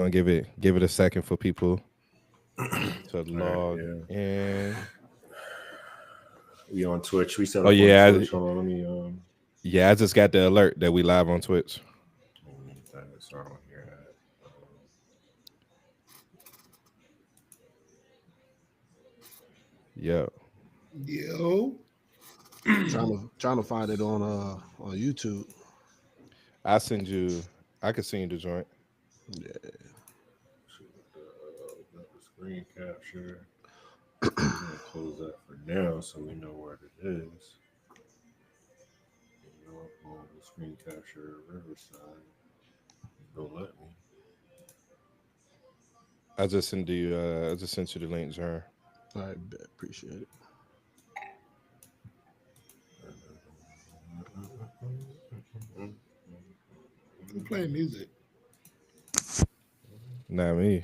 gonna give it a second for people to All right, log yeah. in. We on Twitch. We set Oh up on yeah, Twitch. Hold on, let me yeah. I just got the alert that we live on Twitch. so I don't hear that. Yeah, Yo. Trying to find it on YouTube. I send you. I can send you the joint. Yeah. Got the screen capture. I'm gonna close that for now so we know what it is. You know, on the screen capture Riverside. Don't let me. I just sent you. I just sent you the link, Jern. All right, bet. Appreciate it. Who playing music? Not me.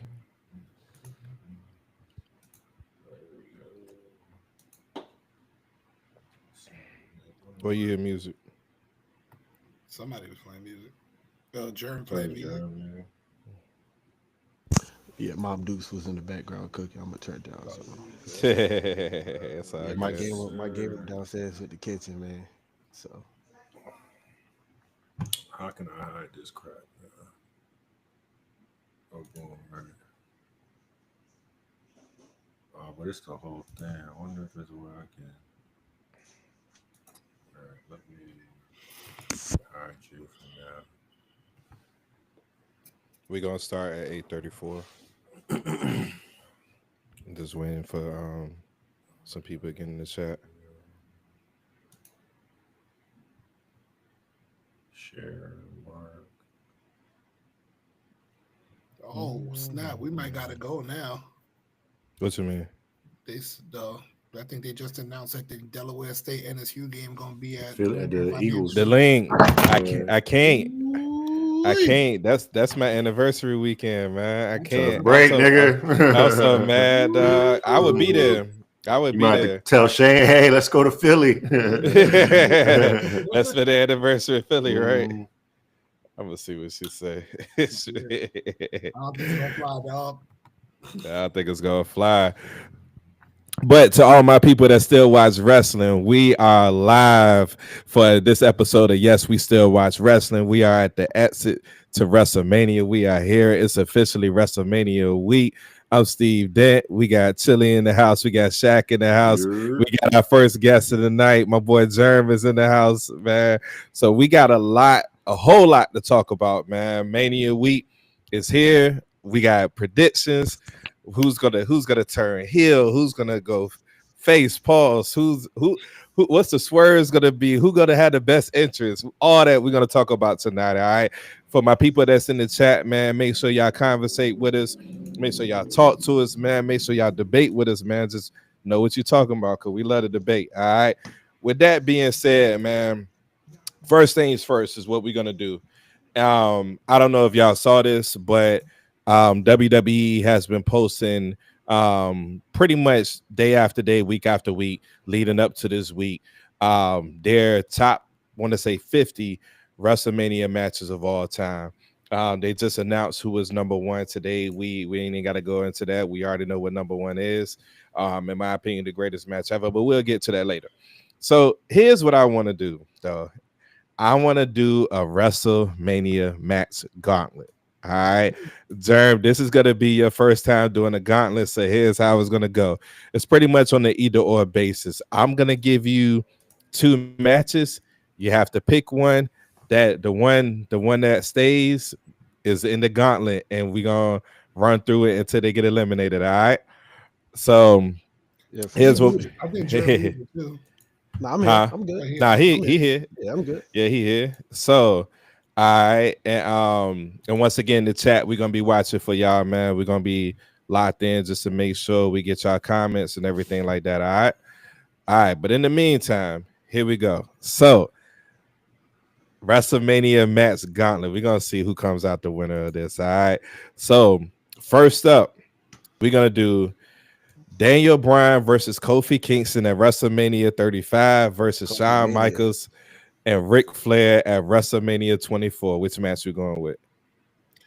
Where you hear music? Somebody was playing music. Jerm Playing playing music. yeah. Yeah, Mom Dukes was in the background cooking. I'm gonna turn it down. So. It's all Yeah, good. my game up downstairs with the kitchen, man. So How can I hide this crap? Oh, boom, right. Oh, but it's the whole thing. I wonder if there's a way I can. All right, let me hide you from now. We're gonna start at 8:34. Just waiting for some people to get in the chat. Share, mark. Oh snap! We might gotta go now. What you mean? I think they just announced that the Delaware State NSU game gonna be at Feel it, the Eagles. The link. I Yeah. can't. I can't. I Ooh-wee. can't. That's my anniversary weekend, man. I Tough can't. break, I'm so nigga. mad, dog. I would be there. I would You be might have to there. tell Shane, hey, let's go to Philly. That's for the anniversary of Philly, right? Mm. I'm gonna see what she say. I don't think it's gonna fly, dog. I think it's gonna fly. But to all my people that still watch wrestling, we are live for this episode of Yes, We Still Watch Wrestling. We are at the exit to WrestleMania. We are here. It's officially WrestleMania week. I'm Steve Dent. We got Chili in the house. We got Shaq in the house. We got our first guest of the night. My boy Jerm is in the house, man. So we got a whole lot to talk about, man. Mania week is here. We got predictions. Who's gonna turn heel? Who's gonna go face? Pause. Who? What's the swerves gonna be? Who gonna have the best interest? All that we're gonna talk about tonight. All right. For my people that's in the chat, man, make sure y'all conversate with us. Make sure y'all talk to us, man. Make sure y'all debate with us, man. Just know what you're talking about, cause we love to debate. All right. With that being said, man, first things first is what we're gonna do. I don't know if y'all saw this, but WWE has been posting pretty much day after day, week after week, leading up to this week. Their top, want to say 50 WrestleMania matches of all time. They just announced who was number one today. We ain't even got to go into that. We already know what number one is. In my opinion, the greatest match ever, but we'll get to that later. So here's what I want to do, though. I want to do a WrestleMania match gauntlet. All right, Jerm, this is gonna be your first time doing a gauntlet, so here's how it's gonna go. It's pretty much on the either or basis. I'm gonna give you two matches. You have to pick one. That the one that stays is in the gauntlet, and we're gonna run through it until they get eliminated. All right. So yeah, for here's sure. what. I think Jerm needs it too. Nah, I'm here. Huh? I'm good. Nah, I'm he here. here. Yeah, I'm good. Yeah, he here. So, all right, and once again, the chat we're gonna be watching for y'all, man. We're gonna be locked in just to make sure we get y'all comments and everything like that. All right. But in the meantime, here we go. So, WrestleMania match gauntlet. We're gonna see who comes out the winner of this. All right. So, first up, we're gonna do Daniel Bryan versus Kofi Kingston at WrestleMania 35 versus Shawn Mania. Michaels and Ric Flair at WrestleMania 24. Which match you going with?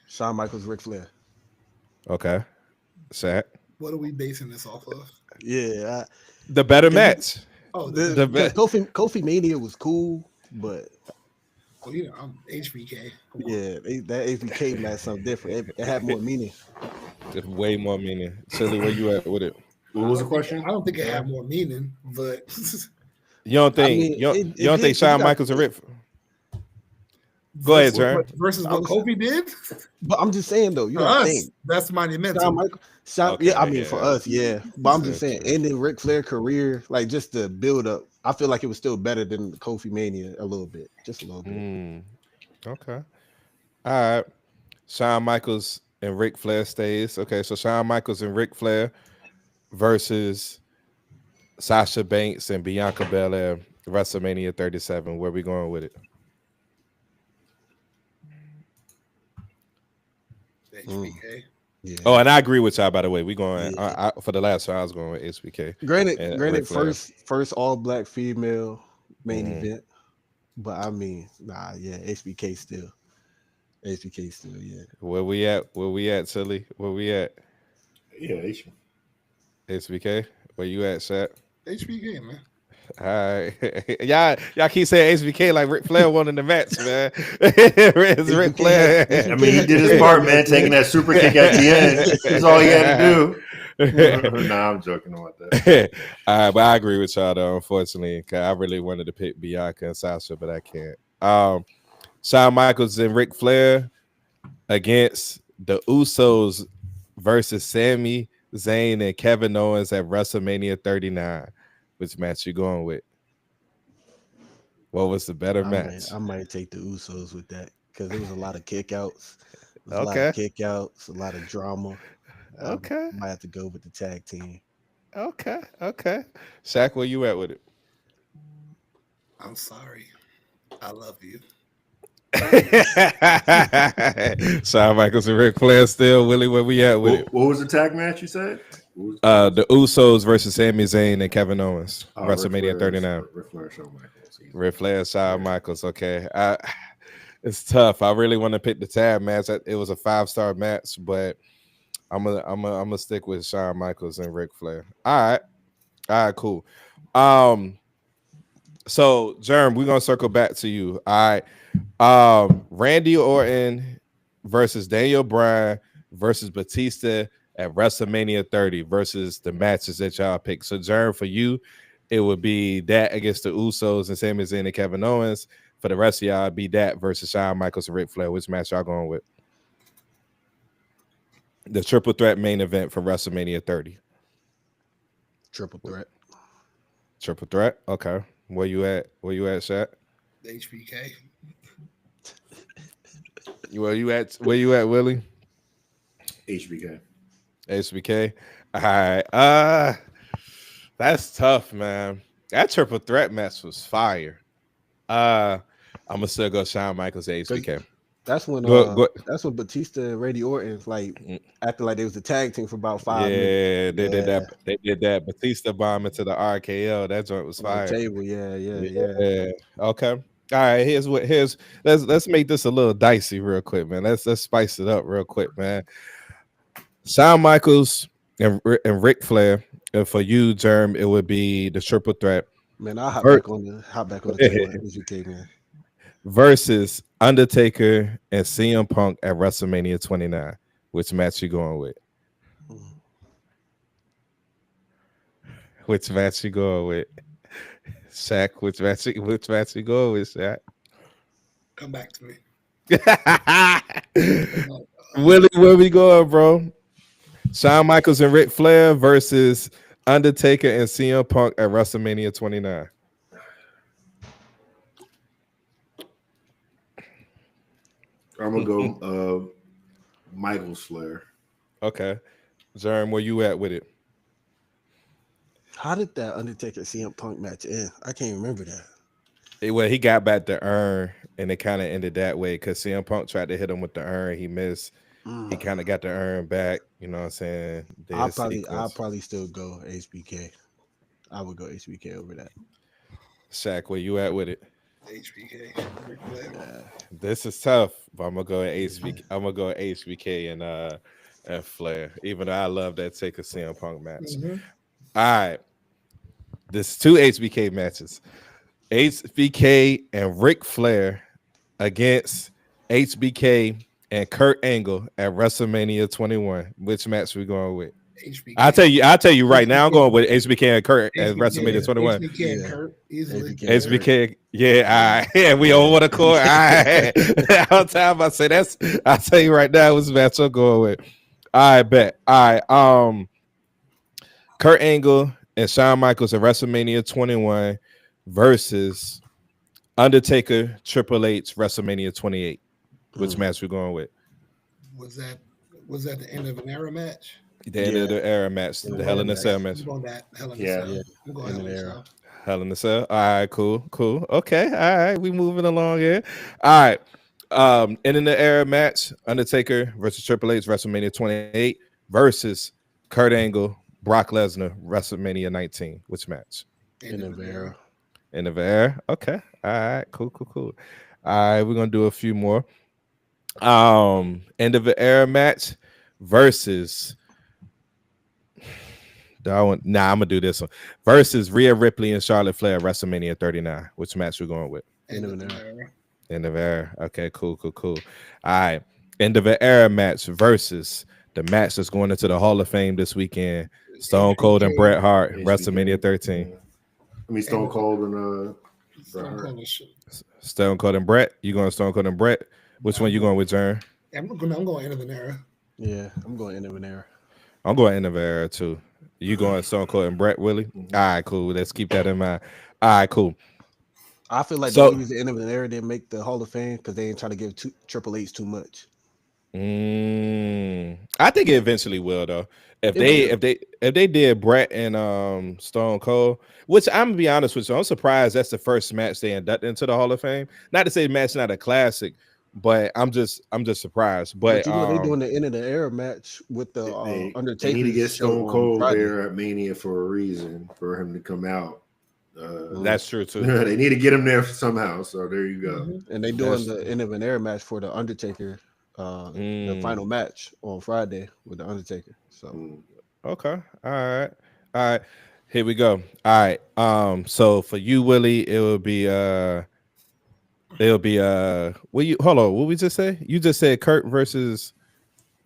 Shawn Michaels, Ric Flair. Okay. Shaq. What are we basing this off of? Yeah, The better because match. Oh, the The better. be- Kofi Mania was cool, but Well, you know, I'm HBK. Come on. yeah, that HBK match something different. It had more meaning. way more meaning. Silly, where you at with it? What was the question? I don't think it had more meaning, but You don't I think mean, you it don't think did because you Shawn got. Michaels and Rick? Go ahead, Jerm. versus I what was, Kobe did but I'm just saying though, you for got to us, think. that's Shawn monumental. Michaels, yeah, I Okay, mean for yeah. us, yeah. But I'm just That's saying, true. ending Ric Flair career, like just the build up, I feel like it was still better than Kofi Mania a little bit, just a little bit. Mm, okay. All right. Shawn Michaels and Ric Flair stays. Okay, so Shawn Michaels and Ric Flair versus Sasha Banks and Bianca Belair, WrestleMania 37. Where we going with it? Mm, HBK. Oh, yeah, and I agree with y'all. By the way, we going yeah. for the last round. I was going with HBK Granted, and Ric granted, Flair. first all black female main Mhm. event, but I mean, nah, yeah, HBK still, yeah. Where we at? Where we at, Silly? Where we at? Yeah, H. HBK? Where you at, Shaq? HBK, man. All right, y'all keep saying HBK like Ric Flair won in the match, man. It's Ric Flair. I HBK mean, he had the did his pin at part, the man, end, taking man. that super kick at the end. That's all he had to do. Nah, I'm joking about that. All right, but I agree with y'all though. Unfortunately, 'cause I really wanted to pick Bianca and Sasha, but I can't. Shawn Michaels and Ric Flair against the Usos versus Sami Zayn and Kevin Owens at WrestleMania 39. Which match you going with? What was the better match? I might take the Usos with that because there was a lot of kickouts. There's a lot of Okay, kickouts, a lot of drama. I okay, might have to go with the tag team. okay. Shaq, where you at with it? I'm sorry. I love you. Shawn Michaels and Ric Flair still. Willie, where we at with it? What was the tag match you said? What was The Usos versus Sami Zayn and Kevin Owens, Ric WrestleMania Flair, 39. Ric Flair, Shawn Michaels. Easy. Ric Flair, Shawn Yeah. Michaels. Okay, it's tough. I really want to pick the tag match. It was a 5-star match, but I'm gonna stick with Shawn Michaels and Ric Flair. All right, cool. Um, so Jerm, we're gonna circle back to you. All right. Randy Orton versus Daniel Bryan versus Batista at WrestleMania 30 versus the matches that y'all pick. So, Jerm, for you, it would be that against the Usos and Sami Zayn and Kevin Owens. For the rest of y'all, it'd be that versus Shawn Michaels and Ric Flair. Which match y'all going with? The triple threat main event for WrestleMania 30. Triple threat. Triple threat? Okay. Where you at? Where you at, Shaq? HBK. Where you at? Where you at, Willie? HBK. HBK. All right. That's tough, man. That triple threat match was fire. I'm gonna still go Shawn Michaels HBK. That's when Go. that's when Batista and Randy Orton like acted like they was a tag team for about 5 minutes. Yeah, they did that. Yeah, They did that Batista bomb into the RKO. That joint was on the fire. table. Yeah. Yeah. Okay. All right. Here's let's make this a little dicey real quick, man. Let's spice it up real quick, man. Shawn Michaels and Ric Flair. And for you, Germ, it would be the triple threat Man, I'll ver- hop back on the table at HBK, man. versus Undertaker and CM Punk at WrestleMania 29. Which match you going with? Mm. Which match you going with? Shaq, which match you going with, Shaq? Come back to me. Willie, where we going, bro? Shawn Michaels and Ric Flair versus Undertaker and CM Punk at WrestleMania 29. I'm gonna go Michael's Flair. Okay. Jerm, where you at with it? How did that Undertaker CM Punk match end? I can't remember that. Well, he got back the urn, and it kind of ended that way because CM Punk tried to hit him with the urn. He missed. He kind of got the urn back. You know what I'm saying? I'll probably still go HBK. I would go HBK over that. Shaq, where you at with it? HBK. Ric Flair. Yeah. This is tough, but I'm gonna go at HBK. I'm gonna go at HBK and And Flair. Even though I love that Take a CM Punk match. Mm-hmm. All right. There's two HBK matches. HBK and Ric Flair against HBK and Kurt Angle at WrestleMania 21. Which match we going with? HBK. I'll tell you right now, I'm HBK. going with HBK and Kurt at WrestleMania HBK. 21. HBK and Yeah. Kurt easily. HBK. HBK, yeah, all right. Yeah, we on one accord. All right. All time I say that's, I'll tell you right now, what's match I'm going with. I bet. All right. Kurt Angle and Shawn Michaels at WrestleMania 21 versus Undertaker, Triple H, WrestleMania 28. Which match we going with? Was that the end of an era match? The end of the era match, Yeah, the Hell in a Cell match. I'm going that Hell in a Yeah. Cell. Yeah. I'm going End Hell of in a era. Cell. Hell in a Cell. All right, cool. Okay, all right, we moving along here. All right. And in the era match, Undertaker versus Triple H, WrestleMania 28 versus Kurt Angle, Brock Lesnar, WrestleMania 19. Which match? End of era. End of era. Okay. All right. Cool. All right, we're gonna do a few more. End of the era match versus. I'm gonna do this one versus Rhea Ripley and Charlotte Flair at WrestleMania 39. Which match we going with? End of an era. End of era. Okay, cool. All right. End of an era match versus the match that's going into the Hall of Fame this weekend. Stone Cold and Bret Hart, HBK. WrestleMania 13. Yeah. I mean, Stone Cold and Stone Cold is shit. Stone Cold and Bret. You going Stone Cold and Bret? Which one you going with, Jern? I'm going end of an era. Yeah, I'm going end of an era. I'm going end of an era too. You going Stone Cold and Bret, Willie? All right, cool. Let's keep that in mind. All right, cool. I feel like So- the only reason end of an era didn't make the Hall of Fame because they ain't trying to give Triple H too much. I think it eventually will though. If they did Bret and Stone Cold, which I'm gonna be honest with you, I'm surprised that's the first match they inducted into the Hall of Fame. Not to say the match not a classic, but I'm just surprised. But you know they doing the end of the era match with the They Undertaker. need to get show Stone on Cold Friday. there at Mania for a reason, for him to come out. that's true too. They need to get him there somehow. So there you go. Mhm. And they doing the end of an era match for the Undertaker, the final match on Friday with the Undertaker. So Mm. Okay. All right. Here we go. All right. So for you, Willie, it'll be what you hold on, what we just say? You just said Kurt versus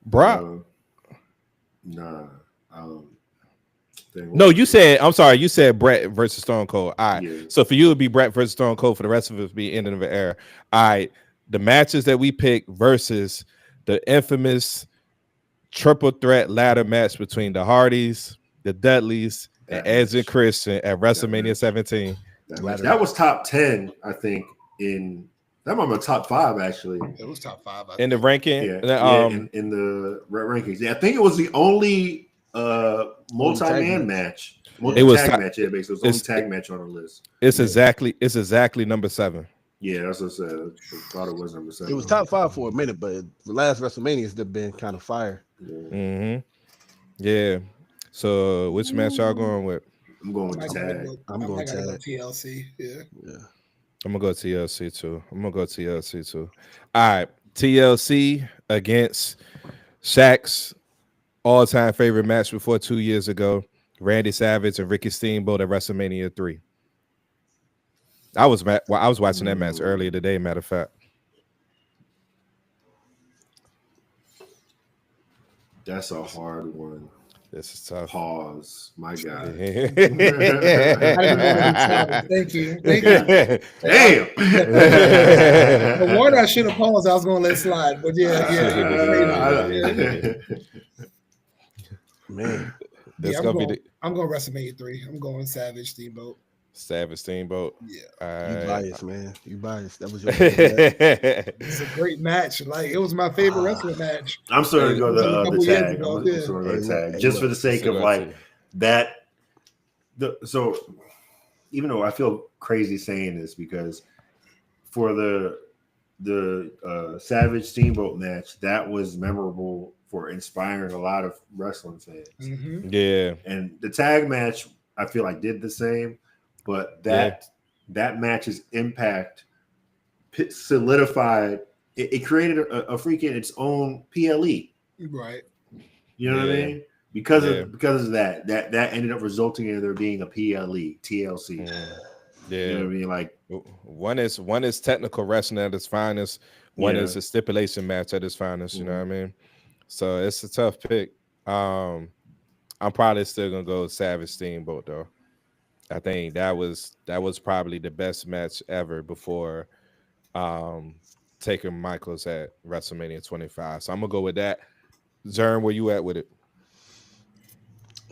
Brock? Nah. No, you said, I'm sorry, you said Bret versus Stone Cold. All right. Yeah. So for you, it'd be Bret versus Stone Cold. For the rest of us, be end of the era. All right. The matches that we pick versus the infamous triple threat ladder match between the Hardys, the Dudleys, and Edge and Christian at WrestleMania 17. That was top 10, I think. That might be top 5 actually. It was top 5. In the ranking, In the rankings. Yeah, I think it was the only multi-man match. It was Tag top- match. Yeah, basically, it was the only tag match on the list. it's exactly number 7. Yeah, that's what I said. I thought it was number 7. it was top 5 for a minute, but the last WrestleMania's have been kind of fire. Yeah. Yeah. So which match y'all going with? I'm going with the tag. I'm going to go tag. TLC. Yeah. I'm gonna go TLC too. All right, TLC against Shaq's all-time favorite match before 2 years ago, Randy Savage and Ricky Steamboat at WrestleMania 3. I was watching that match earlier today. Matter of fact, That's a hard one. this is tough. Pause. My God. I didn't know where to start. Thank you. Damn. The one I should have paused, I was going to let slide. But yeah. Man, This I'm gonna going, be the I'm going WrestleMania 3. I'm going Savage Steamboat. Savage Steamboat. Yeah. you biased, man. You biased. That was your It's a great match. Like, it was my favorite wrestling match. I'm still gonna go A the couple years tag. ago, I'm yeah. still gonna go the Hey, tag, just for the sake of like that. So even though I feel crazy saying this, because for the Savage Steamboat match, that was memorable for inspiring a lot of wrestling fans. Mm-hmm. Yeah. And the tag match, I feel like did the same, but that match's impact solidified. It created a freaking its own PLE. Right. You know what I Yeah. mean? Because Yeah. of that ended up resulting in there being a PLE, TLC. You know Yeah. what I mean? Like, One is technical wrestling at its finest. One yeah. is a stipulation match at its finest. You know what I mean? So it's a tough pick. I'm probably still gonna go Savage Steamboat though. I think that was probably the best match ever before Taker Michaels at WrestleMania 25. So I'm gonna go with that. Zern, where you at with it?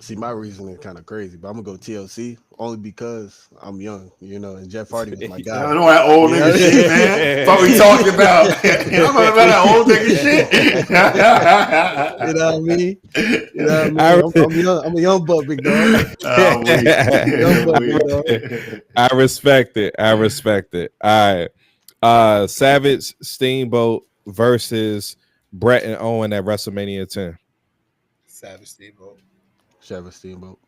See, my reasoning kind of crazy, but I'm gonna go TLC only because I'm young, and Jeff Hardy was my I guy. don't know that old nigga shit, man. What we talking about? I'm talking about that old nigga shit. You know what I mean? You know what I mean? I'm young. I'm a young buck, big dog. Oh, Young buck, we. big dog. I respect it. I respect it. All right. Savage Steamboat versus Brett and Owen at WrestleMania 10. Savage Steamboat. Chevy Steamboat.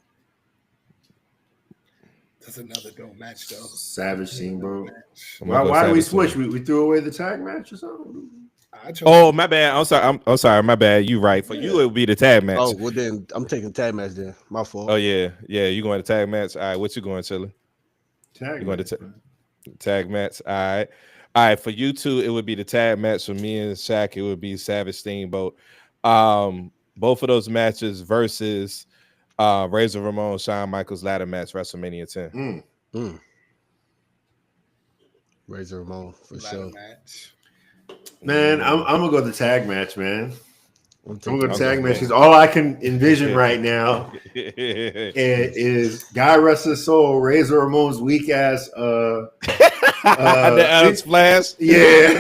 That's another dope match, though. Savage Steamboat. I'm gonna go Why did we Savage switch? Steamboat. We threw away the tag match or something? I chose Oh, my bad. I'm sorry. I'm sorry. My bad. You right. For you, it would be the tag match. Oh, well then I'm taking tag match then. My fault. Oh yeah. You going to tag match? All right. What you going, Chilla? Tag You going match. to tag match? All right. All right. For you two, it would be the tag match. For me and Shaq, it would be Savage Steamboat. Both of those matches versus Razor Ramon, Shawn Michaels ladder match, WrestleMania 10. Razor Ramon for sure. match. Man, I'm gonna go the tag match, man. I'm gonna go I'll tag go match because all I can envision right now is Guy Rest His Soul, Razor Ramon's weak ass. The splash. Yeah.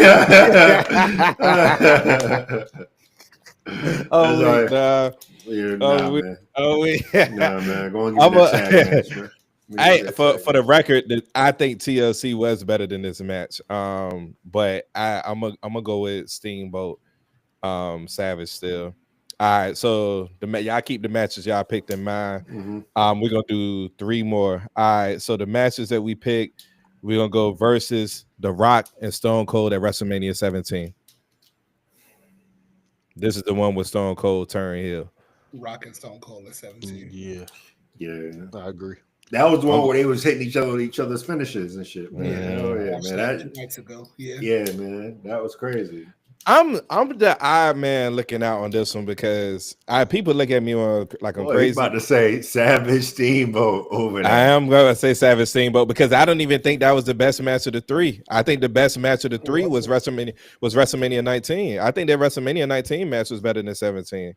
Oh wait, Yeah, oh wait, man. oh wait. Nah, man. Go and give me that tag match, man. For the record, I think TLC was better than this match. But I'm gonna go with Steamboat, Savage still. All right, so y'all keep the matches y'all picked in mind. We're gonna do 3 more. All right, so the matches that we picked, we're gonna go versus The Rock and Stone Cold at WrestleMania 17. This is the one with Stone Cold turning heel. Rock and Stone Cold at 17. Yeah, I agree. That was the one where they was hitting each other with each other's finishes and shit, man. Oh yeah, man. That 2 nights ago. Yeah, man. That was crazy. I'm the odd man looking out on this one because people look at me like I'm crazy. About to say Savage Steamboat over there. I am gonna say Savage Steamboat because I don't even think that was the best match of the 3. I think the best match of the 3 was WrestleMania 19. I think that WrestleMania 19 match was better than 17.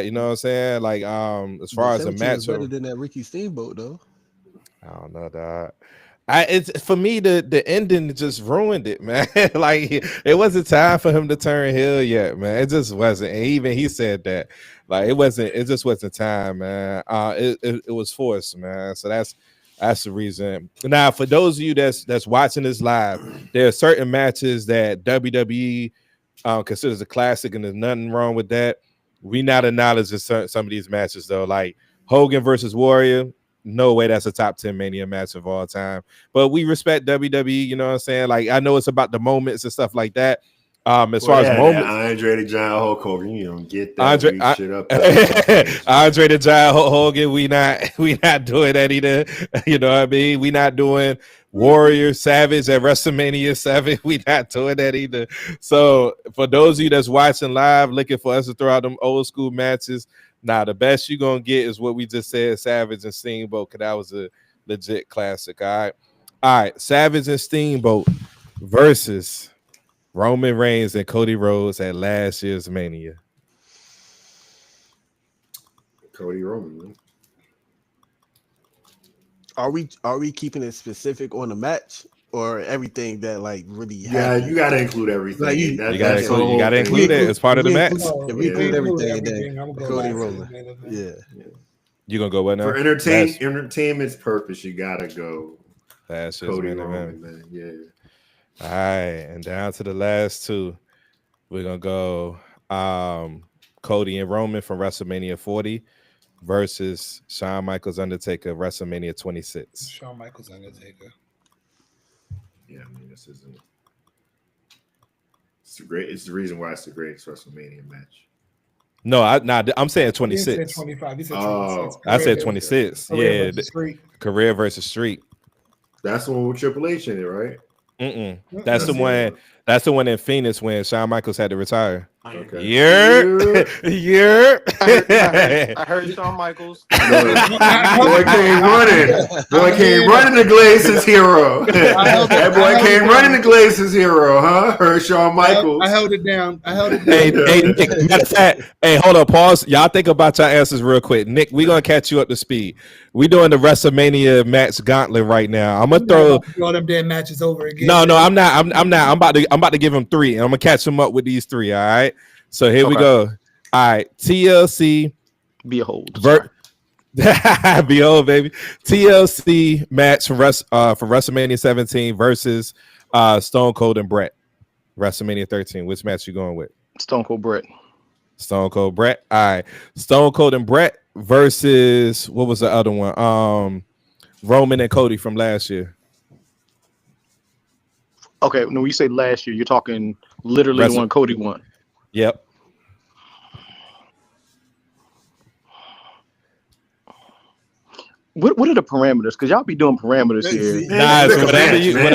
You know what I'm saying? Like as far as a match, better than that Ricky Steamboat though. I don't know, dog. It's for me the ending just ruined it, man. Like it wasn't time for him to turn heel yet, man. It just wasn't. And even he said that, like it just wasn't time, man. It was forced, man. So that's the reason. Now, for those of you that's watching this live, there are certain matches that WWE considers a classic, and there's nothing wrong with that. We not acknowledge some of these matches though, like Hogan versus Warrior. No way that's a top 10 Mania match of all time. But we respect WWE, you know what I'm saying? Like, I know it's about the moments and stuff like that. As far as moments, Andre the Giant Hulk Hogan, you don't get that shit up. Andre the Giant Hulk Hogan, we not doing that either. You know what I mean? We not doing Warrior Savage at WrestleMania 7. We not doing that either. So for those of you that's watching live, looking for us to throw out them old school matches, the best you're gonna get is what we just said, Savage and Steamboat, because that was a legit classic. All right, Savage and Steamboat versus Roman Reigns and Cody Rhodes at last year's Mania. Cody Roman, man. Are we keeping it specific on the match or everything that like really? Yeah, you got to include everything. Like you got to include it as part of the match. If we include everything, then Cody Roman. Yeah. You gonna go what now? For entertainment's purpose, you gotta go. That's Cody Roman, man. Yeah. All right, and down to the last 2, we're gonna go Cody and Roman from WrestleMania 40 versus Shawn Michaels Undertaker WrestleMania 26. Shawn Michaels Undertaker. Yeah, I mean this isn't. It's the reason why it's the greatest WrestleMania match. No, I'm saying You didn't say 26. 25. You said 26. Oh, I Career said versus- 26. Career Yeah, versus street. career versus street. that's the one with Triple H in it, right? That's the That's the other one. one. That's the one in Phoenix when Shawn Michaels had to retire. Okay. Yeah, yeah. I heard Shawn Michaels. Boy came I- running. Boy I came did. running to Glaze's hero. I held it- That I boy held came it running down. to Glaze's hero, huh? Heard Shawn Michaels. I held it down. I held it Hey, down. hey, Nick, matter of fact, hey, hold on, pause. Y'all think about your answers real quick. Nick, we gonna catch you up to speed. We doing the WrestleMania match gauntlet right now. I'm gonna throw. all them damn matches over again. No, I'm not. I'm not. I'm about to give him 3, and I'm gonna catch him up with these 3. All right. So here we Okay. go. All right, TLC. Behold. Behold, baby. TLC match for WrestleMania 17 versus Stone Cold and Brett. WrestleMania 13. Which match you going with? Stone Cold Brett. Stone Cold Brett. All right. Stone Cold and Brett versus what was the other one? Roman and Cody from last year. Okay, when you say last year, you're talking literally the one Cody won. Yep. What are the parameters? Because y'all be doing parameters here. Nah, it's whatever you want.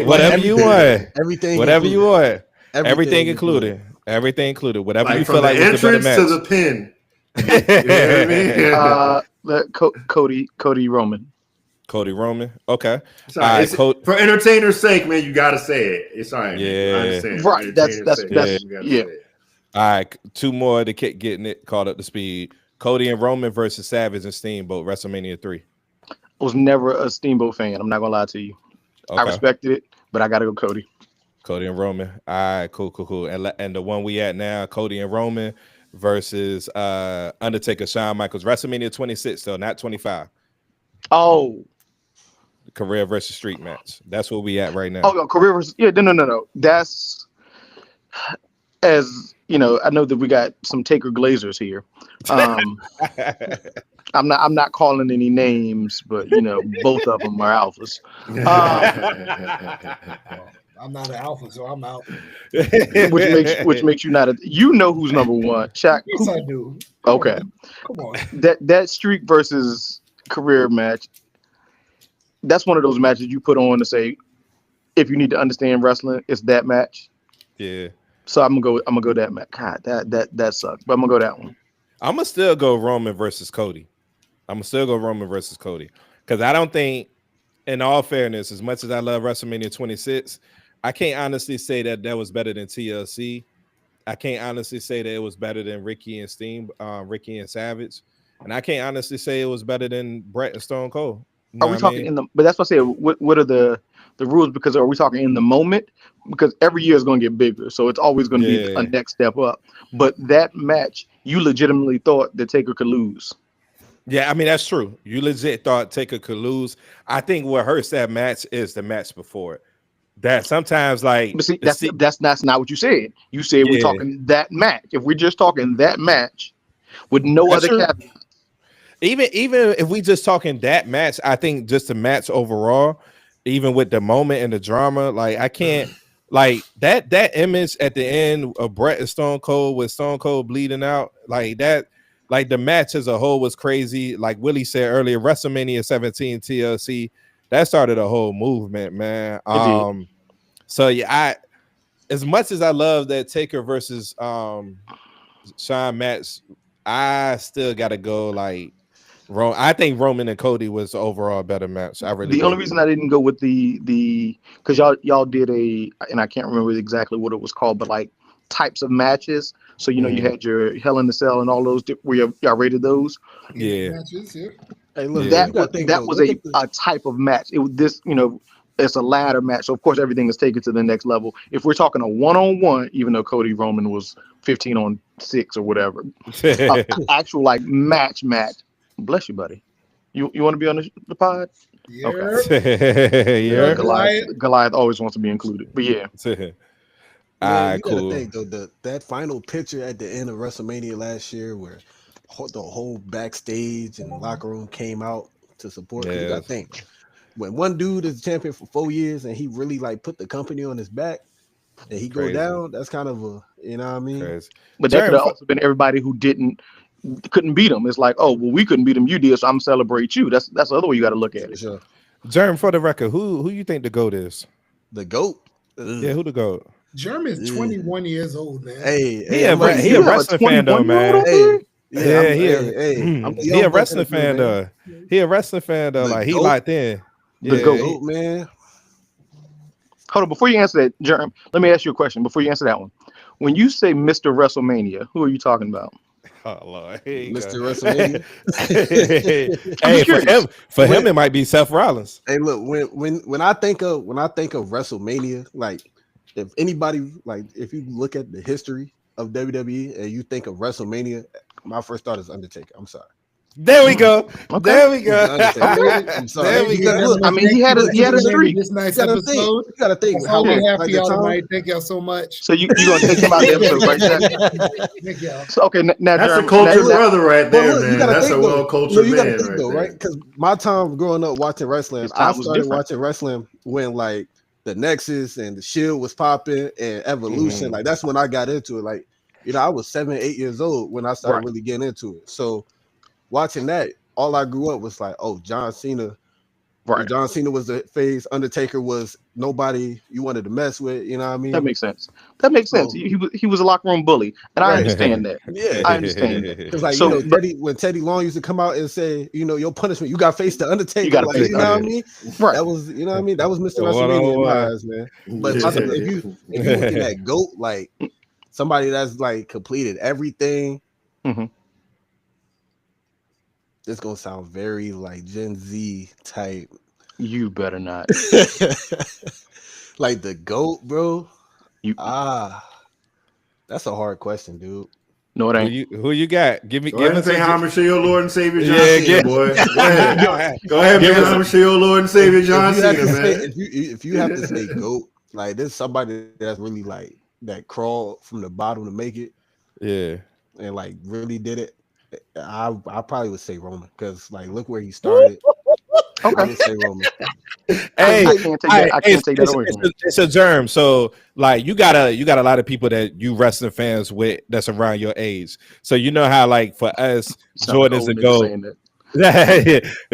Whatever you want. Everything. Whatever you want. Everything Everything included. Everything included. Whatever Like you from feel like the was the better entrance to match. the pin. You know what I mean? Cody Roman. Cody Roman. Okay. It's all right. All right, It's- for entertainer's sake, man, you gotta say it. It's all right. Yeah. Man. I understand. For Right, that's- entertainer's sake, that's- you gotta yeah. say it. All right. 2 more to keep getting it caught up to speed. Cody and Roman versus Savage and Steamboat, WrestleMania 3. I was never a Steamboat fan. I'm not gonna lie to you. Okay. I respected it, but I gotta go Cody. Cody and Roman. All right, cool. And the one we at now, Cody and Roman versus Undertaker, Shawn Michaels, WrestleMania 26, though, not 25. Oh, Career versus street match. That's where we at right now. no, career versus no. That's as you know. I know that we got some Taker Glazers here. I'm not calling any names, but you know, both of them are alphas. I'm not an alpha, so I'm out. which makes you not a. You know who's number one, Shaq. Yes, I do. Okay, Come on. that streak versus career match. That's one of those matches you put on to say, if you need to understand wrestling, it's that match. Yeah. So I'm gonna go that match. God, that sucks, but I'm gonna go that one. I'm gonna still go Roman versus Cody. Because I don't think, in all fairness, as much as I love WrestleMania 26, I can't honestly say that was better than TLC. I can't honestly say that it was better than Ricky and Savage, and I can't honestly say it was better than Brett and Stone Cold. You know Are we what I talking mean? in the? But that's what I say. What are the rules? Because are we talking in the moment? Because every year is going to get bigger, so it's always going to be a next step up. But that match, you legitimately thought that Taker could lose. Yeah, I mean that's true. You legit thought Taker could lose. I think what hurts that match is the match before it. That sometimes like But see, that's not what you said. You said we're talking that match. If we're just talking that match with no other caveat. Even if we just talking that match, I think just the match overall, even with the moment and the drama, like I can't like that image at the end of Brett and Stone Cold with Stone Cold bleeding out, like that, like the match as a whole was crazy. Like Willie said earlier, WrestleMania 17 TLC, that started a whole movement, man. So yeah, as much as I love that Taker versus Shawn match, I still gotta go like I think Roman and Cody was the overall better match. I really. The only reason I didn't go with the because y'all did and I can't remember exactly what it was called, but like types of matches. So you know you had your Hell in the Cell and all those. Where y'all rated those? Yeah. Matches, yeah. Hey, look, That was a type of match. It was this, you know, it's a ladder match. So of course everything is taken to the next level. If we're talking a 1-on-1, even though Cody Roman was 15-on-6 or whatever, actual like match. Bless you, buddy. You want to be on the pod? Yeah. Okay. Yeah. Goliath always wants to be included. But yeah. All right, cool. Think, though, that final picture at the end of WrestleMania last year, where the whole backstage and locker room came out to support. You got to think, when one dude is champion for 4 years and he really like put the company on his back, and he go Crazy. down, that's kind of a, you know what I mean? Crazy. But that could Jerm, have also been everybody who couldn't beat him. It's like, oh well, we couldn't beat him, you did, so I'm celebrate you. That's the other way you got to look at For it. sure. Jerm, for the record, who you think the GOAT is? The GOAT. Yeah, who the GOAT? Germ is 21 years old, man. Hey, He a Wait, he you a have a wrestling fan though, 21-year-old man. over hey, here? Yeah, I'm the he a young buck wrestling of the group, fan man. though. He a wrestling fan though. The Like he GOAT? locked in. The Yeah, GOAT. GOAT, man. Hold on, before you answer that, Jerm, let me ask you a question before you answer that one. When you say Mr. WrestleMania, who are you talking about? Oh Lord, here you Mr. go. WrestleMania. Hey, curious. for him, it might be Seth Rollins. Hey, look, when I think of WrestleMania, like if anybody, like if you look at the history of WWE and you think of WrestleMania, my first thought is Undertaker. I'm sorry. There we go. Okay. There we go. Undertaker. I'm sorry. There we Because go. look, I mean, he had a streak. This nice you gotta episode. think. You gotta think That's how all we like have for the y'all time. tonight. Thank y'all so much. So you gonna take him out of the episode, right? Jack? Thank y'all. So okay, now That's Jerm, a cultured now- brother right But there, look, you man. gotta That's think a though. well-cultured You gotta man think right though, there. right? Because my time growing up watching wrestling, His time I was started different. watching wrestling when like the Nexus and the Shield was popping and Evolution. Mhm. Like that's when I got into it. Like, you know, I was 7, 8 years old when I started Right. really getting into it. So watching that, all I grew up was like, oh, John Cena. Right. John Cena was the face. Undertaker was nobody you wanted to mess with. You know what I mean? That makes sense. That makes sense. So- He was a locker room bully, and I Right. understand that. Yeah. I understand that. Because like So, you know, when Teddy Long used to come out and say, you know, your punishment, you got to face the Undertaker. You gotta like, face you the know what I mean? Right. That was, you know what I mean? That was Mr. One WrestleMania in on my one. eyes, man. But if you looking at GOAT, like somebody that's like completed everything, Mhm. this gonna sound very like Gen Z type. You better not. Like the GOAT, bro. You That's a hard question, dude. no, it Who ain't. you got? Give Go ahead and us pay a homage to your Lord and Savior John Yeah, Cena, get- boy. Go ahead. Go ahead and Give pay us a- homage to your Lord and Savior John If you have Cena, to man. say, if you have to say GOAT, like there's somebody that's really like that crawled from the bottom to make it Yeah. and like really did it. I probably would say Roman because like look where he started. I Okay. would say Roman. Hey, I can't take that. I can't take that away from you. It's a germ. So like you got a lot of people that you wrestling fans with that's around your age. So you know how like for us, Sound Jordan like is old a niggas GOAT. saying that.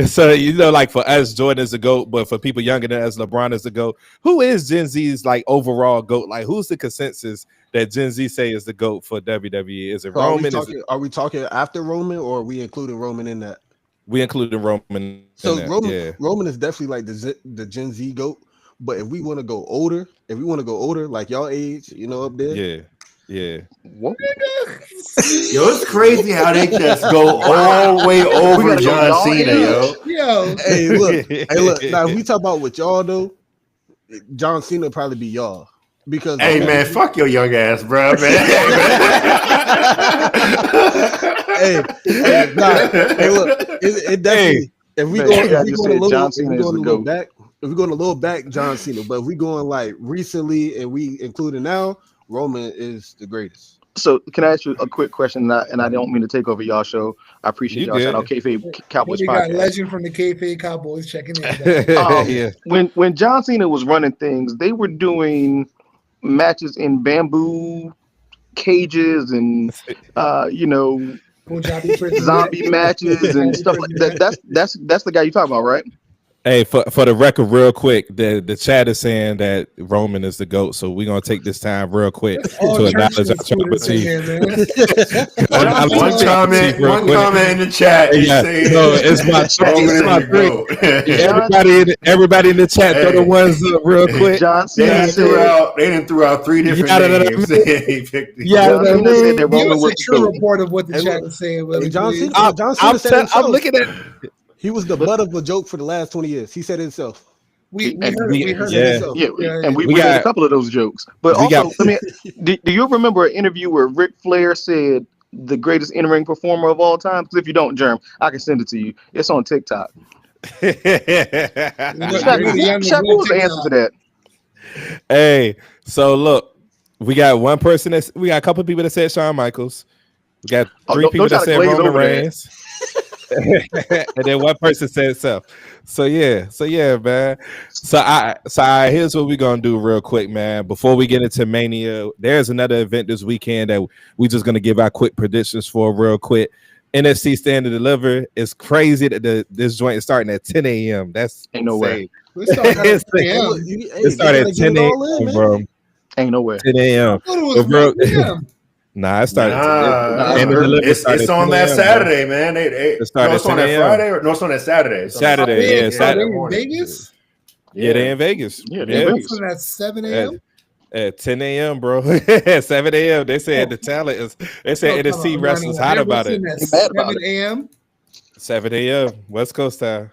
So you know, like for us, Jordan is the GOAT, but for people younger than us, LeBron is the GOAT. Who is Gen Z's like overall GOAT? Like who's the consensus that Gen Z say is the GOAT for WWE? Is it So Roman? are we talking after Roman or are we including Roman in that? We included Roman. So in that, Roman, yeah. Roman is definitely like the Gen Z GOAT. But if we want to go older, like y'all age, you know, up there. Yeah. What? Yo, it's crazy how they just go all the way over gotta go John y'all Cena, age. yo. Yo, Hey, look. Now, if we talk about with y'all though, John Cena would probably be y'all because Hey, man, fuck your young ass, bro, man. hey, look, it definitely. If we Man, go, you if guys we just going a said little, John if Cena we is going a the little GOAT. back, if we going a little back, John Cena. But if we going like recently, and we including now, Roman is the greatest. So can I ask you a quick question? And I don't mean to take over y'all show. I appreciate You y'all. Shout good. out Kayfabe Cowboys we got podcast. legend from the Kayfabe Cowboys checking in. Yeah. When John Cena was running things, they were doing matches in bamboo cages and Punjabi prison zombie matches and stuff like that. That's the guy you talking about, right? Hey, for the record, real quick, the chat is saying that Roman is the GOAT, so we're gonna take this time real quick All to church acknowledge our students in Chopper here, man. One comment in the chat is saying no, it's my Roman is it's my the three. GOAT. Everybody in the chat, throw the Hey. ones up real quick. John They Cena done said, threw out three different Yeah, no, no, names. no. He picked it. Yeah, John no, Cena said that Give Roman us was a the true GOAT. report of what the Hey, chat look. is saying. Hey, Willie, John please. Cena, John Cena said I'm himself. looking at. He was the butt of a joke for the last 20 years. He said it himself. We And heard we- it. We heard yeah. it. Yeah, and we We made got- a couple of those jokes. But we also, got- let me. Do you remember an interview where Ric Flair said the greatest in-ring performer of all time? Because if you don't, Germ, I can send it to you. It's on TikTok. Look, Shaq, Brady Young was Shaq, what was the on answer to that? Hey, so look, we got one person we got a couple people that said Shawn Michaels. We got Oh, three don't people try that to said glaze Roman over that. Reigns. and then one person said so. So yeah, man. Here's what we're gonna do real quick, man. Before we get into Mania, there's another event this weekend that we just gonna give our quick predictions for real quick. NXT Stand and Deliver. It's crazy that this joint is starting at 10 a.m. That's Ain't no way. insane. We started at It's- 10 Hey, a.m. look, it they started gotta at get 10 it all in, a.m., man. bro. Ain't no way. 10 I a.m. thought it But was bro, 9 p.m. nah, it started. Nah, Nah, Stand and early. Deliver it's started at on 10 that a.m., bro. Saturday, man. It started No, at it's on 10 that a.m. Friday. No, it's on that Saturday. It's on that Saturday, They, yeah, are Saturday they in morning. Vegas? Yeah, they in Vegas. Yeah, they in Yeah. They Vegas. open at 7 At, a.m. at 10 a.m., bro. 7 a.m. They said the talent is. They No, said NXT wrestlers They're hot about it. wrestling at They mad about 7 it. a.m. 7 a.m. West Coast time.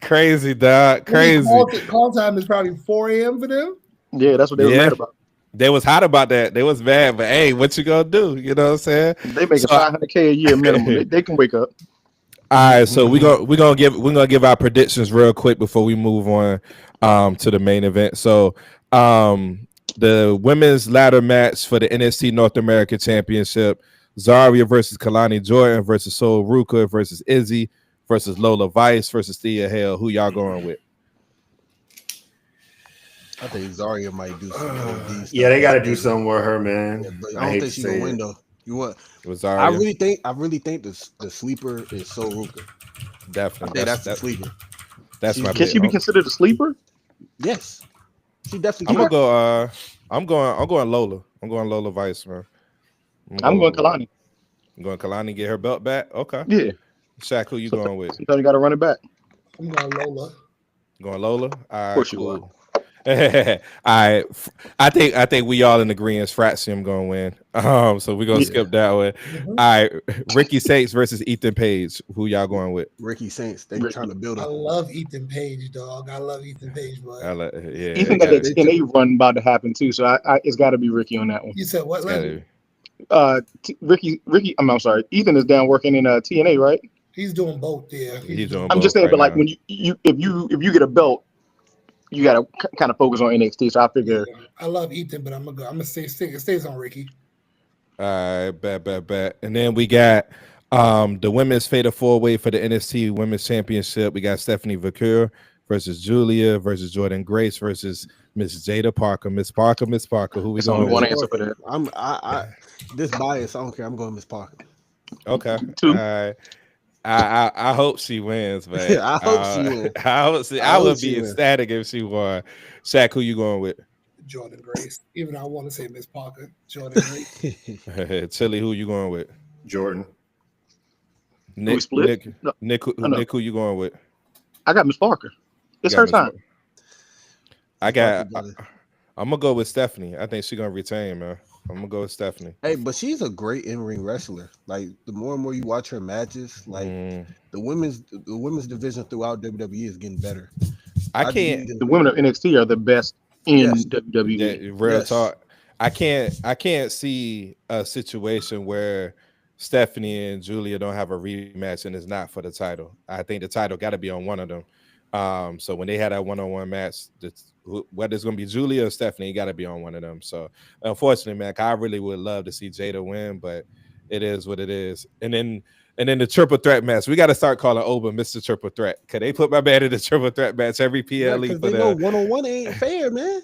Crazy, dog. Crazy. Call time is probably 4 a.m. for them. Yeah, that's what they was Yeah, mad about. they was hot about that. They was mad, but hey, what you gonna do? You know what I'm saying? They making So, 500K a year minimum. They can wake up. all right, so we're gonna give our predictions real quick before we move on to the main event. So the women's ladder match for the NXT North American Championship, Zarya versus Kalani Jordan versus Sol Ruka versus Izzy versus Lola Vice versus Thea Hale. Who y'all going with? I think Zarya might do some OD stuff. Yeah, they got to do something with her, man. Yeah, but I I hate don't think to she's gonna say win it. though. You want? With I Zarya? really think the sleeper is So Ruka. I Definitely. think that's the sleeper. That's She's my the- Can pick. she be considered a sleeper? Yes, she definitely I'm can. gonna go. I'm going Lola. I'm going Lola Vice, man. I'm going Lola. Kalani. I'm going Kalani get her belt back. Okay. Yeah. Shaq, who you going with? Sometimes you got to run it back. I'm going Lola. Going Lola. All Of right, course you cool. All right, I think we all in agreement. Fraxium gonna win. So we're gonna Yeah. skip that one. Mhm. All right, Ricky Saints versus Ethan Page. Who y'all going with? Ricky Saints. They Ricky. trying to build I up. love Ethan Page, dog. I love Ethan Page, but Yeah, Ethan it got gotta, that TNA run about to happen too, so it's got to be Ricky on that one. you said what? it's Legend? gotta Ricky. I'm sorry. Ethan is down working in TNA, right? He's doing both. Yeah, He's doing I'm just both saying, right but like now. when if you get a belt, you got to kind of focus on NXT. So I figure Yeah. I love Ethan, but I'm gonna stay. It stays on Ricky. All right, bet. And then we got the women's fatal four way for the NXT Women's Championship. We got Stephanie Vaquer versus Julia versus Jordan Grace versus Miss Jada Parker. Miss Parker. Who we it's only going one with? answer for that. I this bias. I don't care. I'm going Miss Parker. Okay. Two. All right. I hope she wins, man. I hope she wins. I hope would she be wins. ecstatic if she won. Shaq, who you going with? Jordan Grace. Even though I want to say Miss Parker, Jordan Grace. Chili, who you going with? Jordan. we split? No. Nick, no. Nick, who you going with? I got Miss Parker. It's You got her Miss time. Parker. I got. Parker got I'm gonna go with Stephanie. I think she's gonna retain, man. I'm gonna go with Stephanie. Hey, but she's a great in-ring wrestler. Like the more and more you watch her matches, like Mm, the women's division throughout WWE is getting better. I can't. The women of NXT are the best in Yes. WWE. Yeah, real Yes. talk. I can't see a situation where Stephanie and Julia don't have a rematch and it's not for the title. I think the title got to be on one of them. So when they had that one-on-one match, whether it's gonna be Julia or Stephanie, it got to be on one of them. So unfortunately, man, I really would love to see Jada win, but it is what it is. And then the triple threat match, we got to start calling Oba Mr. Triple Threat. Cause they put my man in the triple threat match every PLE Because for they know the. one-on-one ain't fair, man.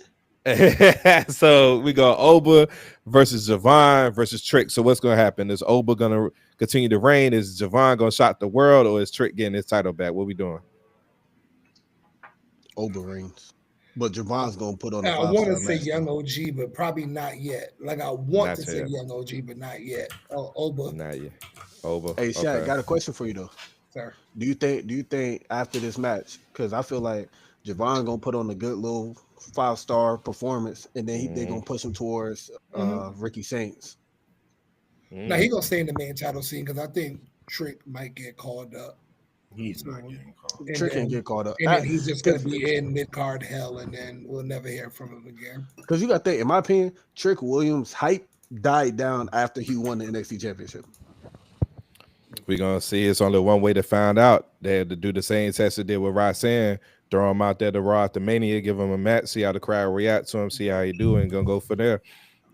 So we go Oba versus Javon versus Trick. So what's gonna happen? Is Oba gonna continue to reign? Is Javon gonna shock the world, or is Trick getting his title back? What we doing? Oba rings. But Javon's gonna put on a I want to 5-star say match. Young OG, but probably not yet. Like I want Not to say yet. Young OG, but not yet. Oh, Oba, Not yet. Oba. Hey, Shaq, Okay. got a question for you though. sir. Do you think after this match, because I feel like Javon gonna put on a good little 5-star performance, and then they gonna push him towards Ricky Saints. Now he gonna stay in the main title scene because I think Trick might get called up. He's not getting called. And Trick then, can get caught up. and then he's just gonna be in mid card hell, and then we'll never hear from him again. Because you got to think, in my opinion, Trick Williams' hype died down after he won the NXT Championship. We're gonna see. It's only one way to find out. They had to do the same test they did with Roxanne. Throw him out there to Raw after Mania, give him a match, see how the crowd react to him, see how he do, and gonna go for there.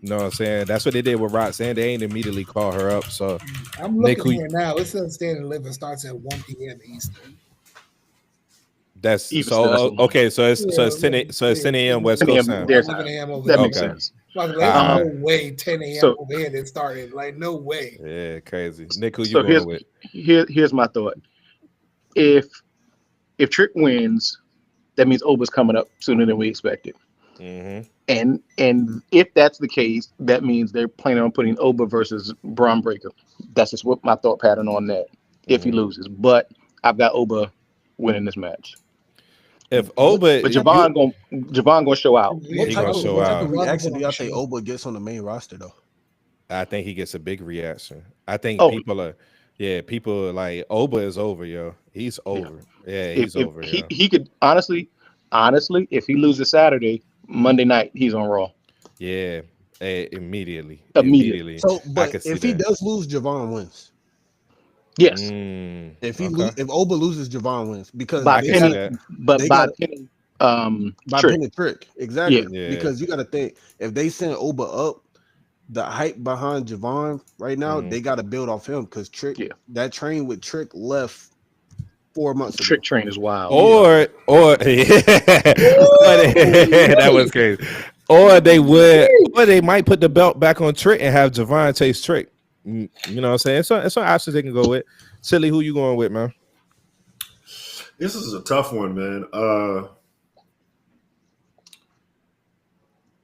know what I'm saying? That's what they did with Roxanne. They ain't immediately call her up. So I'm Nick, looking who, here now. It says Stand and Living starts at 1 p.m. Eastern. that's Even so still, that's a long okay. So it's Yeah, so it's 10 a.m. West 10 Coast a.m. time. their 11 time. a.m. over That here. makes Okay. sense. Like, there's All no right. way 10 a.m. So over here that started. Like, no way. Yeah, crazy. Nick, who you so going with? here's my thought. If Trick wins, that means Oba's coming up sooner than we expected. Mm-hmm. And if that's the case, that means they're planning on putting Oba versus Braun Breaker. That's just what my thought pattern on that. If he Mm-hmm. loses, but I've got Oba winning this match. If What Oba, But type you Javon gonna show out. what He type gonna of show what type out. of Javon reaction put do on y'all the think show. Oba gets on the main roster though? I think he gets a big reaction. I think Oh, people are like Oba is over, yo. He's yeah. over. Yeah, If he's over, yo. he could honestly, if he loses Saturday, Monday night he's on Raw Yeah, immediately, immediately. So, I but could see if he that. does lose, Javon wins. Yes, Okay, If Oba loses, Javon wins because by I they can see gotta pinning, that. but they by got pinning by Trick. pinning Trick Yeah, exactly Yeah. because you got to think if they send Oba up, the hype behind Javon right now Mhm. they got to build off him because Trick yeah. that train with Trick left 4 months ago. Trick train is wild. Or that was crazy. Or they might put the belt back on Trick and have Javon chase Trick. You know what I'm saying? It's some options they can go with. Silly, who you going with, man? This is a tough one, man.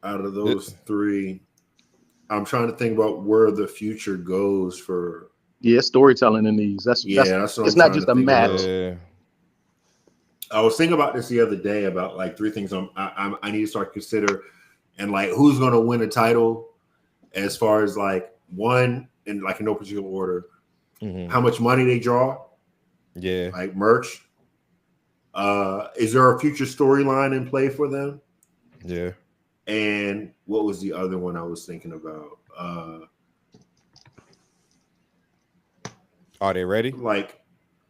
Out of those three, I'm trying to think about where the future goes for. Yeah, storytelling in these. That's That's what it's I'm not trying just to a think match. about. Yeah. I was thinking about this the other day about like three things I need to start to consider, and like who's going to win a title, as far as like one in like in no particular order, how much money they draw, Yeah. like merch. Is there a future storyline in play for them? Yeah. And what was the other one I was thinking about? Are they ready? Like,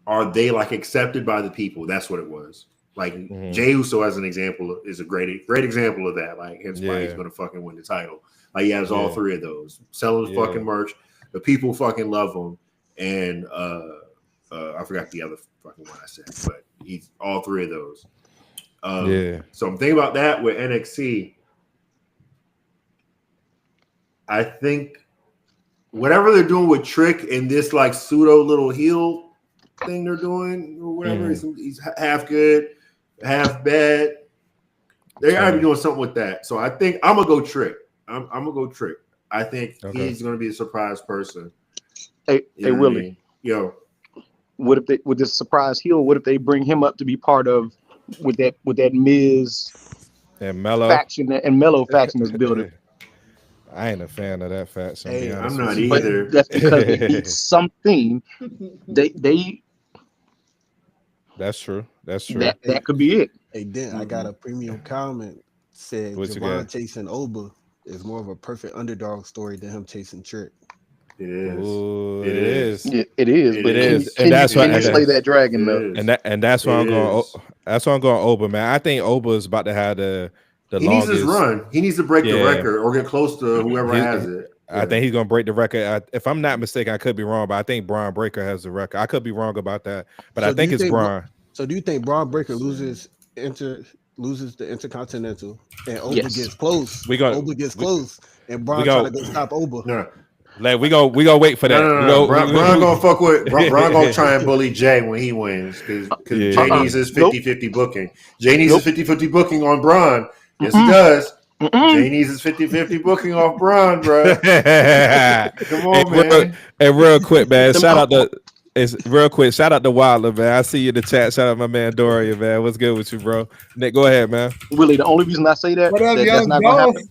are they like accepted by the people? That's what it was. Like Mhm. Jey Uso, as an example, is a great example of that. Like, hence why he's Yeah. going to fucking win the title. Like, he has all Yeah. three of those. Selling his Yeah. fucking merch, the people fucking love him, and I forgot the other fucking one I said, but he's all three of those. Yeah. So I'm thinking about that with NXT. I think whatever they're doing with Trick in this like pseudo little heel thing they're doing or whatever, he's half good, half bad. They gotta be doing something with that. So I think I'm gonna go Trick. I'm gonna go Trick. I think he's gonna be a surprise person. Hey, Willie. mean? Yo, What if they with this surprise heel? What if they bring him up to be part of with that Miz And Mello. faction and Mello faction that's building? I ain't a fan of that faction. Hey, Be honest I'm not with you. But either. that's because they need something. They That's true. That's true. that could be it. Hey, then I got a premium comment said What you Javon got? chasing Oba is more of a perfect underdog story than him chasing Trick. It is. Ooh, It is. Yeah, it is. It But is. And that's why- can you and slay that- that dragon It though? is. And that's why I'm It going. is. That's why I'm going Oba, man. I think Oba is about to have the He longest needs his run. He needs to break the Yeah. record or get close to whoever has it. I think he's gonna break the record. If I'm not mistaken, I could be wrong, but I think Braun Breaker has the record. I could be wrong about that, but So I do think you it's Braun. So do you think Braun Breaker loses the Intercontinental and Oba Yes. gets close? Oba gets close and Braun trying to go stop Oba. No, Like we gonna wait for that. no. Braun gonna fuck with Braun gonna try and bully Jay when he wins because Jay needs his 50-50 booking. Jay needs his 50-50 booking on Braun. Yes, he does. Jay needs his 50-50 booking off Braun, bro. Come on, man. Real quick, man. Shout out to Wilder, man. I see you in the chat. Shout out my man Dorian, man. What's good with you, bro? Nick, go ahead, man. Willie, the only reason I say that, What up, that's young not gonna happen.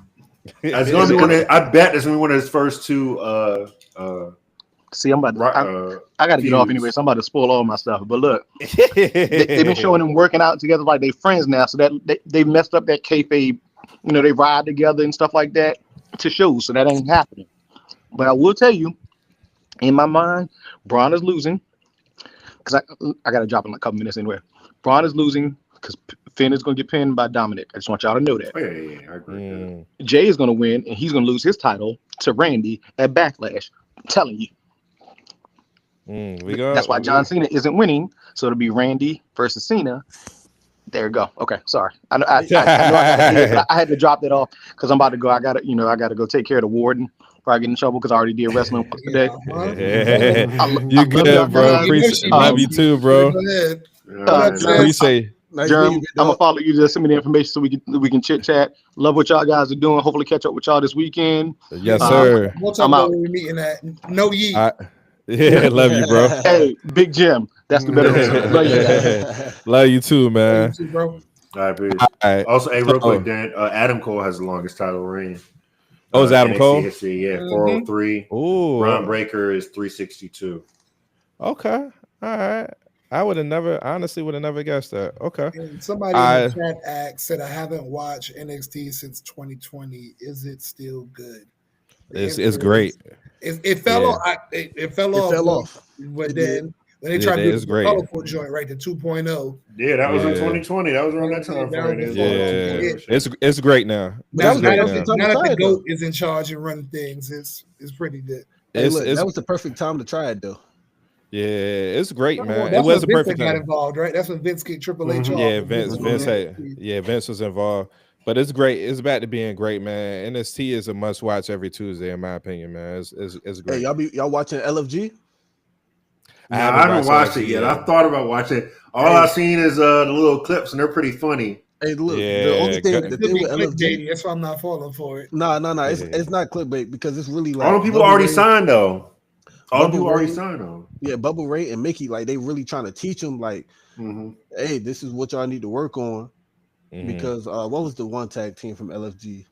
It's gonna be one of, I bet it's gonna be one of his first two See, I'm about to, I got to get off anyway, so I'm about to spoil all my stuff. But look, they've been showing them working out together like they friends now, so that they messed up that kayfabe. You know, they ride together and stuff like that to show, so that ain't happening. But I will tell you, in my mind, Braun is losing because I got to drop in a couple minutes anyway. Braun is losing because Finn is going to get pinned by Dominic. I just want y'all to know that. Oh, yeah, I agree with that. Jay is going to win, and he's going to lose his title to Randy at Backlash. I'm telling you. That's why John Cena isn't winning. So it'll be Randy versus Cena. There you go. Okay, sorry. I know I got it, but I had to drop that off because I'm about to go. I gotta go take care of the warden before I get in trouble because I already did wrestling once today. You good, bro? Love you too, bro. Appreciate. Jerm, I'm gonna follow you. Just send me the information so we can chit chat. Love what y'all guys are doing. Hopefully catch up with y'all this weekend. Yes, sir. I'm out. We're meeting at No Yeet. Yeah, love you, bro. Hey, Big Jim. That's the better one. Love you guys. Love you too, man. Love you too, bro. All right, peace. Also, hey, real quick, Dan, Adam Cole has the longest title reign. Oh, is Adam Cole? History, yeah, 403. Ooh. Ron Breaker is 362. Okay. All right. I would have never, honestly, would have never guessed that. Okay. And somebody in the chat asked, said, I haven't watched NXT since 2020. Is it still good? It's great. It fell off. It fell off. But then when they tried to do the colorful joint, right, the 2.0. Yeah, that was in 2020. That was around that time frame. It's great now. Now that the GOAT is in charge and running things, it's pretty good. That was the perfect time to try it, though. Yeah, it's great, man. It was a Vince perfect got time. involved, right? That's when Vince kicked Triple H off. Yeah, Vince was involved. But it's great. It's back to being great, man. NXT is a must watch every Tuesday, in my opinion, man. It's great. Hey, y'all watching LFG? I haven't watched it yet. I thought about watching it. All I've seen is the little clips, and they're pretty funny. Hey, look, the only thing with LFG, that's why I'm not falling for it. No. It's not clickbait because it's really like all the people already signed though. All the people already signed though. Yeah, Bubba Ray and Mickey, like they really trying to teach them, like, hey, this is what y'all need to work on. Because what was the one tag team from LFG?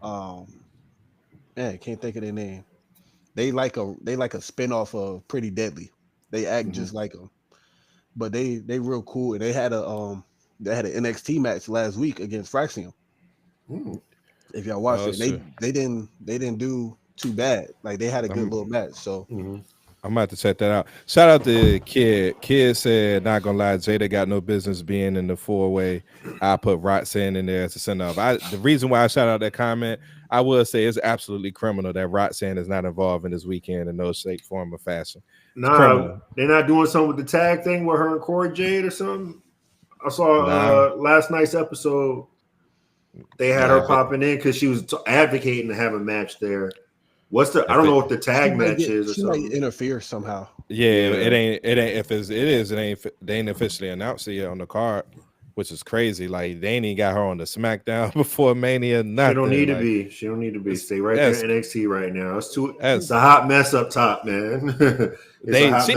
Man, can't think of their name. They like a spinoff of Pretty Deadly. They act just like them, but they real cool. And they had an NXT match last week against Fraxium. If y'all watched it, they didn't do too bad. Like they had a good little match. So I'm about to check that out. Shout out to Kid. Kid said, not gonna lie, Jada got no business being in the 4-way. I put Roxanne in there to send off. The reason why I shout out that comment, I will say it's absolutely criminal that Roxanne is not involved in this weekend in no shape, form, or fashion. Nah, they're not doing something with the tag thing with her and Corey Jade or something. I saw last night's episode. They had her popping in because she was advocating to have a match there. I don't know what the tag match is or something. Might interfere somehow. Yeah, it ain't. If it is, they ain't officially announced it yet on the card, which is crazy. Like they ain't even got her on the SmackDown before Mania. Nothing. She don't need to be. She don't need to be. Stay right there in NXT right now. It's a hot mess up top, man. She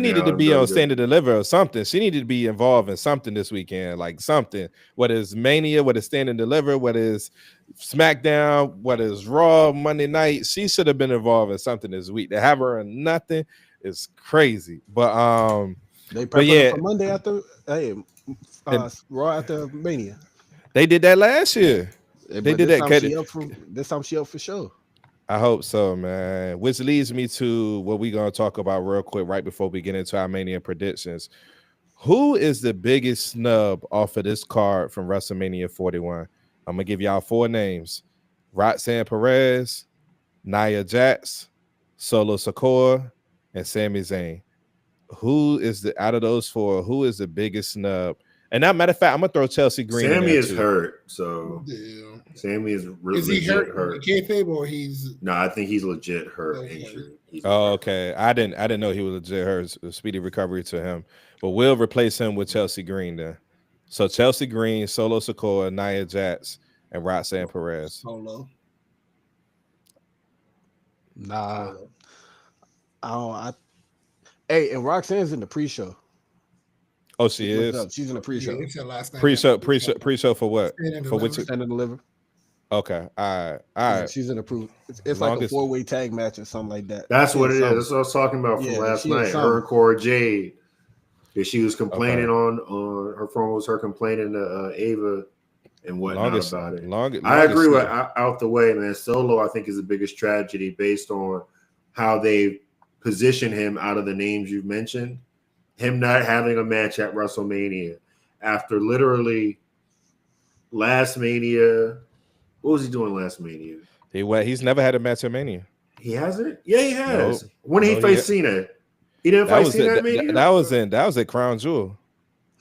needed to be on Stand and Deliver or something. She needed to be involved in something this weekend, like something. Whether it's Mania, whether it's Stand and Deliver, whether it's SmackDown, whether it's Raw, Monday night, she should have been involved in something this week. To have her in nothing is crazy. But they prepped for Monday after Raw after Mania. They did that last year. They did that. This time she up for sure. I hope so, man. Which leads me to what we're going to talk about real quick right before we get into our Mania predictions. Who is the biggest snub off of this card from WrestleMania 41? I'm going to give y'all 4 names. Roxanne Perez, Nia Jax, Solo Sikoa, and Sami Zayn. Who is out of those 4, who is the biggest snub? And that matter of fact, I'm gonna throw Chelsea Green. Sammy is hurt, so Sammy is really legit hurt. Kayfabe or he's no, I think he's legit hurt. Okay. I didn't know he was legit hurt. Speedy recovery to him, but we'll replace him with Chelsea Green then. So Chelsea Green, Solo Sikoa, Nia Jax, and Roxanne Perez. Solo. Nah, Hey, and Roxanne's in the pre-show. Oh, she is. She's in the pre-show. Pre-show for what? For which? Stand and Deliver. Okay. All right. Yeah, she's in the pre. It's like a 4-way tag match or something like that. That's what it is. That's what I was talking about from last night. Her and Cora Jade. That she was complaining on her phone was her complaining to Ava and whatnot about it. I agree with out the way, man. Solo, I think, is the biggest tragedy based on how they position him out of the names you've mentioned. Him not having a match at WrestleMania after literally last Mania. What was he doing last Mania? He's never had a match at Mania. He hasn't? Yeah, he has. Nope. When did he face Cena? He didn't That fight was Cena it. at Mania? That was at Crown Jewel.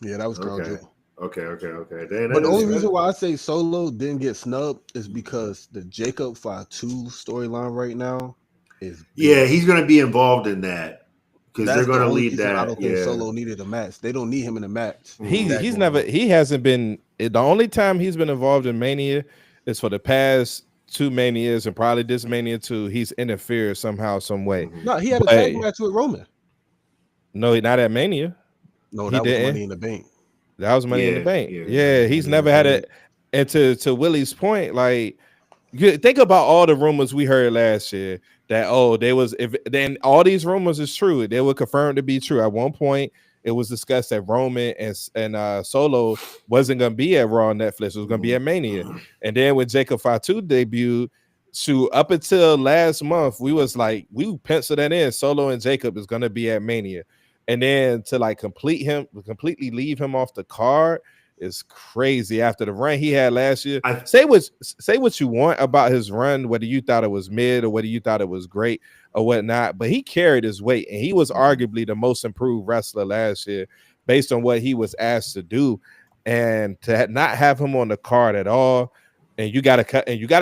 Yeah, that was Crown Okay. Jewel. Okay. Damn, But the only reason why I say Solo didn't get snubbed is because the Jacob Fatu storyline right now is big. Yeah, he's going to be involved in that because they're going to lead that. I don't think Solo needed a match. They don't need him in a match. He hasn't been. The only time he's been involved in Mania is for the past 2 Manias and probably this Mania too. He's interfered somehow, some way. No, he had a tag match with Roman. No, not at Mania. No, that was Money in the Bank. That was Money in the Bank. Yeah, he's never had it. And to Willie's point, like, think about all the rumors we heard last year that then all these rumors is true. They were confirmed to be true. At one point, it was discussed that Roman and Solo wasn't gonna be at Raw on Netflix. It was gonna be at Mania. And then when Jacob Fatu debuted, up until last month, we penciled that in. Solo and Jacob is gonna be at Mania. And then to like completely leave him off the card is crazy after the run he had last year. Say what you want about his run, whether you thought it was mid or whether you thought it was great or whatnot, but he carried his weight and he was arguably the most improved wrestler last year based on what he was asked to do. And to not have him on the card at all, and you got a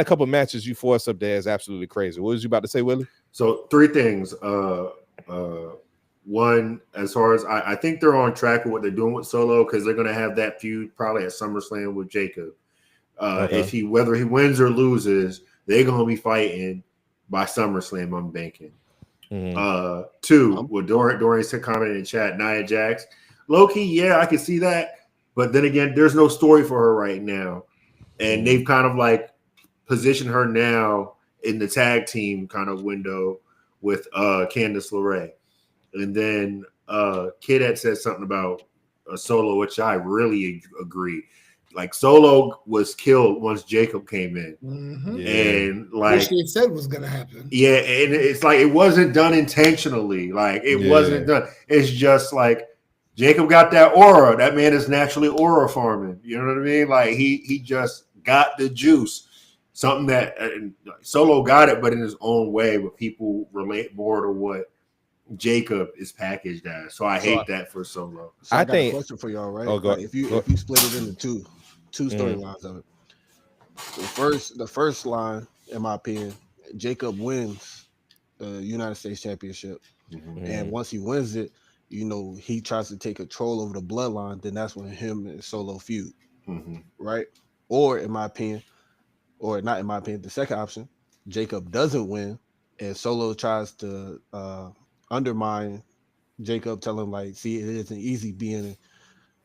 couple matches you forced up there is absolutely crazy. What was you about to say, Willie? So 3 things. One, as far as I think they're on track with what they're doing with Solo because they're going to have that feud probably at SummerSlam with Jacob. Whether he wins or loses, they're going to be fighting by SummerSlam. I'm banking. 2, what Dorian said, commented in chat, Nia Jax, low key, yeah, I can see that, but then again, there's no story for her right now, and they've kind of like positioned her now in the tag team kind of window with Candice LeRae. And then Kid had said something about Solo, which I really agree. Like Solo was killed once Jacob came in, and like which they said was gonna happen. Yeah, and it's like it wasn't done intentionally. Like it wasn't done. It's just like Jacob got that aura. That man is naturally aura farming. You know what I mean? Like he just got the juice. Something that Solo got it, but in his own way. But people relate more to what Jacob is packaged as. So I hate that for Solo. So I got a question for y'all, right? Like if you split it into two storylines of it. The first line, in my opinion, Jacob wins the United States Championship. And once he wins it, he tries to take control over the bloodline, then that's when him and Solo feud. Right? Or in my opinion, or not in my opinion, the second option, Jacob doesn't win and Solo tries to undermine Jacob, tell him like, see, it isn't easy being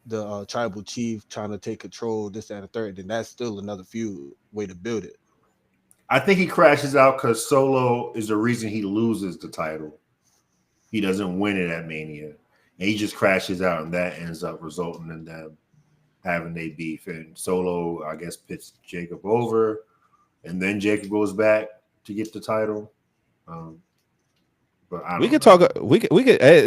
the tribal chief, trying to take control, this, that, and the third. Then that's still another feud way to build it. I think he crashes out because Solo is the reason he loses the title. He doesn't win it at Mania, and he just crashes out, and that ends up resulting in them having a beef. And Solo, I guess, pits Jacob over, and then Jacob goes back to get the title. But we could talk. We could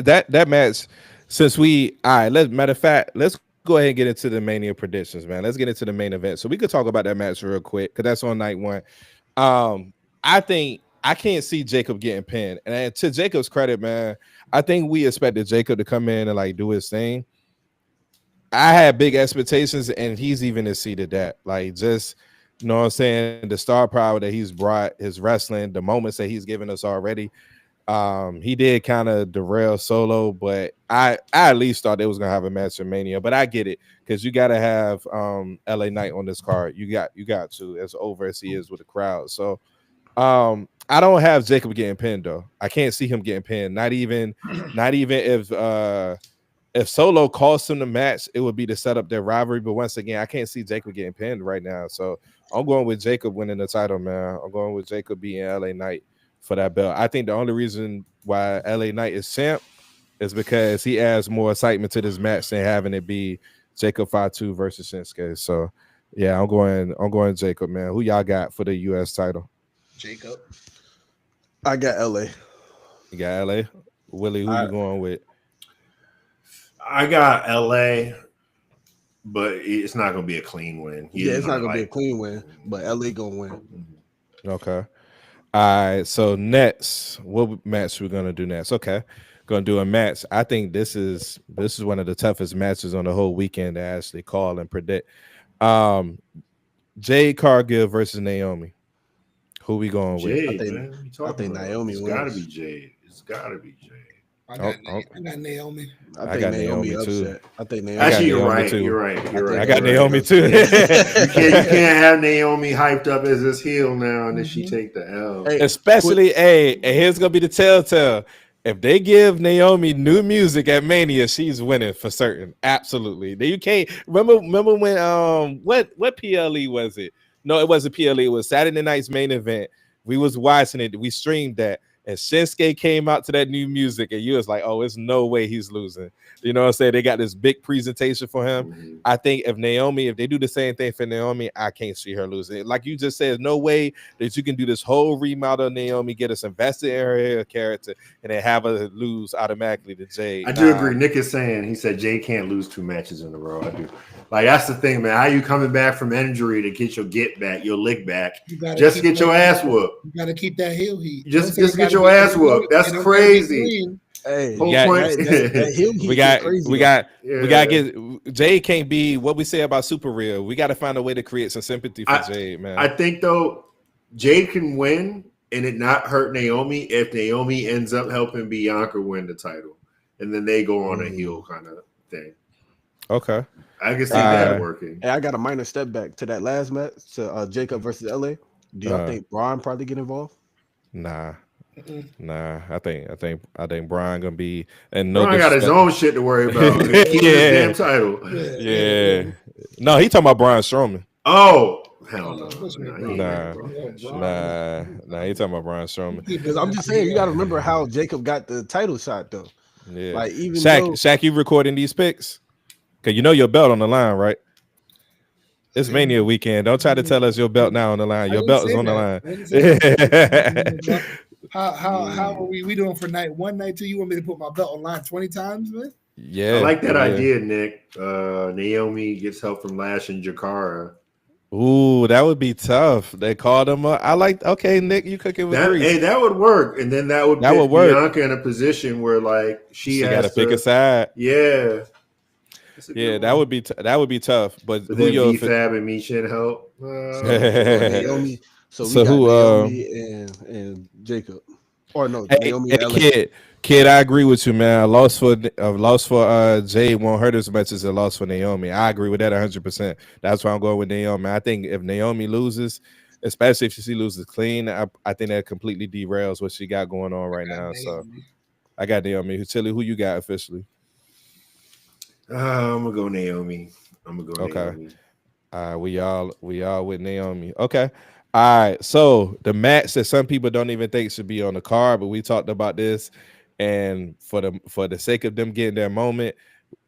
that match. Since matter of fact, let's go ahead and get into the Mania predictions, man. Let's get into the main event. So we could talk about that match real quick because that's on night 1. I think I can't see Jacob getting pinned, and to Jacob's credit, man, I think we expected Jacob to come in and like do his thing. I had big expectations, and he's even exceeded that. Like, just what I'm saying, the star power that he's brought, his wrestling, the moments that he's given us already. He did kind of derail Solo, but I at least thought they was gonna have a match in Mania. But I get it because you gotta have LA Knight on this card. You got to, as over as he is with the crowd. So I don't have Jacob getting pinned though. I can't see him getting pinned. Not even if Solo costs him the match, it would be to set up their rivalry. But once again, I can't see Jacob getting pinned right now. So I'm going with Jacob winning the title, man. I'm going with Jacob beating LA Knight for that belt. I think the only reason why LA Knight is champ is because he adds more excitement to this match than having it be Jacob Fatu versus Shinsuke. So yeah, I'm going Jacob, man. Who y'all got for the US title? Jacob. I got LA. You got LA? Willie, who you going with? I got LA. but it's not going to be a clean win. It's not going to be a clean win, but LA going to win. Okay. All right. So next, what match we're gonna do next? Okay, gonna do a match. I think this is one of the toughest matches on the whole weekend to actually call and predict. Jade Cargill versus Naomi. Who we going with? Jade, I think Naomi wins. It's got to be Jade. It's got to be Jade. I got Naomi. I got Naomi too. I think Naomi. Actually, you're right. I got Naomi too. you can't have Naomi hyped up as this heel now, and then she take the L. Especially, and here's gonna be the telltale. If they give Naomi new music at Mania, she's winning for certain. Absolutely. You can't remember when what PLE was it? No, it wasn't PLE. It was Saturday night's main event. We was watching it. We streamed that. And Shinsuke came out to that new music, and you was like, oh, there's no way he's losing. You know what I'm saying? They got this big presentation for him. Mm-hmm. I think if they do the same thing for Naomi, I can't see her losing. Like you just said, no way that you can do this whole remodel of Naomi, get us invested in her character, and then have her lose automatically to Jade. I do agree. Nick is saying, he said Jade can't lose 2 matches in a row. I do. Like, that's the thing, man. How you coming back from injury to get your get back, your lick back, just get your ass whooped. You got to keep that heel heat. Just get your ass whooped. That's crazy. Hey, we got to get Jade can't be what we say about Super Real. We got to find a way to create some sympathy for Jade, man. I think though Jade can win and it not hurt Naomi if Naomi ends up helping Bianca win the title, and then they go on a heel kind of thing. Okay, I can see that working. Hey, I got a minor step back to that last match to Jacob versus LA. Do y'all think Braun probably get involved? Nah. I think Brian gonna be and Brian got his own shit to worry about. Keep his damn title. Yeah. No, he talking about Braun Strowman. Oh, hell no. Nah, he talking about Braun Strowman. Because I'm just saying, you got to remember how Jacob got the title shot though. Yeah. Like even Shaq, you recording these picks? Cause you know your belt on the line, right? It's Mania weekend. Don't try to tell us your belt now on the line. Your belt is on the line. How are we doing for night 1, night 2? You want me to put my belt online 20 times, man? Yeah, I like that idea, Nick. Naomi gets help from Lash and Jakara. Ooh, that would be tough. They called him up. I like. Okay, Nick, you cooking with grease. Hey, that would work, and then that would work. Bianca in a position where like she has to pick a side. Yeah. Yeah, that would be tough. But then B-Fab and Misha help. Naomi. So we got Naomi and Jacob. Or no, Naomi and LA. Kid, I agree with you, man. A loss for Jade won't hurt as much as a loss for Naomi. I agree with that 100%. That's why I'm going with Naomi. I think if Naomi loses, especially if she loses clean, I think that completely derails what she got going on right now. Naomi. So I got Naomi. Tilly, who you got officially? I'm gonna go Naomi. Naomi. We all with Naomi. Okay. All right. So the match that some people don't even think should be on the card, but we talked about this, and for the sake of them getting their moment,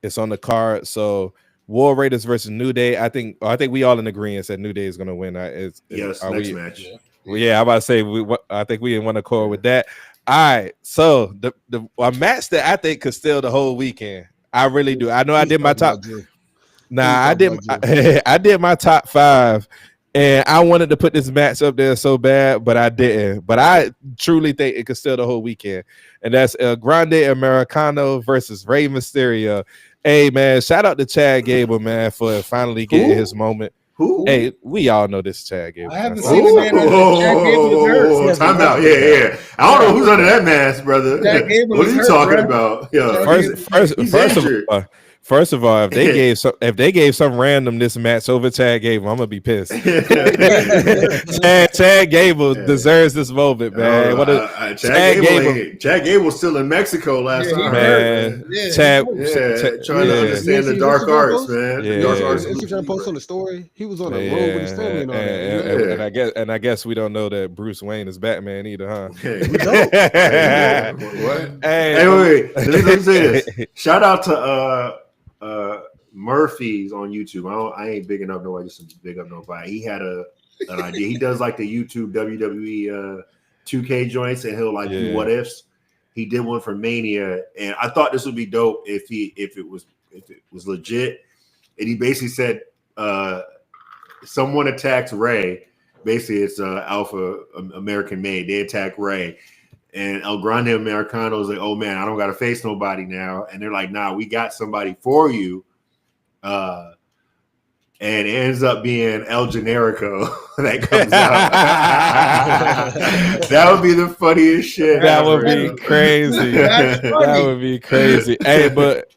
it's on the card. So War Raiders versus New Day. I think we all in agreement that New Day is gonna win. Next match. Yeah, I'm about to say I think we in one accord with that. All right. So the match that I think could steal the whole weekend. I really do. I know I did my top. I did my top 5, and I wanted to put this match up there so bad, but I didn't. But I truly think it could steal the whole weekend, and that's El Grande Americano versus Rey Mysterio. Hey man, shout out to Chad Gable, man, for finally getting his moment. Who? Hey, we all know this Chad Gable. I haven't seen the man. Chad Gable is hurt. Time out. Yeah. I don't know who's under that mask, brother. What are you talking about? Yeah. First of all, if they gave some random this match over Chad Gable, I'm gonna be pissed. Chad Gable deserves this moment, man. Chad Gable's still in Mexico last time. Man, trying to understand the dark arts, man. The dark arts. Instagram post on the story. He was on the road with his family and all that. And I guess we don't know that Bruce Wayne is Batman either, huh? We don't. What? Hey, wait. Let me say this. Shout out to Murphy's on YouTube. I ain't big enough nobody just to big up nobody. He had an idea. He does like the YouTube WWE 2K joints, and he'll like do what ifs. He did one for Mania, and I thought this would be dope if it was legit. and he basically said, someone attacks Ray. Basically, it's Alpha American Made. They attack Ray. And El Grande Americano is like, oh, man, I don't got to face nobody now. And they're like, nah, we got somebody for you. And it ends up being El Generico that comes out. That would be the funniest shit. That would be crazy. That would be crazy. Hey, but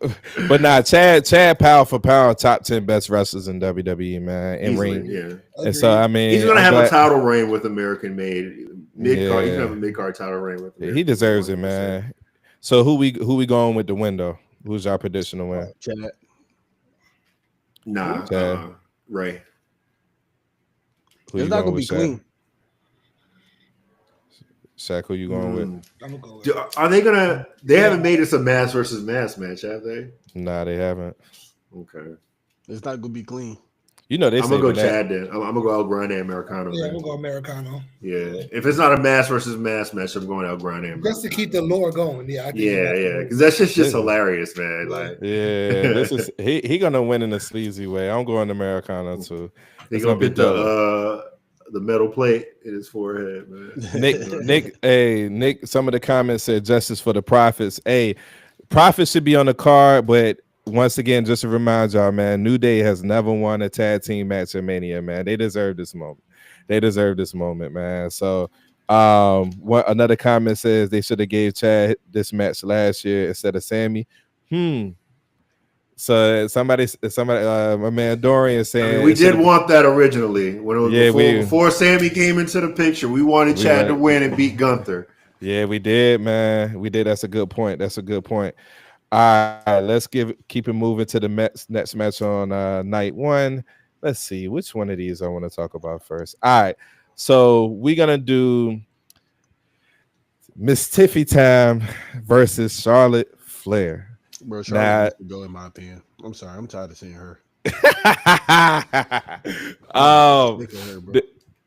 nah, Chad pound for pound, top 10 best wrestlers in WWE, man. In ring. Yeah. And so I mean, he's gonna have a title reign with American Made. Mid-card, he's gonna have a mid-card title reign with American He deserves 100%. it, man. So who we going with the window? Who's our prediction to win? Chad. Nah, Ray. It's not gonna be clean. Shaq, who you going with? I'm gonna go with Are they gonna? They haven't made this a mass versus mass match, have they? Nah, they haven't. Okay. It's not gonna be clean. You know they. I'm gonna go Chad then. I'm gonna go El Grande Americano. Yeah, I'm gonna go Americano. Yeah, if it's not a mass versus mass match, I'm going El Grande Americano. Just to keep the lore going. Yeah, I think because that's just hilarious, man. Like, this is he gonna win in a sleazy way. I'm going Americano too. He's gonna get the metal plate in his forehead, man. Nick. Some of the comments said justice for the Prophets. Hey, Prophets should be on the card, but once again, just to remind y'all, man, New Day has never won a tag team match at Mania, man. They deserve this moment. They deserve this moment, man. So, another comment says they should have gave Chad this match last year instead of Sammy. So somebody, my man Dorian saying we did want that originally when it was before Sammy came into the picture. We wanted Chad to win and beat Gunther. Yeah, we did, man. We did. That's a good point. All right, let's keep it moving to the next match on night one. Let's see which one of these I want to talk about first. All right, so we're gonna do Miss Tiffy time versus Charlotte Flair. Bro, Charlotte needs to go in my opinion. I'm sorry, I'm tired of seeing her.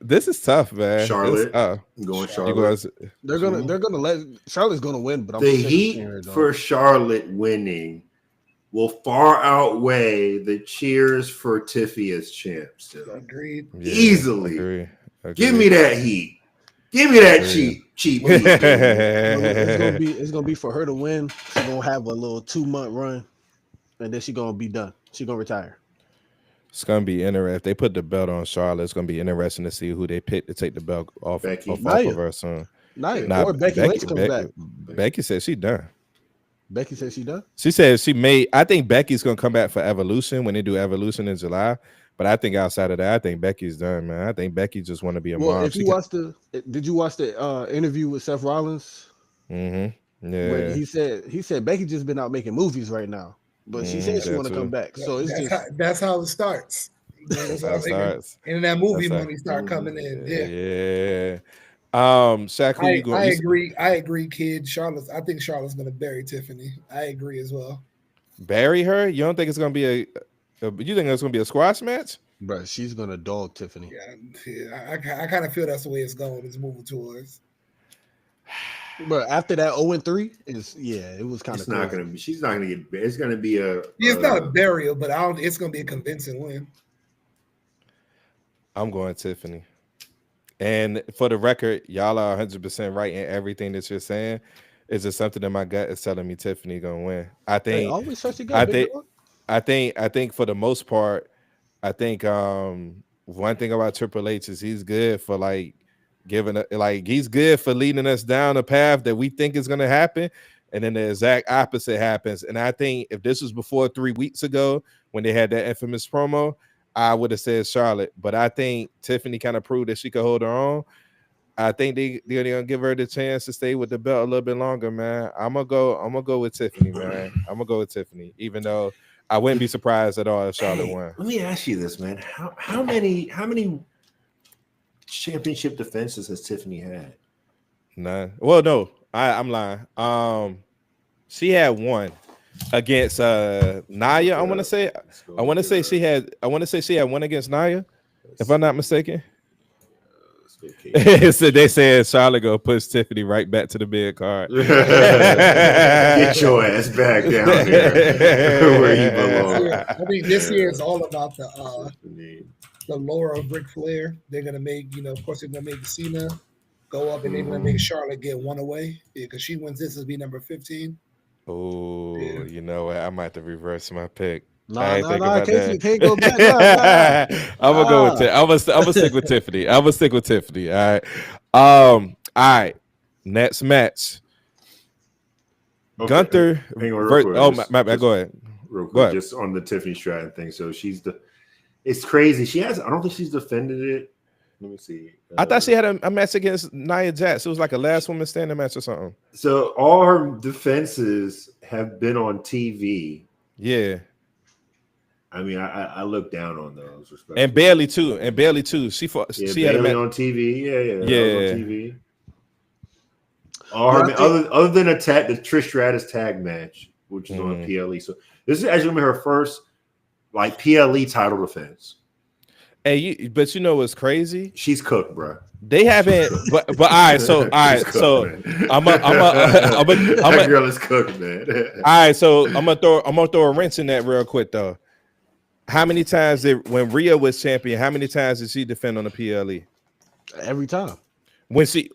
This is tough, man. Charlotte, going Charlotte. They're gonna let Charlotte's gonna win, but the heat for Charlotte winning will far outweigh the cheers for Tiffy as champs. Agreed. Yeah, easily. Agreed. Give me that heat. Give me that cheap heat. It's gonna be for her to win. She's gonna have a little 2-month run, and then she's gonna be done. She's gonna retire. It's gonna be interesting. If they put the belt on Charlotte, it's gonna be interesting to see who they pick to take the belt off of her soon. Or Becky Lynch comes back. Becky said she done. Becky said she done. She said she made. I think Becky's gonna come back for Evolution when they do Evolution in July. But I think outside of that, I think Becky's done, man. I think Becky just want to be a mom. Did you watch the interview with Seth Rollins? Mm-hmm. Yeah. Where he said Becky just been out making movies right now. But she said she want to come back, so it's that's how it starts. That's how it starts. And in that movie, money start coming in. Yeah. Shaq, who you going? I agree, kid. I think Charlotte's gonna bury Tiffany. I agree as well. Bury her? You don't think it's gonna be you think it's gonna be a squash match? Bro, she's gonna dog Tiffany. Yeah, I kind of feel that's the way it's going. It's moving towards. But after that 0-3 it was kind of. It's not gonna be. She's not gonna get. It's gonna be a. It's not a burial, but it's gonna be a convincing win. I'm going Tiffany. And for the record, y'all are 100% right in everything that you're saying. It's just something that my gut is telling me Tiffany gonna win. I think. I think for the most part, I think one thing about Triple H is he's good for he's good for leading us down a path that we think is going to happen, and then the exact opposite happens. And I think if this was before 3 weeks ago when they had that infamous promo, I would have said Charlotte. But I think Tiffany kind of proved that she could hold her own. I think they're gonna give her the chance to stay with the belt a little bit longer, man. I'm gonna go with Tiffany, man. I'm gonna go with Tiffany, even though I wouldn't be surprised at all if Charlotte won. Let me ask you this, man. How many championship defenses has Tiffany had? None. Well, no, I'm lying. She had one against Nia. I want to say she had one against Nia, if I'm not mistaken. Okay. So they said Charlotte gonna push Tiffany right back to the mid card. Get your ass back down there where you belong. I think this year is all about the lore of Ric Flair. They're gonna make, of course, they're gonna make Cena go up, and they're gonna make Charlotte get one away because she wins this as be number 15. Oh, you know what? I might have to reverse my pick. Nah, can't go back. I'm gonna go with I'm gonna stick with Tiffany. I'm gonna stick with Tiffany. All right. All right. Next match. Okay. Gunther. Go ahead. Real quick, just on the Tiffany Stratton thing. So it's crazy. I don't think she's defended it. Let me see. I thought she had a match against Nia Jax. It was like a last woman standing match or something. So all her defenses have been on TV. Yeah. I mean, I look down on those. And Bailey too. She fought. Yeah, she Bailey had a match on TV. Yeah. On TV. Other than the Trish Stratus tag match, which is on PLE. So this is actually her first like PLE title defense. Hey, but you know what's crazy? She's cooked, bro. They haven't, but all right. So that girl is cooked, man. All right, so I'm gonna throw a wrench in that real quick though. How many times when Rhea was champion? How many times did she defend on the PLE? Every time. When she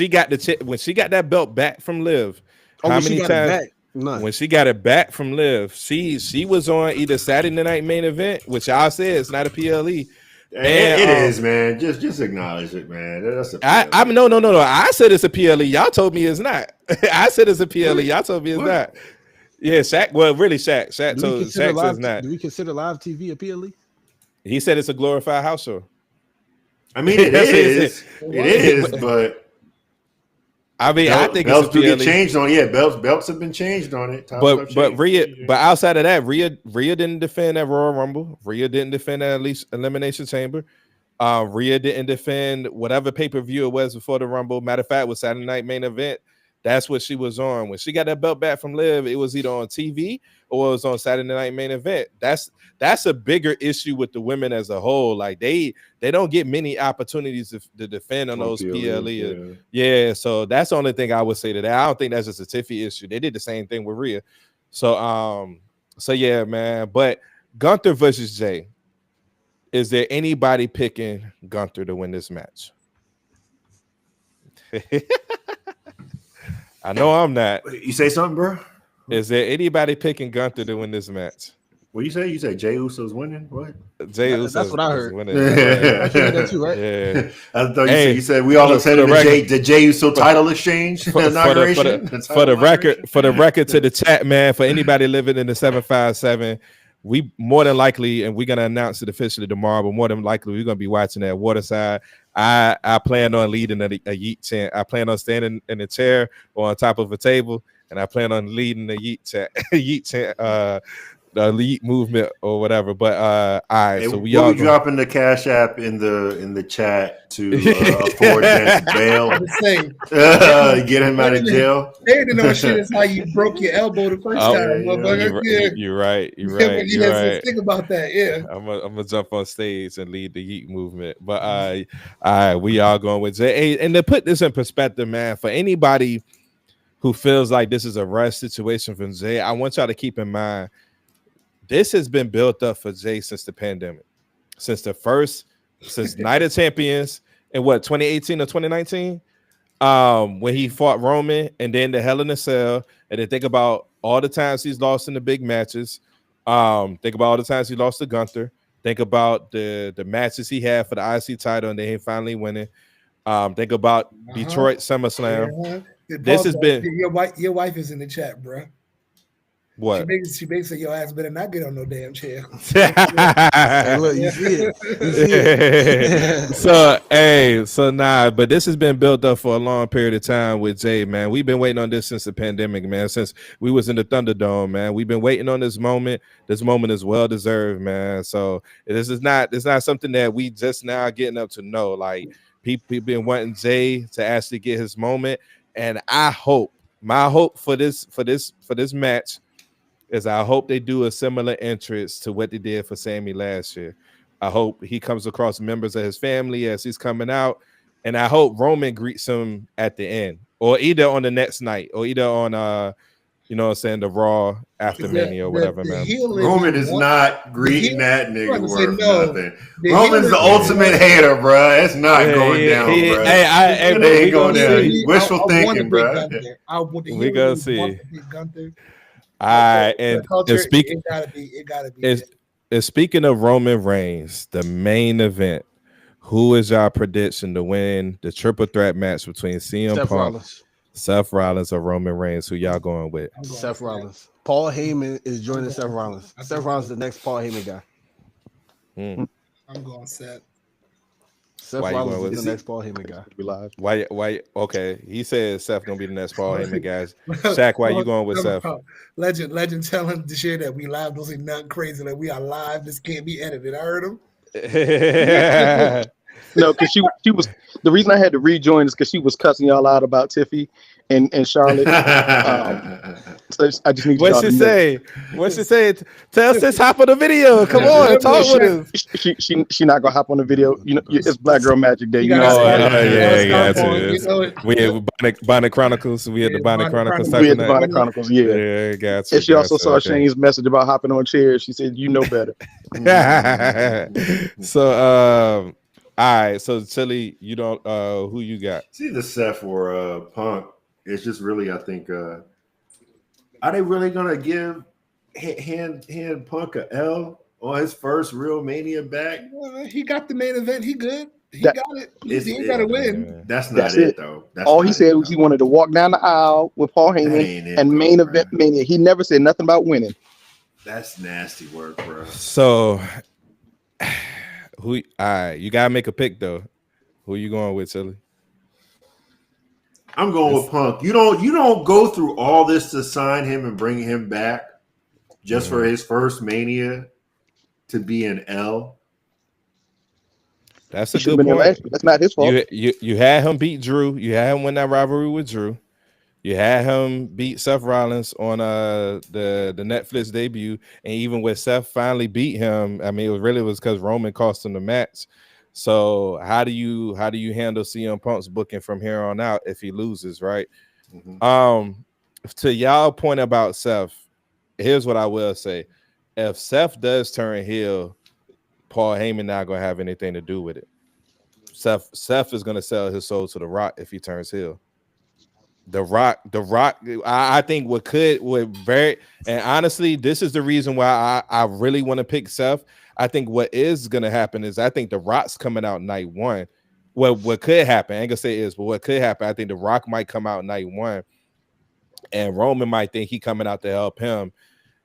got that belt back from Liv. How many times? When she got it back from Liv, she was on either Saturday Night Main Event, which I said it's not a PLE. It is, man. Just acknowledge it, man. That's a PLE. No. I said it's a PLE. Y'all told me it's not. I said it's a PLE. Y'all told me it's not. Yeah, Shaq. Well, really, Shaq says not. Do we consider live TV a PLE? He said it's a glorified house show. I mean, it is. It is, but. I mean, I think belts do get changed on. Yeah, belts have been changed on it. But outside of that, Rhea didn't defend that Royal Rumble. Rhea didn't defend that Elimination Chamber. Rhea didn't defend whatever pay-per-view it was before the Rumble. Matter of fact, with Saturday Night Main Event, that's what she was on. When she got that belt back from Liv, it was either on TV or it was on Saturday Night Main Event. That's a bigger issue with the women as a whole. Like they don't get many opportunities to defend on those PLE. Yeah, so that's the only thing I would say to that. I don't think that's just a Tiffy issue. They did the same thing with Rhea. So yeah, man. But Gunther versus Jay. Is there anybody picking Gunther to win this match? I know I'm not. You say something, bro? Is there anybody picking Gunther to win this match? What do you say? You say Jey Uso's winning? What? Jey Uso's that's what I heard. Winning. I heard that too, right? Yeah. I thought you said we all attended the Jey Uso title exchange inauguration. For the record to the chat, man. For anybody living in the 757, we more than likely, and we're gonna announce it officially tomorrow, but more than likely we're gonna be watching at Waterside. I plan on leading a yeet chant. I plan on standing in a chair or on top of a table, and I plan on leading the yeet chant, the elite movement or whatever. But all right, so we'll be dropping the Cash App in the chat to afford James bail. Get him out of jail. They didn't know shit is how you broke your elbow the first time, motherfucker. You're right. You're right. Think about that. Yeah, I'm gonna jump on stage and lead the yeet movement. But all right, we all going with Jay. Hey, and to put this in perspective, man, for anybody who feels like this is a rush situation from Jay, I want y'all to keep in mind this has been built up for Jay since the pandemic, since Night of Champions in 2018 or 2019, when he fought Roman, and then the Hell in a Cell, and then think about all the times he's lost in the big matches. Think about all the times he lost to Gunther. Think about the matches he had for the IC title, and then he finally winning. Think about Detroit SummerSlam. This has been your wife is in the chat, bro. What? She basically your ass better not get on no damn chair. Hey, look, you see it. But this has been built up for a long period of time with Jay, man. We've been waiting on this since the pandemic, man. Since we was in the Thunderdome, man. We've been waiting on this moment. This moment is well deserved, man. So it's not something that we just now getting up to know. Like people been wanting Jay to actually get his moment, and my hope for this match is I hope they do a similar entrance to what they did for Sammy last year. I hope he comes across members of his family as he's coming out. And I hope Roman greets him at the end, or either on the next night, or either on you know what I'm saying, the Raw after Mania or whatever, the man. heel Roman is not the greeting heel- that I'm nigga about to say worth no. nothing. The Roman's heel the is ultimate hater, bro. It's not going down, bro. Hey, It but we ain't gonna going down. see. He's wishful I want to thinking, beat bro. Gunther. I want the We heel gonna is want see. to beat Gunther. All right, The and culture, speak. it gotta be. It gotta be. And speaking of Roman Reigns, the main event, who is your prediction to win the triple threat match between CM Seth Punk, Rollins. Seth Rollins, or Roman Reigns? Who y'all going with? I'm going Seth Seth. Rollins. Paul Heyman is joining going Seth Seth. Rollins. I Seth think Rollins so. is the next Paul Heyman guy. I'm going Seth. Seth Why you Rollins going is with the next Paul Heyman guy. We live. Why? Okay, he said Seth gonna be the next Paul Heyman, guys. Shaq, why you going with Seth? Legend, tell him to share that we live. Don't say nothing crazy. That we are live. This can't be edited. I heard him. No, because she was the reason I had to rejoin is because she was cussing y'all out about Tiffy and Charlotte. So I just need What y'all she to know. say? What she say? Tell us this hop on the video. Come on, talk with us. She not gonna hop on the video. You know, it's Black Girl Magic Day. You You know got how a it scarf. is. Yeah, scarf on, it's- you know it. We had Bonnet Chronicles. We had the Yeah, Bonnet Bonnet Chronicles. Chronicles. We at talking the that. Bonnet Chronicles, yeah. Yeah, got you. And she also saw okay. Shane's message about hopping on chairs. She said, "You know better." So, all right. So, Chili, you don't. Who you got? See the Seth or Punk. It's just really, I think, are they really gonna give hand Punk a L on his first real Mania back? He got the main event. He good. He That- got it. He ain't got to win. That's not That's it, it. though. That's All he not said it, was he though. wanted to walk down the aisle with Paul That Heyman ain't it, and though, main bro. event Mania. He never said nothing about winning. That's nasty work, bro. So, who? All right, you gotta make a pick though. Who you going with, Chili? I'm going with Punk. You don't go through all this to sign him and bring him back just for his first Mania to be an L. That's He a should have good been there point. last year. That's not his fault. You had him beat Drew. You had him win that rivalry with Drew. You had him beat Seth Rollins on the Netflix debut, and even when Seth finally beat him, I mean, it was because Roman cost him the match. So how do you handle CM Punk's booking from here on out if he loses, right? Mm-hmm. To y'all point about Seth, here's what I will say: if Seth does turn heel, Paul Heyman not gonna have anything to do with it. Seth is gonna sell his soul to The Rock if he turns heel. The Rock. I think would very, and honestly, this is the reason why I really want to pick Seth. I think what is gonna happen is I think The Rock's coming out night one. Well, what could happen? I ain't gonna say is, but what could happen? I think The Rock might come out night one, and Roman might think he coming out to help him.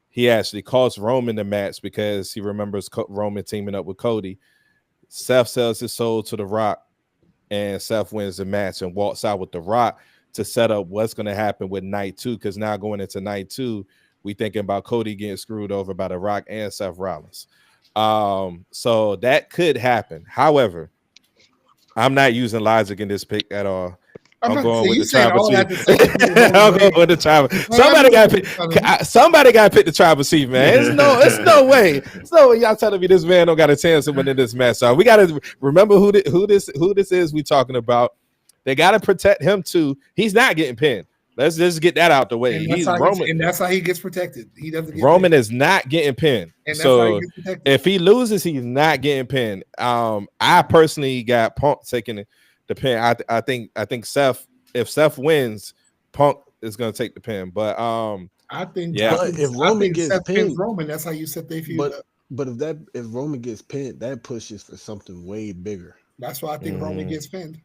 He actually cost Roman the match because he remembers Roman teaming up with Cody. Seth sells his soul to The Rock, and Seth wins the match and walks out with The Rock to set up what's going to happen with night two. Because now going into night two, we thinking about Cody getting screwed over by The Rock and Seth Rollins. So that could happen. However, I'm not using logic in this pick at all. I'm going with the tribal chief. I'm going with the tribal. Somebody got to pick the tribal chief, man. It's no way. It's no way y'all telling me this man don't got a chance to win in this match. So we got to remember who this is we talking about. They got to protect him too. He's not getting pinned. Let's just get that out the way. And that's how he gets protected. He doesn't get Roman pinned. is not getting pinned. And that's so how he gets protected. if he loses, he's not getting pinned. I personally got Punk taking the pin. I think Seth. If Seth wins, Punk is going to take the pin. But I think if Roman gets Seth pinned, Roman, that's how you set their feud up. But if Roman gets pinned, that pushes for something way bigger. That's why I think Roman gets pinned.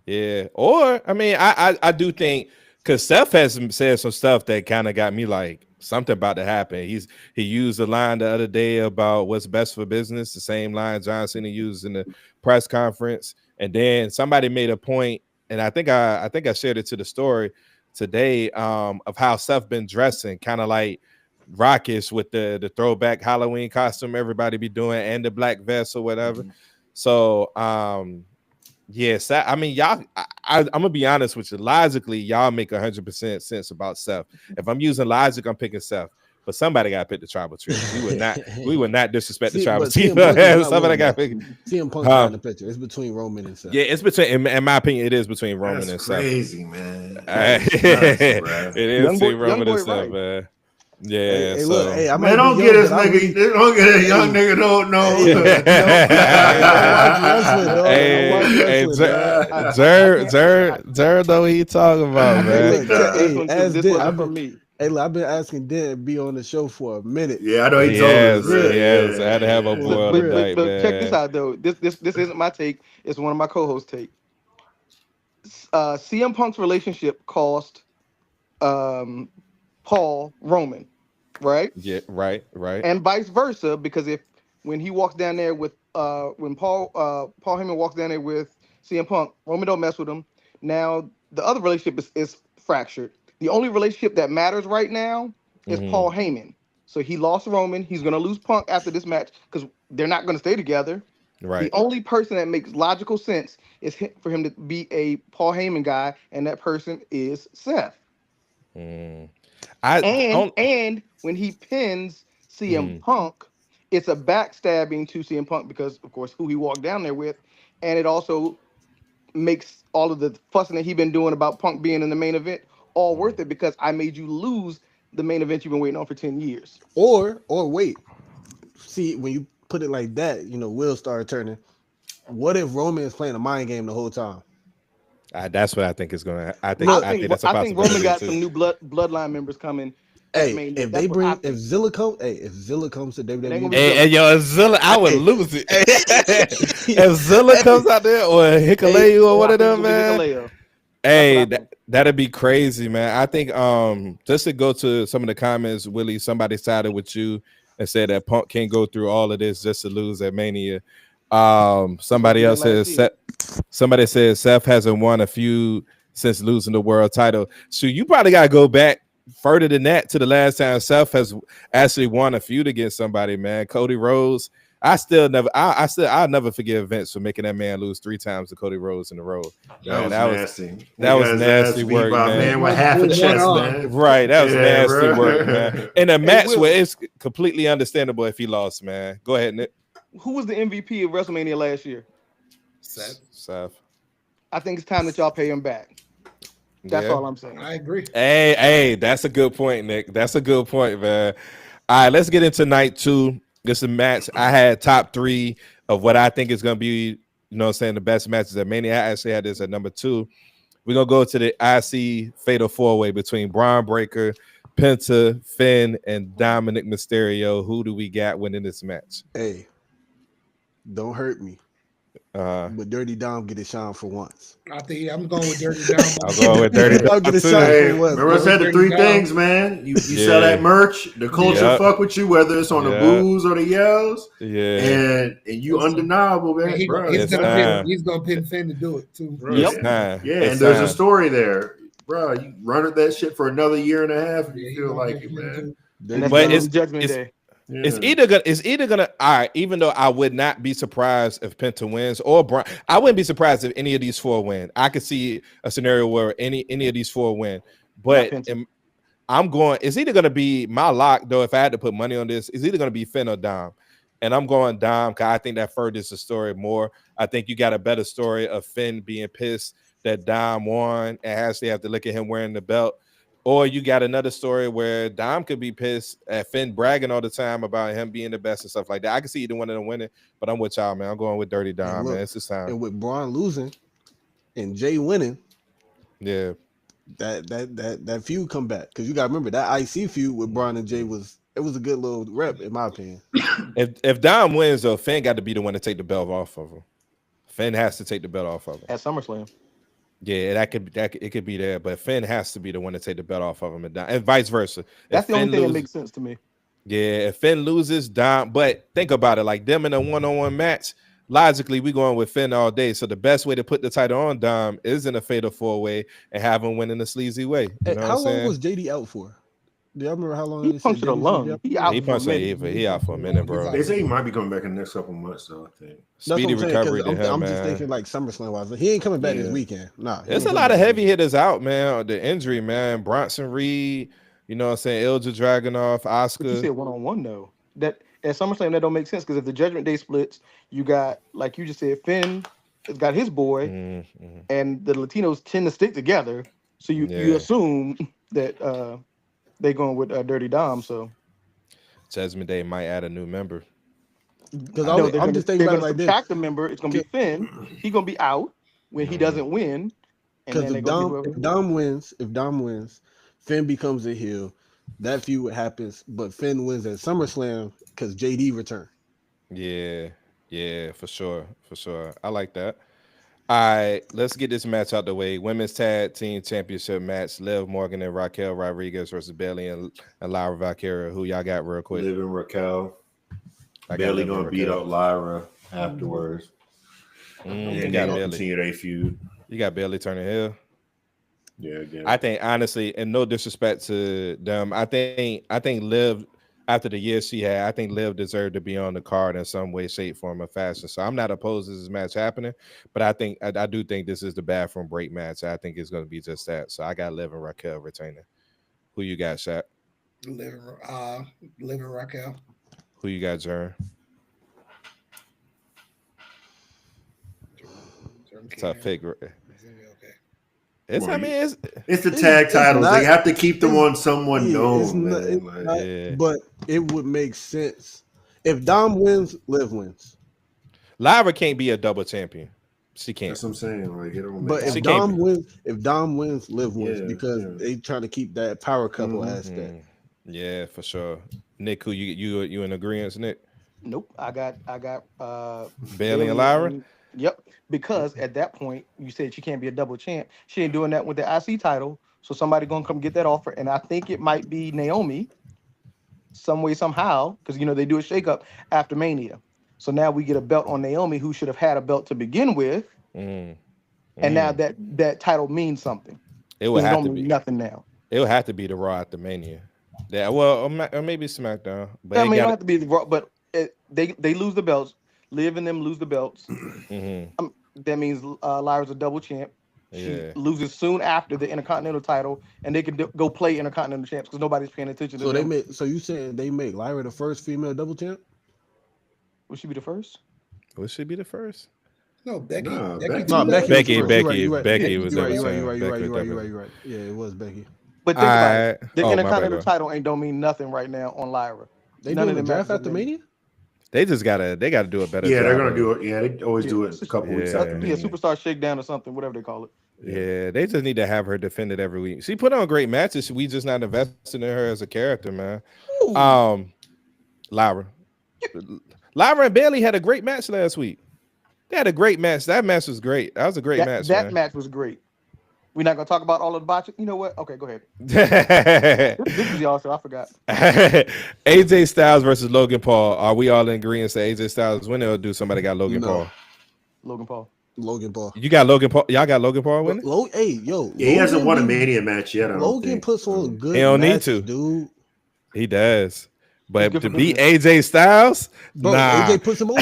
Yeah, or I mean, I do think because Seth has said some stuff that kind of got me like something about to happen. He used the line the other day about what's best for business, the same line John Cena used in the press conference, and then somebody made a point, and I think I shared it to the story today of how Seth been dressing, kind of like rockish with the throwback Halloween costume everybody be doing and the black vest or whatever. So yes, I mean, y'all. I'm gonna be honest with you. Logically, y'all make 100% sense about Seth. If I'm using logic, I'm picking Seth. but somebody got to pick the tribal chief. We would not disrespect the tribal but chief. CM Punk is not Somebody winning got that. to pick. CM Punk's not in the picture. It's between Roman and Seth. Yeah, it's between. In my opinion, it is between Roman and That's Seth. crazy, man. It is between Roman and Seth, man. Yeah, Hey, so look, hey, I might man, don't be get young, this but I nigga. read- Don't get a young nigga. Don't know. Jared know what he talking about, man. Hey, look, I've been asking Dan to be on the show for a minute. Yeah, I know he told us. Yes, I had to have a boy on But tonight, man. check this out though. This isn't my take. It's one of my co-hosts' take. CM Punk's relationship cost Paul Roman, right? Yeah, right. And vice versa, because when he walks down there with when Paul Heyman walks down there with CM Punk, Roman don't mess with him. Now the other relationship is fractured. The only relationship that matters right now is Paul Heyman. So he lost Roman. He's gonna lose Punk after this match because they're not gonna stay together. Right. The only person that makes logical sense is for him to be a Paul Heyman guy, and that person is Seth. And when he pins CM Punk, it's a backstabbing to CM Punk because, of course, who he walked down there with, and it also makes all of the fussing that he's been doing about Punk being in the main event all worth it because I made you lose the main event you've been waiting on for 10 years. Or wait, see, when you put it like that, wheels start turning. What if Roman is playing a mind game the whole time? That's what I think is going to. I think that's a I think Roman got too. some new bloodline members coming. Hey, if Zilla comes to WWE, hey, yo, if Zilla, I would lose it. If Zilla comes out there or Hikaleu or one of them, man. Hey, that'd be crazy, man. I think just to go to some of the comments, Willie, somebody sided with you and said that Punk can't go through all of this just to lose at Mania. Somebody else says somebody says Seth hasn't won a feud since losing the world title. So you probably gotta go back further than that to the last time Seth has actually won a feud against somebody, man. Cody Rhodes. I'll never forgive Vince for making that man lose 3 times to Cody Rhodes in a row. Man, that was nasty. That was nasty work, man. With half a chest, man. Right, that was nasty work, man. In a match where it's completely understandable if he lost, man. Go ahead, Nick. Who was the MVP of WrestleMania last year? Seth. I think it's time that y'all pay him back. That's all I'm saying. I agree. Hey, that's a good point, Nick. That's a good point, man. All right, let's get into night 2. This is a match. I had top 3 of what I think is going to be, the best matches at Mania. I actually had this at number 2. We're going to go to the IC Fatal 4-Way between Braun Breaker, Penta, Finn, and Dominic Mysterio. Who do we got winning this match? Hey, don't hurt me. But Dirty Dom get a shine for once. I think I'm going with Dirty Dom. I'll go with Dirty Dom. Remember I said the 3 things, man. You sell that merch, the culture fuck with you, whether it's on the boos or the yells. Yeah. And you undeniable, man. He's gonna pin Finn to do it too. Bro. Yep. And there's a story there. Bro, you run that shit for another year and a half, you feel like it, man. But it's Judgment Day. Yeah. It's either gonna all right, even though I would not be surprised if Penta wins or Braun. I wouldn't be surprised if any of these 4 win. I could see a scenario where any of these 4 win. But I'm going, it's either gonna be my lock, though, if I had to put money on this, it's either gonna be Finn or Dom. And I'm going Dom because I think that furthers the story more. I think you got a better story of Finn being pissed that Dom won and actually have to look at him wearing the belt. Or you got another story where Dom could be pissed at Finn bragging all the time about him being the best and stuff like that. I can see either one of them winning, but I'm with y'all, man. I'm going with Dirty Dom, man. It's his time. And with Braun losing and Jay winning, yeah, that feud come back because you got to remember that IC feud with Braun and Jay was a good little rep in my opinion. If Dom wins, though, Finn got to be the one to take the belt off of him. Finn has to take the belt off of him at SummerSlam. Yeah, it could be there, but Finn has to be the one to take the belt off of him, and vice versa. That's the only thing that makes sense to me. Yeah, if Finn loses, Dom. But think about it, like them in a one-on-one match. Logically, we going with Finn all day. So the best way to put the title on Dom is in a fatal 4-way and have him win in a sleazy way. You know how long was JD out for? Do y'all remember how long he punctured a lung? He out for a minute, bro. They say he might be coming back in the next couple months, though. I think speedy recovery to him, I'm man. just thinking like SummerSlam wise. He ain't coming back this weekend. Nah, there's a lot of heavy hitters out, man. The injury, man. Bronson Reed, You know what I'm saying? Ilja Dragunov, But you Oscar. said 1-on-1 though. That at SummerSlam that don't make sense because if the Judgment Day splits, you got like you just said, Finn has got his boy, Mm-hmm. and the Latinos tend to stick together. So you Yeah. assume that they going with Dirty Dom. So Judgment Day might add a new member. Because no, I'm just thinking they're about it gonna like this. subtract a member. It's gonna be Finn. He gonna be out when he Mm-hmm. doesn't win, and Because then they're gonna get whoever. If Dom wins, Finn becomes a heel. That feud happens, but Finn wins at SummerSlam because JD returned. Yeah. Yeah, for sure. For sure. I like that. All right, let's get this match out the way. Women's Tag Team Championship match: Liv Morgan and Raquel Rodriguez versus Bailey and Lyra Valkyria. Who y'all got real quick? Liv and Raquel. I got Bailey Liv and gonna beat Raquel. up Lyra afterwards, You and they got gonna Bailey. continue their feud. You got Bailey turning heel. Yeah, again. I think honestly, and no disrespect to them, I think Liv after the year she had, I think Liv deserved to be on the card in some way, shape, form, or fashion. So I'm not opposed to this match happening, but I do think this is the bathroom break match. I think it's going to be just that. So I got Liv and Raquel retaining. Who you got, Shaq? Living Raquel. Who you got, Jern? Tough pick. Okay. It's I mean It's the tag titles. not- They have to keep them on someone Yeah, it's known, not, man. it's Like, not- Yeah. but it would make sense if Dom wins, Liv wins. Lyra can't be a double champion. She can't. that's what I'm saying. Like, it don't make But sense. She if can't Dom wins, Liv wins Yeah, because yeah. they trying to keep that power couple Mhm. aspect. Yeah, for sure. Nick, who you in agreement, Nick? Nope, I got Bailey and Lyra? Yep, because at that point you said she can't be a double champ. She ain't doing that with the IC title, so somebody gonna come get that offer, and I think it might be Naomi, some way somehow, because they do a shakeup after Mania. So now we get a belt on Naomi, who should have had a belt to begin with, Mm. and now Mm. that title means something. It would Because it have don't to mean be. nothing now. It would have to be the Raw after Mania. Yeah, well, or maybe SmackDown, but I it mean, it got don't have to be the Raw, but they lose the belts. Liv and them lose the belts. Mm-hmm. That means Lyra's a double champ. She Yeah. loses soon after the Intercontinental title, and they can go play Intercontinental champs because nobody's paying attention to So them. So you saying they make Lyra the first female double champ? Will she be the first? Would she be the first? No, Becky. No, Becky. Becky No, was Becky. Becky, was first. Becky, Becky Yeah, was You're never right. saying. Becky was never. You're right. Yeah, it was Becky. But think about I it. The oh my bad. Intercontinental Go. title ain't don't mean nothing right now on Lyra. They None doing of the them draft matches are after made. Mania? They gotta do a better Yeah, job. they're gonna of- do it. Yeah, they always Yeah. do it a couple weeks Yeah. after Yeah, Mania. Superstar Shakedown or something, whatever they call it. Yeah, they just need to have her defended every week. She put on great matches. We just not investing in her as a character, man. Lyra. Lyra and Bailey had a great match last week. They had a great match. That match was great. That was a great match, That man. match was great. We're not gonna talk about all of the botches. You know what? Okay, go ahead. This is y'all, so I forgot. AJ Styles versus Logan Paul. Are we all in agreement that AJ Styles winning, or do somebody got Logan No. Paul? Logan Paul. Logan Paul. You got Logan Paul. Y'all got Logan Paul winning? Hey, yo. Yeah, he hasn't won a be- Mania match yet. I don't Logan think. puts on good He don't need matches, to. dude. He does. But good to for beat business. AJ Styles, Bro, nah. AJ puts him over.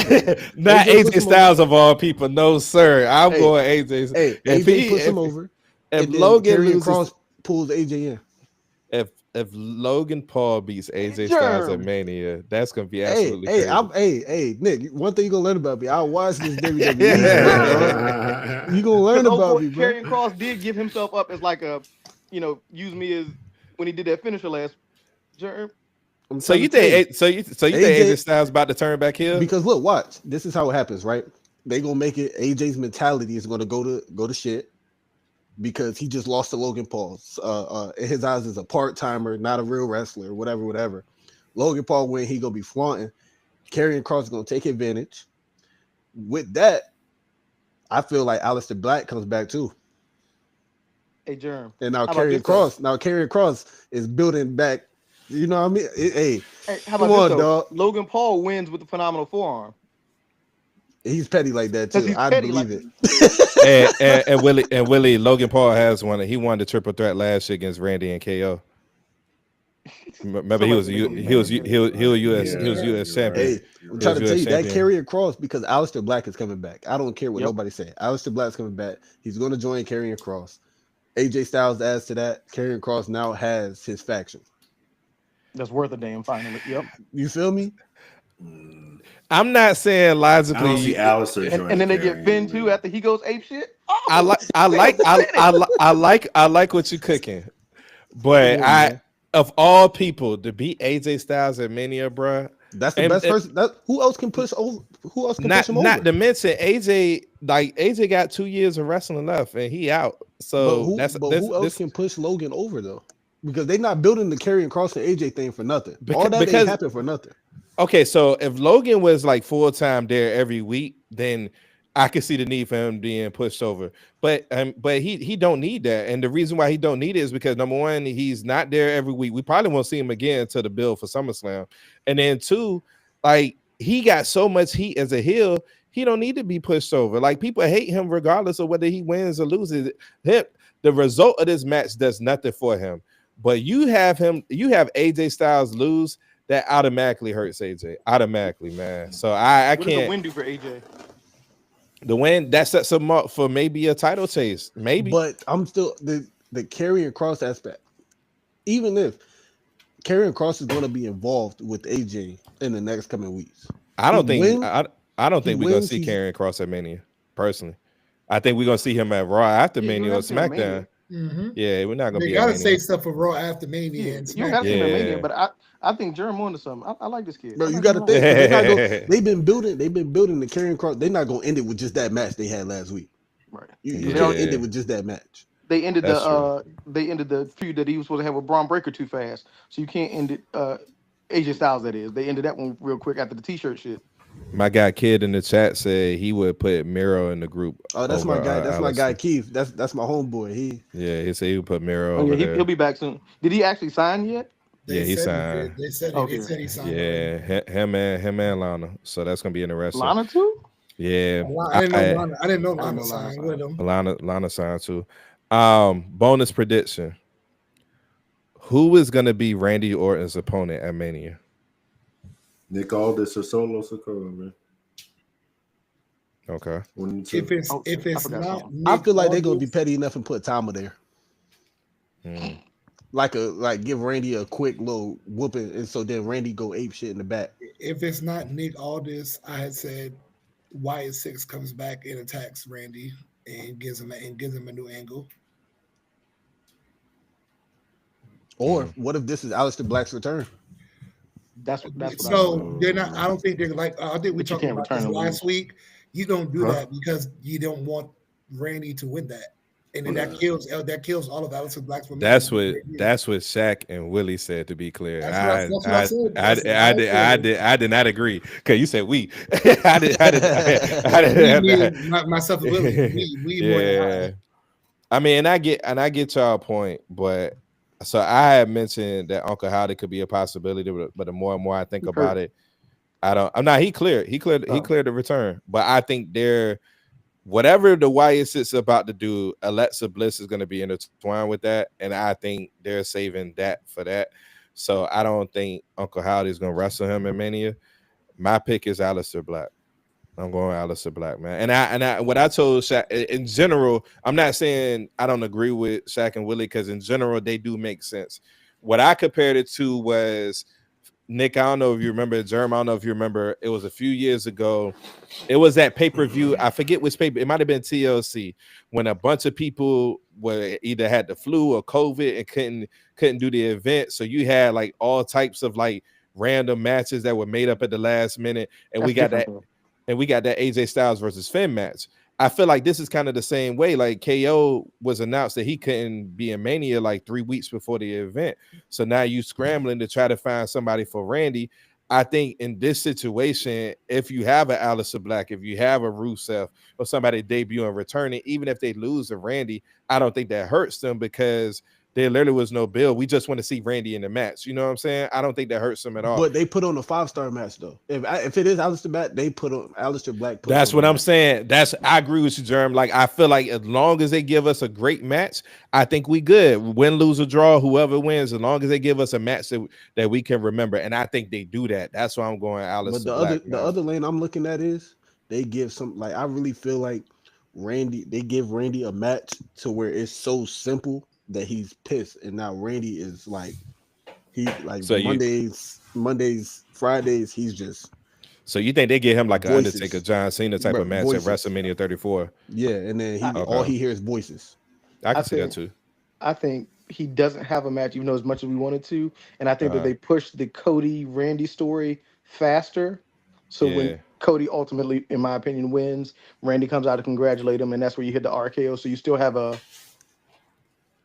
Not AJ puts AJ him Styles of all people. No, sir. I'm Hey, going AJ. Hey, If AJ he- puts if- him over. If and then Logan Karrion loses, Kross pulls AJ in. if Logan Paul beats AJ Styles at Germ. Mania, that's gonna be absolutely Hey, crazy. Nick. One thing you gonna learn about me. I watch this WWE. Yeah. You gonna learn Because about me, bro. Karrion Kross did give himself up as like a, use me as when he did that finisher last. Germ. I'm So trying you to tell think so you think AJ Styles about to turn back here? because look, watch. This is how it happens, right? They gonna make it. AJ's mentality is gonna go to shit because he just lost to Logan Paul. In his eyes, is a part timer, not a real wrestler, whatever. Logan Paul win, he gonna be flaunting. Karrion Kross is gonna take advantage. With that, I feel like Aleister Black comes back too. Hey, Germ. And now How about Karrion this, Kross is building back. You know what I mean? Hey, how come about on, this, though? dog. Logan Paul wins with the phenomenal forearm. He's petty like that 'Cause too. he's I petty believe like it. and Willie Logan Paul has one. He won the triple threat last year against Randy and KO. Remember he was US champion. Hey, I'm trying to tell you that Karrion Kross because Aleister Black is coming back. I don't care what nobody say. Aleister Black's coming back. He's going to join Karrion Kross. AJ Styles adds to that. Karrion Kross now has his faction. That's worth a damn. Finally, yep. You feel me? I'm not saying I don't see logically. Alistair And joining then they get Carrie. Finn too after he goes ape shit. I Oh, like, I they like, go I, Senate. I like what you cooking. But Yeah, man. of all people, to beat AJ Styles at Mania, bruh, That's the and best person. Who else can push over? Who else can push him not over? to mention AJ, like AJ got 2 years of wrestling left, and he out. But So who? that's But this who else this can push Logan over though? Because they're not building the carrying cross and AJ thing for nothing. All because, that ain't because happen for nothing. okay, so if Logan was like full time there every week, then I could see the need for him being pushed over. But he don't need that, and the reason why he don't need it is because number one, he's not there every week. We probably won't see him again until the bill for SummerSlam, and then two, like he got so much heat as a heel, he don't need to be pushed over. Like people hate him regardless of whether he wins or loses. Him, the result of this match does nothing for him. But you have AJ Styles lose, that automatically hurts AJ. Automatically, man. So I What does the can't win do for AJ? the win that sets him up for maybe a title chase. Maybe. But I'm still the carrying cross aspect. Even if carrying cross is going to be involved with AJ in the next coming weeks, I he don't think wins. I don't He think we're gonna wins. see He's Karrion Cross at Mania, personally. I think we're gonna see him at Raw after Yeah, you don't Mania or have to see him at Mania. SmackDown. Yeah, we're not gonna They be at gotta Mania. say stuff for Raw after Mania Yeah, and you don't got to see him at Mania, Yeah. but I think Jeremy on to something. I like this kid. bro. I You like got him to a lot. think because they're not going. They've been building the carrying cross. They're not going to end it with just that match they had last week. Right. You They can't don't. end it Yeah, with just that match. that's true. They ended the feud that he was supposed to have with Braun Breaker too fast. So you can't end it. AJ Styles, that is. They ended that one real quick after the T-shirt shit. My guy Kid in the chat said he would put Miro in the group Oh, that's my over guy. That's my guy Alistair. Keith. That's my homeboy. Yeah, he said he would put Miro Oh yeah, over he'll there. be back soon. Did he actually sign yet? Yeah, they he said he signed. did. They said he Okay. they said he signed already. Yeah, him and Lana. So that's gonna be interesting. Lana too? Yeah, I didn't know I Lana. I didn't know I didn't Lana know Lana signed with signed. him. Lana signed too. Bonus prediction. Who is gonna be Randy Orton's opponent at Mania? Nick Aldis or Solo Sokoa, man. Okay. One and two. If I it's forgot not, something. I Nick feel like they're gonna be Aldis, petty enough and put Tama there. Like give Randy a quick little whooping, and so then Randy go ape shit in the back. if it's not Nick Aldis, I had said Wyatt Six comes back and attacks Randy and gives him a new angle. Or what if this is Aleister Black's return? That's what I So they're not. I don't think they're like. I think we But you talked can't about return this and last lose. week. You don't do Huh? that because you don't want Randy to win that, and then that kills all of Aleister Black's momentum. That's what Shaq and Willie said. To be clear, That's what I said. That's what I said. I did not agree. Okay, you said we. I Me, did. myself and Willie. We more than Yeah. I mean, and I get y'all point, but so I had mentioned that Uncle Howdy could be a possibility, but the more and more I think He about hurt. it, I'm not. He cleared Oh. the return, but I think whatever the Wyatt Sits about to do, Alexa Bliss is going to be intertwined with that, and I think they're saving that for that. So I don't think Uncle Howdy is going to wrestle him in Mania. My pick is Aleister Black. I'm going Aleister Black, man. And I what I told Shaq in general, I'm not saying I don't agree with Shaq and Willie because in general they do make sense. What I compared it to was Nick. I don't know if you remember, Jeremy. I don't know if you remember. It was a few years ago. It was that pay-per-view. I forget which paper. It might have been TLC when a bunch of people were either had the flu or COVID and couldn't do the event. So you had like all types of like random matches that were made up at the last minute, and That's we got different that. though. And we got that AJ Styles versus Finn match. I feel like this is kind of the same way. Like KO was announced that he couldn't be in Mania like 3 weeks before the event. So now you scrambling to try to find somebody for Randy. I think in this situation, if you have an Aleister Black, if you have a Rusev or somebody debut and returning, even if they lose to Randy, I don't think that hurts them because there literally was no bill. We just want to see Randy in the match. You know what I'm saying? I don't think that hurts them at all. But they put on a 5-star match though. If it is Aleister Black, they put on Aleister Black. That's what I'm saying. I agree with you, Jerm. Like I feel like as long as they give us a great match, I think we good. Win, lose, or draw, whoever wins, as long as they give us a match that we can remember. And I think they do that. That's why I'm going Aleister Black. The other lane I'm looking at is they give some I really feel like they give Randy a match to where it's so simple that he's pissed, and now Randy is like He like So Mondays, Fridays. He's just so you think they get him like an voices. Undertaker, John Cena type of match Voices. at WrestleMania 34? Yeah, and then I, all Okay. he hears voices. I I can see that think too. I think he doesn't have a match, even though as much as we wanted to. And I think that Uh, they pushed the Cody Randy story faster. So when yeah. Cody ultimately, in my opinion, wins, Randy comes out to congratulate him, and that's where you hit the RKO. So you still have a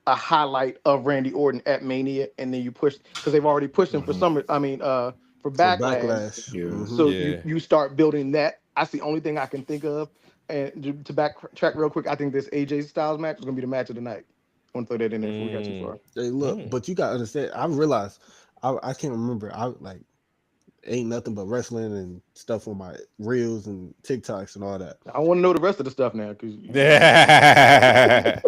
highlight of Randy Orton at Mania, and then you push because they've already pushed him for summer. I mean, for For Backlash. backlash. Yeah. Mhm. So Yeah. you start building that. That's the only thing I can think of. And to backtrack real quick, I think this AJ Styles match is gonna be the match of the night. I want to throw that in there before we got too Mm, far. Hey, look, mm. but you gotta understand. I realized I can't remember. I like ain't nothing but wrestling and stuff on my reels and TikToks and all that. I want to know the rest of the stuff now because Yeah.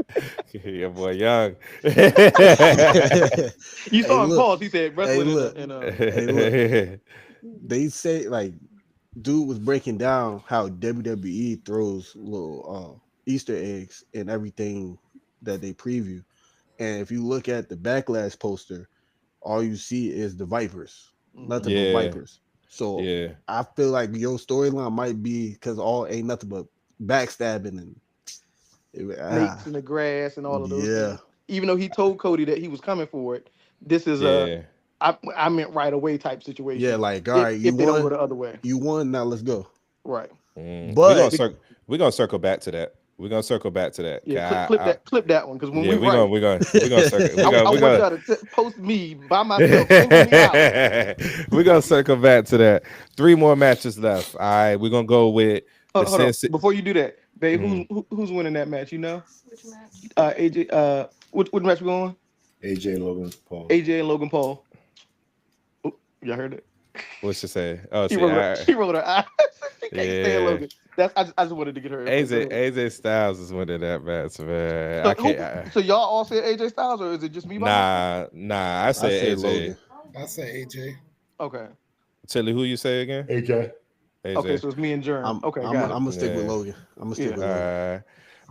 Your boy Young. you Hey, saw him look. pause. He said Hey, wrestling look. in Hey, look. They say like dude was breaking down how WWE throws little Easter eggs and everything that they preview. And if you look at the backlash poster, all you see is the Vipers, nothing but Yeah. Vipers. So Yeah. I feel like your storyline might be because all ain't nothing but backstabbing and snakes in the grass and all of those yeah, things. Even though he told Cody that he was coming for it, this is Yeah. I meant right away type yeah. situation. Like all right, If they don't go the other way, you won. Now let's go. right? Mm. But We're gonna circle back to that. We're gonna circle back to that. Yeah, clip that one because when Yeah, we right, we're gonna circle. I We're want gonna y'all to post me by myself, single me out. we're gonna circle back to that. 3 more matches left. All right, we're gonna go with the Hold on, Sense. before you do that, babe, Mhm. who's winning that match? You know, AJ. Which match we going? AJ and Logan Paul. AJ and Logan Paul. Oop, y'all heard it. What she say? Oh, She see, rolled her. She rolled her eyes. She can't stand yeah. Logan. That's I just wanted to get her input. Go ahead. AJ Styles is winning that match, man. I So, can't. so y'all all said AJ Styles, or is it just me by myself? Nah. I I said said AJ. Logan. I say AJ. Okay. Tilly, who you say again? AJ. Okay, AJ. so it's me and Germ. I'm Okay, I'm got I'm it. gonna stick with Yeah. Logan. I'm gonna stick Yeah. with Logan.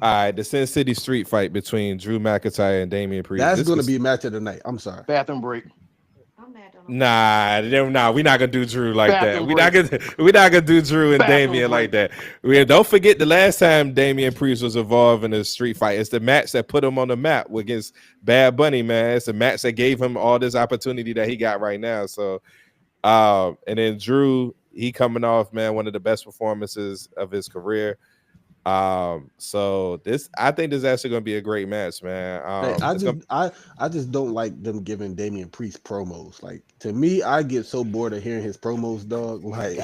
All right, the Sin City street fight between Drew McIntyre and Damian Priest. That's This gonna was be match of the night. I'm sorry. Bathroom break. nah, we're not gonna do Drew like that. Bathroom break. We're not gonna do Drew and Bathroom Damian like break. that. Don't forget the last time Damian Priest was involved in a street fight. It's the match that put him on the map against Bad Bunny, man. It's the match that gave him all this opportunity that he got right now. So, and then Drew, he coming off, man, one of the best performances of his career. So I think this is actually gonna be a great match, man. Hey, I It's just gonna I just don't like them giving Damian Priest promos. Like to me, I get so bored of hearing his promos, dog. Like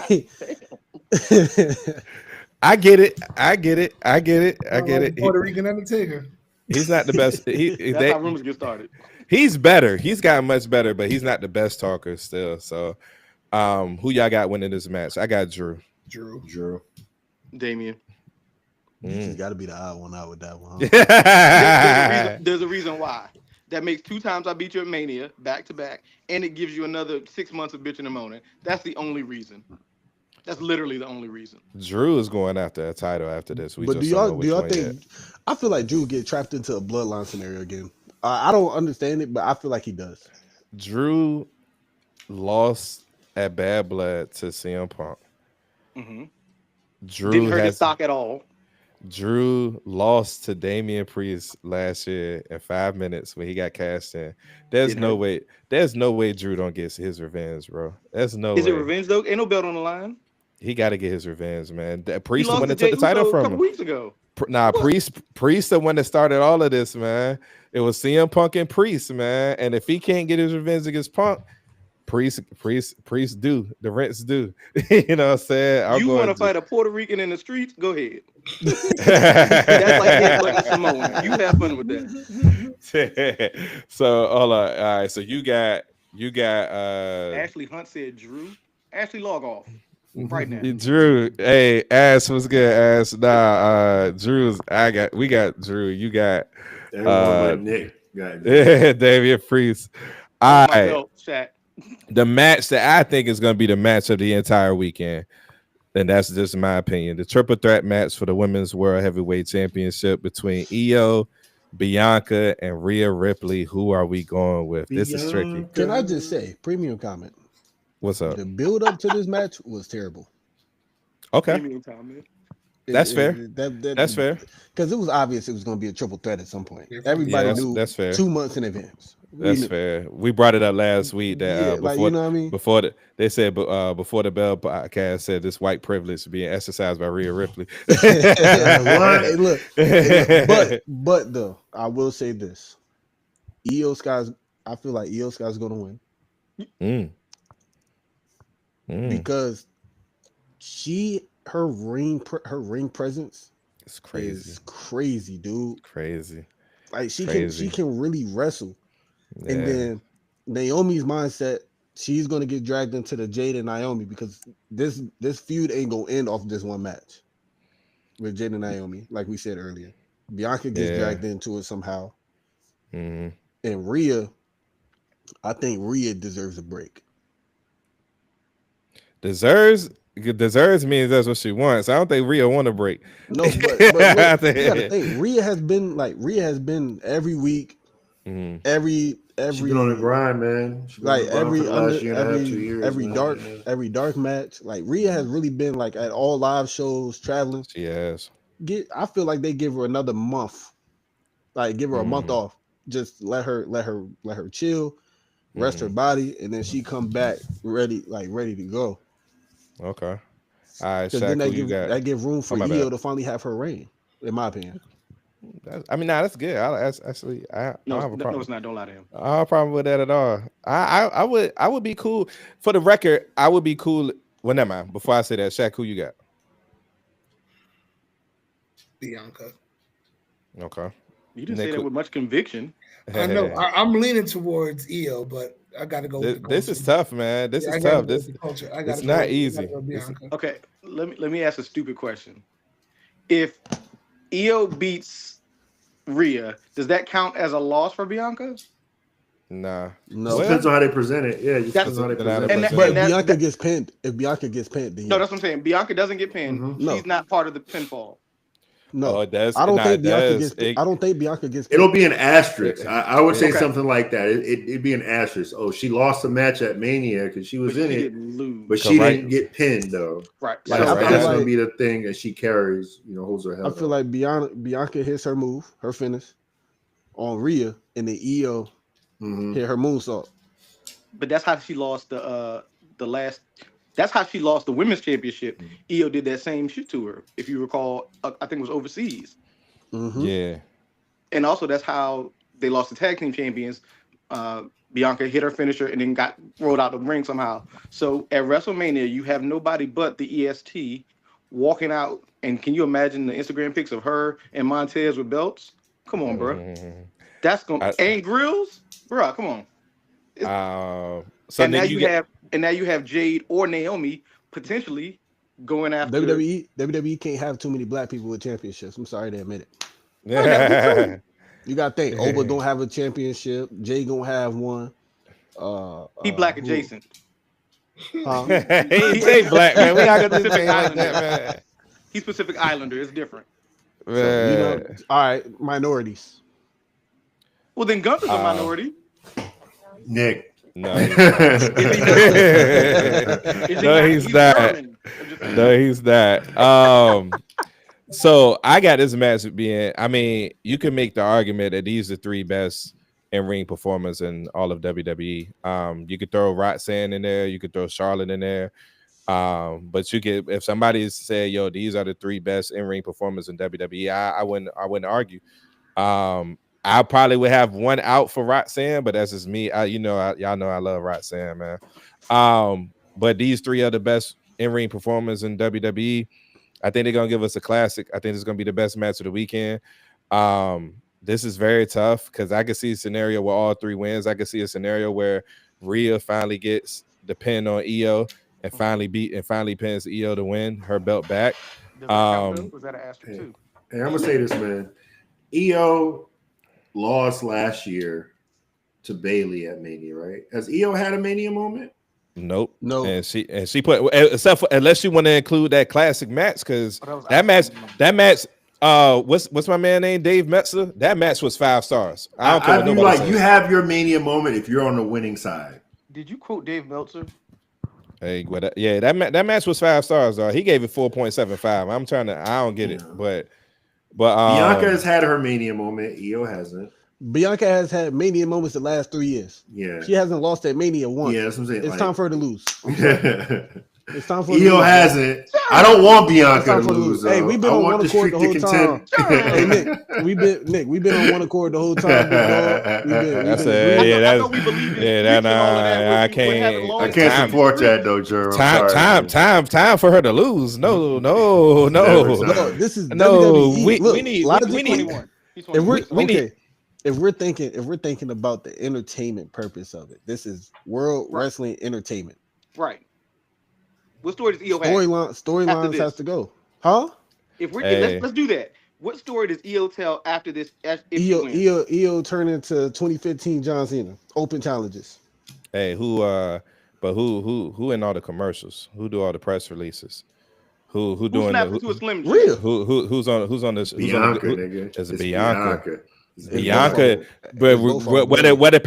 I get it. I get it. Sound like Puerto Rican Undertaker. He's not the best. That's how rumors get started. He's better. He's gotten much better, but he's not the best talker still. So, who y'all got winning this match? I got Drew. Drew. Damien. you just got to be the odd one out with that one. Huh? There's a reason why. That makes 2 times I beat you at Mania back to back, and it gives you another 6 months of bitching and moaning. That's the only reason. That's literally the only reason. Drew is going after a title after this. But do y'all think? I feel like Drew get trapped into a bloodline scenario again. I don't understand it, but I feel like he does. Drew lost at Bad Blood to CM Punk. Mm-hmm. Drew Didn't hurt his stock at all. Drew lost to Damian Priest last year in 5 minutes when he got cashed in. There's no way Drew don't get his revenge, bro. There's no way. Is it revenge though? Ain't no belt on the line. He got to get his revenge, man. That He Priest the lost one to that took Jey the title Uso a from couple him. weeks ago. Priest the one that started all of this, man. It was CM Punk and Priest, man. And if he can't get his revenge against Punk, Priest do. The rents do. You know what I'm saying? You want to fight a Puerto Rican in the streets? Go ahead. That's like a Samoan. You have fun with that. So hold on. All right. So you got Ashley Hunt said Drew. Ashley, log off right now. Drew. Hey, Ass was good, Ass. Nah, we got Drew. You got Everyone but Nick. Got Nick. Damian Priest. All right. Myself, Shaq. The match that I think is going to be the match of the entire weekend, and that's just my opinion, the triple threat match for the Women's World Heavyweight Championship between Io, Bianca and Rhea Ripley. Who are we going with? This is tricky. Can I just say, premium comment? What's up? The build up to this match was terrible. Okay, Premium comment. that's fair. That's fair. Because it was obvious it was going to be a triple threat at some point. Yeah, Everybody knew that's fair. 2 months in advance. That's fair. We brought it up last week that like, before you know what I mean? before they said before the Bell podcast said this white privilege being exercised by Rhea Ripley. Hey, look, but though I will say this: Io Sky's. I feel like Io Sky's going to win because her ring presence It's crazy. is crazy, dude. Crazy. Like she Crazy. can really wrestle. Yeah. And then Naomi's mindset, she's gonna get dragged into the Jade and Naomi because this feud ain't gonna end off this one match with Jade and Naomi, like we said earlier. Bianca gets dragged into it somehow. Mhm. And Rhea, I think Rhea deserves a break. Deserves means that's what she wants. I don't think Rhea want a break. No, but look, you gotta think Rhea has been every week, every She's been on the grind, man. She's been like on the grind every for the last year and a half, 2 years, every dark match. Like Rhea has really been like at all live shows, traveling. She has. I feel like they give her another month, like give her a month off. Just let her chill, rest her body, and then she come back ready to go. Okay. All right, Because Shaq, then that give room for Io to finally have her reign, in my opinion. That's good. I don't have a problem. No, it's not. Don't lie to him. I don't have a problem with that at all. I would be cool. For the record, I would be cool. Well, never mind. Before I say that, Shaq, who you got? Bianca. Okay. You didn't say that with much conviction. I know. I'm leaning towards Io, but I got to go with the culture. This is tough, man. This is tough. It's not easy. Okay, let me ask a stupid question. If Io beats Rhea, does that count as a loss for Bianca? Nah. No. Depends on how they present it. Yeah, it depends on how they present it. But Bianca gets pinned. If Bianca gets pinned, then no, that's what I'm saying. Bianca doesn't get pinned. She's not part of the pinfall. No, I don't think Bianca gets. I don't think Bianca gets. It'll be an asterisk. I would say something like that. It'd be an asterisk. Oh, she lost a match at Mania because she was in it, but she didn't get pinned though. Right. Like that's gonna be the thing that she carries. Holds her head. I feel like Bianca hits her move, her finish, on Rhea, and then Io hit her moonsault. But that's how she lost the last. That's how she lost the women's championship. Io did that same shit to her, if you recall. I think it was overseas. Yeah. And also, that's how they lost the tag team champions. Bianca hit her finisher and then got rolled out the ring somehow. So at WrestleMania, you have nobody but the EST walking out. And can you imagine the Instagram pics of her and Montez with belts? Come on, bro. That's going and grills, bro. Come on. So and now you have Jade or Naomi potentially going after WWE can't have too many black people with championships. I'm sorry to admit it. Yeah. You gotta think Oba don't have a championship. Jay gonna have one. He black adjacent. Huh? He ain't black, man. We not gonna do anything like that, man. He's Pacific Islander. It's different. So, all right, minorities. Well, then Gunther's a minority. Nick. No, he's not. No, he's not. So I got this match being. I mean, you can make the argument that these are three best in-ring performers in all of WWE. You could throw Roxanne in there. You could throw Charlotte in there. But you could, if somebody said, "Yo, these are the three best in-ring performers in WWE," I wouldn't argue. I probably would have one out for Roxanne, but that's just me. Y'all know I love Roxanne, man. But these three are the best in-ring performers in WWE. I think they're gonna give us a classic. I think it's gonna be the best match of the weekend. This is very tough because I can see a scenario where all three wins. I can see a scenario where Rhea finally gets the pin on Io and finally pins Io to win her belt back. Was that an asterisk too? Hey, I'm gonna say this, man. Io lost last year to Bayley at Mania, right? Has Io had a Mania moment? Nope. No. And she put except for unless you want to include that classic match because that match What's my man name? Dave Metzler. That match was 5 stars. I don't care what you nobody like. says. You have your Mania moment if you're on the winning side. Did you quote Dave Meltzer? Hey, yeah, that match was 5 stars. He gave it 4.75. I'm trying to. I don't get it, but Bianca has had her Mania moment. Io hasn't. Bianca has had Mania moments the last 3 years. Yeah, she hasn't lost at Mania once. Yeah, that's what I'm saying. It's like, time for her to lose. It's time for Io hasn't. I don't want Bianca to lose. Hey, we've been on one accord the whole time. Hey, Nick, we've been on one accord the whole time. I can't support that though, Jerome. Time for her to lose. No. This is no. WWE. We need. If we're thinking about the entertainment purpose of it, this is World Wrestling Entertainment. Right. What story does Io have? Storylines has to go. Huh? Let's do that. What story does Io tell after this? Io turned into 2015 John Cena. Open challenges. Hey, who in all the commercials? Who do all the press releases? Who doing Rhea? Who's on this? Bianca, nigga. It's Bianca. Bianca, but whether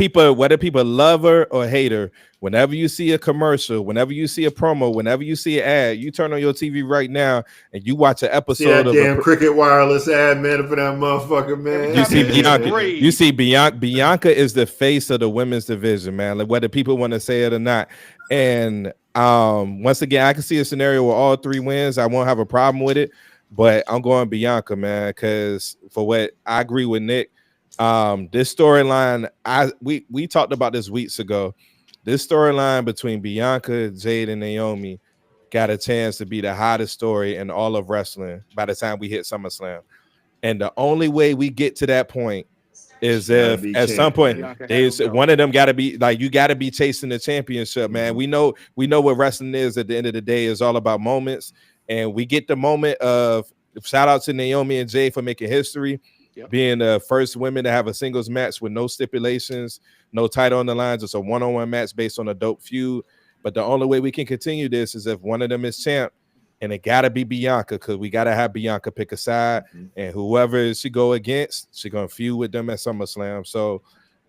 people love her or hate her, whenever you see a commercial, whenever you see a promo, whenever you see an ad, you turn on your TV right now and you watch an episode of damn Cricket Wireless ad, man, for that motherfucker, man. You see Bianca. You see Bianca is the face of the women's division, man. Like whether people want to say it or not. And once again, I can see a scenario where all 3 wins. I won't have a problem with it, but I'm going Bianca, man, because for what I agree with Nick. This storyline, we talked about this weeks ago. This storyline between Bianca, Jade, and Naomi got a chance to be the hottest story in all of wrestling by the time we hit SummerSlam. And the only way we get to that point is if at some point one of them got to be like, you got to be chasing the championship, man. We know what wrestling is. At the end of the day, is all about moments, and we get the moment of shout out to Naomi and Jade for making history. Yep. Being the first women to have a singles match with no stipulations, no title on the lines. It's a one-on-one match based on a dope feud. But the only way we can continue this is if one of them is champ, and it got to be Bianca, because we got to have Bianca pick a side, and whoever she go against, she going to feud with them at SummerSlam. So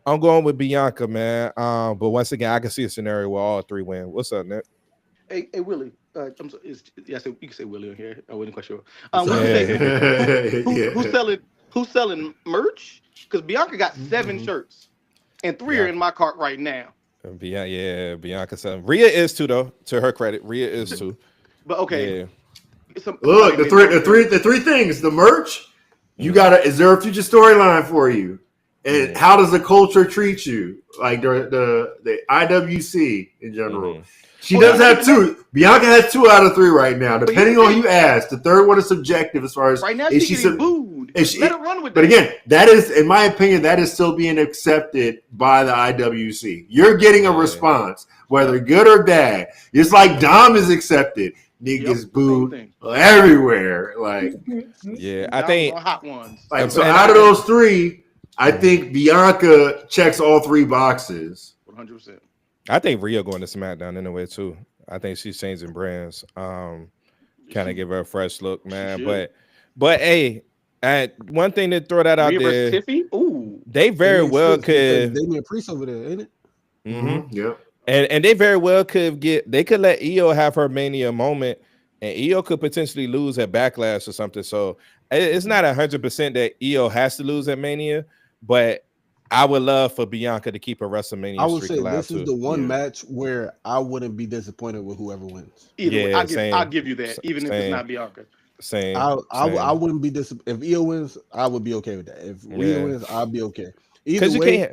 I'm going with Bianca, man. But once again, I can see a scenario where all 3 win. What's up, Nick? Hey, Willie. You can say Willie on here. I wasn't quite sure. Who's selling merch? Because Bianca got 7 shirts, and 3 are in my cart right now. Bianca selling. Rhea is too, though. To her credit, Rhea is too. But okay. Yeah. Look, the three things: the merch. You gotta. Is there a future storyline for you? And how does the culture treat you? Like the IWC in general. She does have 2. Bianca has 2 out of 3 right now, depending on who you ask. The third one is subjective as far as right now she's getting booed. Let her run with that. But again, that is, in my opinion, that is still being accepted by the IWC. You're getting a response, whether good or bad. Just like Dom is accepted. Niggas booed everywhere. Like, I think hot ones. Like, so out of those 3, I think Bianca checks all 3 boxes. 100%. I think Rhea going to SmackDown anyway too. I think she's changing brands. Kind of give her a fresh look, man. But hey, one thing to throw that out there. Tiffy? Ooh, they very well could. They a priest over there, ain't it? Mm-hmm. Yeah. And they very well could they could let Io have her Mania moment, and Io could potentially lose at Backlash or something. So it's not 100% that Io has to lose at Mania, but I would love for Bianca to keep her WrestleMania. I would say this is the one match where I wouldn't be disappointed with whoever wins. I'll give you that, even if it's not Bianca. Same. I wouldn't be disappointed if Io wins. I would be okay with that. If Rhea wins, I'll be okay. Because you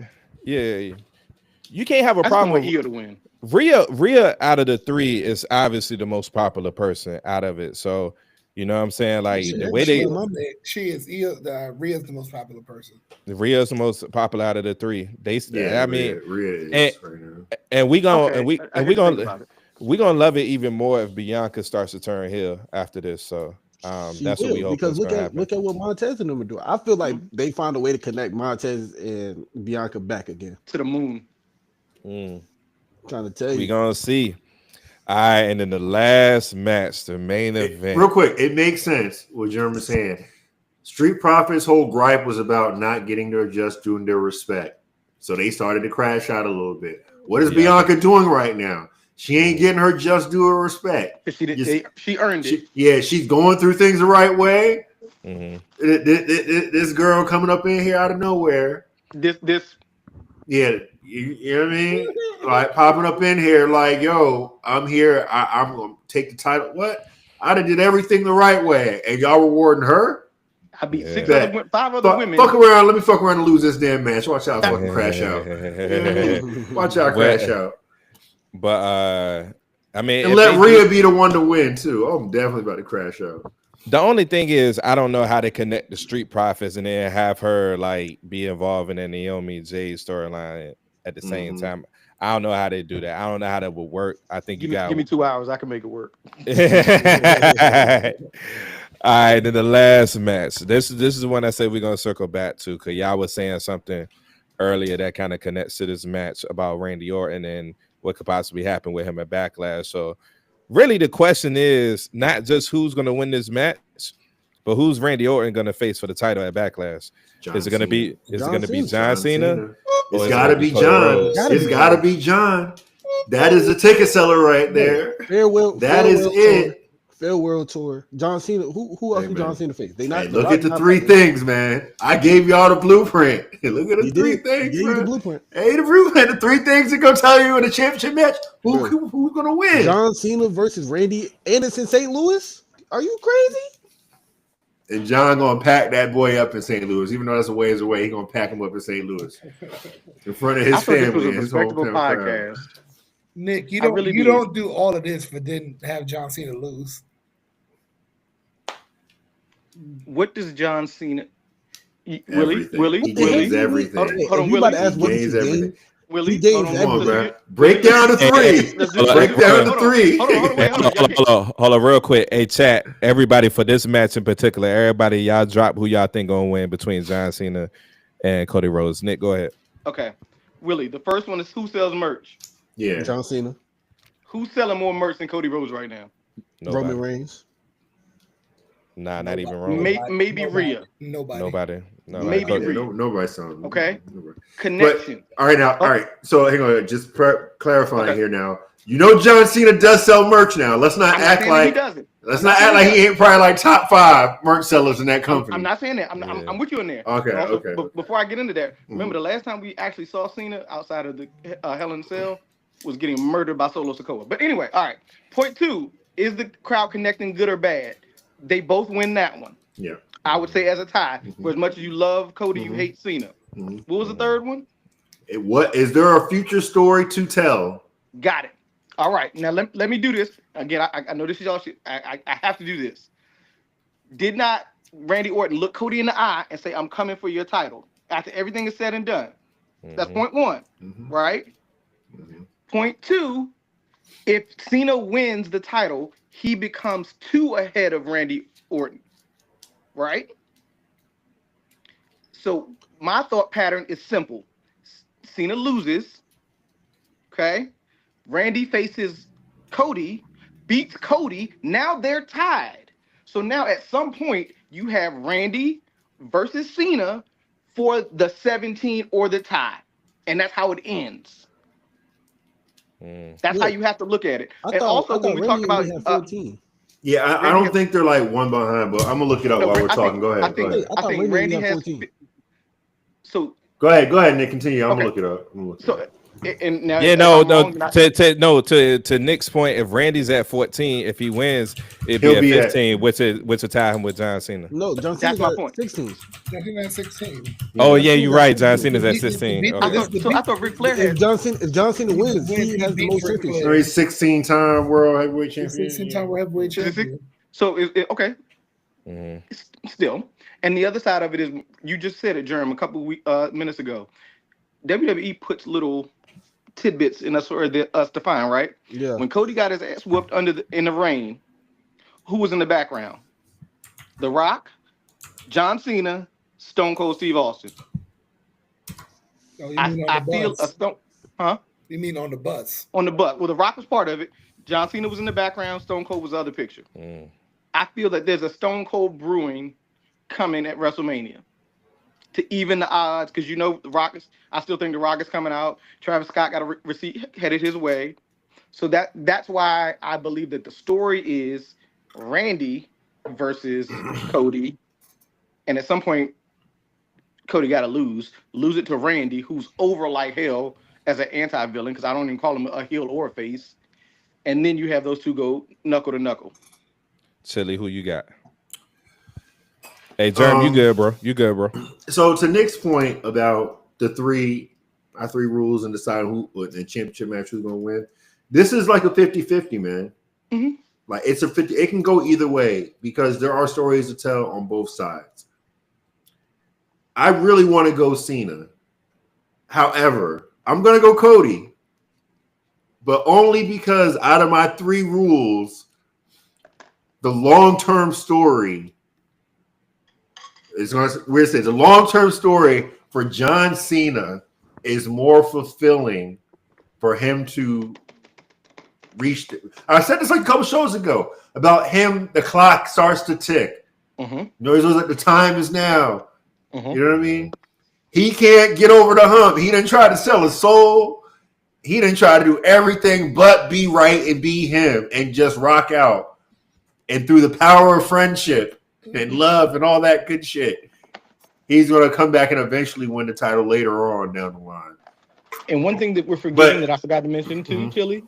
can't have a problem with Io to win. Rhea out of the 3 is obviously the most popular person out of it. So. You know what I'm saying? Like the way she is Rhea's the most popular person. Rhea's the most popular out of the 3. Rhea is right now. And we gonna love it even more if Bianca starts to turn heel after this. So that's what we hope. Because look at what Montez and them are doing. I feel like they found a way to connect Montez and Bianca back again to the moon. Trying to tell you, we gonna see. All right, and then the last match, the main event. Real quick, it makes sense what Jeremy's saying. Street Profits' whole gripe was about not getting their just due and their respect. So they started to crash out a little bit. What is Bianca doing right now? She ain't getting her just due or respect. She earned it. Yeah, she's going through things the right way. Mm-hmm. This girl coming up in here out of nowhere. Yeah, you know what I mean? Like popping up in here, like, yo, I'm here. I'm gonna take the title. What? I did everything the right way, and y'all rewarding her. I beat five other women. Fuck around. Let me fuck around and lose this damn match. Watch out, fucking crash out. You know what I mean? Watch out, crash out. But I mean, and let Rhea be the one to win too. Oh, I'm definitely about to crash out. The only thing is, I don't know how to connect the Street Profits and then have her like be involved in the Naomi Jade storyline at the same time. I don't know how they do that. I don't know how that would work. I think give me 2 hours. I can make it work. All right, then the last match. This is the one I said we're gonna circle back to because y'all was saying something earlier that kind of connects to this match about Randy Orton and what could possibly happen with him at Backlash. So really the question is not just who's gonna win this match, but who's Randy Orton gonna face for the title at Backlash? Is it gonna be John Cena? It's gotta be John. It's gotta be John. That is the ticket seller right there. That is it. Fair World Tour. John Cena. Who else would John Cena face? Look at the three things, man. I gave y'all the blueprint. Look at the three things. You the blueprint. Hey, the blueprint. The three things that gonna tell you in the championship match who's gonna win. John Cena versus Randy Anderson, St. Louis. Are you crazy? And John gonna pack that boy up in St. Louis, even though that's a ways away. He gonna pack him up in St. Louis in front of his family. This was a respectable podcast. Nick, you don't do all of this for then have John Cena lose. What does John Cena? Willie? He gains everything. Hold on, Willie. He gains everything. Willie, come on, bro. Break down to three. Break down to three. Hold on, real quick. Hey, chat, everybody for this match in particular. Everybody, y'all drop who y'all think gonna win between John Cena and Cody Rhodes. Nick, go ahead. Okay, Willie. The first one is who sells merch. Yeah, John Cena. Who's selling more merch than Cody Rhodes right now? Nobody. Roman Reigns. Nah, not even Roman. Maybe Rhea. Nobody. Maybe Rhea. Nobody's selling. Okay. Nobody. Connection. But, all right. So hang on, just clarifying here now. You know, John Cena does sell merch now. Let's not act like he doesn't. Let's not act like he ain't probably like top 5 merch sellers in that company. I'm not saying that. I'm with you in there. Okay. Also, before I get into that, remember the last time we actually saw Cena outside of the Hell in a Cell was getting murdered by Solo Sikoa. But anyway, all right. Point 2, is the crowd connecting good or bad? They both win that one. Yeah. I would say as a tie. For as much as you love Cody, you hate Cena. What was the third one? What is there a future story to tell? Got it. All right. Now let me do this. Again, I know this is y'all shit. I have to do this. Did not Randy Orton look Cody in the eye and say, I'm coming for your title after everything is said and done? That's point 1. Right? Point 2, if Cena wins the title, he becomes 2 ahead of Randy Orton, right? So my thought pattern is simple. Cena loses, okay? Randy faces Cody, beats Cody. Now they're tied. So now at some point, you have Randy versus Cena for the 17 or the tie. And that's how it ends. That's how you have to look at it. And also, when we talk about 14. Yeah, I don't think they're like one behind, but I'm gonna look it up while we're talking. Go ahead. I think Randy has 14. So go ahead, Nick. Continue. I'm gonna look it up. And now, to Nick's point, if Randy's at 14, if he wins, it'd be at 15, which will tie him with John Cena. No, John Cena's that's my point. 16. John Cena at 16. Oh yeah, you're right. John Cena's at 16. Okay. So I thought Ric Flair If John Cena wins, he has the most championships. So he's 16-time world heavyweight champion. 16-time world heavyweight champion. So okay. Still, and the other side of it is you just said it, Jerm, a couple minutes ago. WWE puts little tidbits in us for us to find, right? Yeah. When Cody got his ass whooped in the rain, who was in the background? The Rock, John Cena, Stone Cold Steve Austin. Oh, I feel a stone. Huh? You mean on the bus? On the bus. Well, The Rock was part of it. John Cena was in the background. Stone Cold was the other picture. I feel that there's a Stone Cold brewing coming at WrestleMania to even the odds, because the Rock is. I still think the Rock is coming out. Travis Scott got a receipt headed his way, so that's why I believe that the story is Randy versus Cody, and at some point Cody got to lose it to Randy, who's over like hell as an anti-villain, because I don't even call him a heel or a face. And then you have those two go knuckle to knuckle. Chili, who you got? Hey, Jerm, you good, bro? You good, bro? So to Nick's point about our three rules and deciding who the championship match who's going to win, this is like a 50-50, man. Mm-hmm. Like it's a 50. It can go either way because there are stories to tell on both sides. I really want to go Cena. However, I'm going to go Cody. But only because out of my 3 rules, the long-term story is going to, we're saying the long-term story for John Cena is more fulfilling for him to reach. I said this like a couple shows ago about him. The clock starts to tick. Mm-hmm. He's like, the time is now. Mm-hmm. You know what I mean? He can't get over the hump. He didn't try to sell his soul. He didn't try to do everything but be right and be him and just rock out. And through the power of friendship and love and all that good shit, he's going to come back and eventually win the title later on down the line. And one thing that we're forgetting that I forgot to mention too, Chili,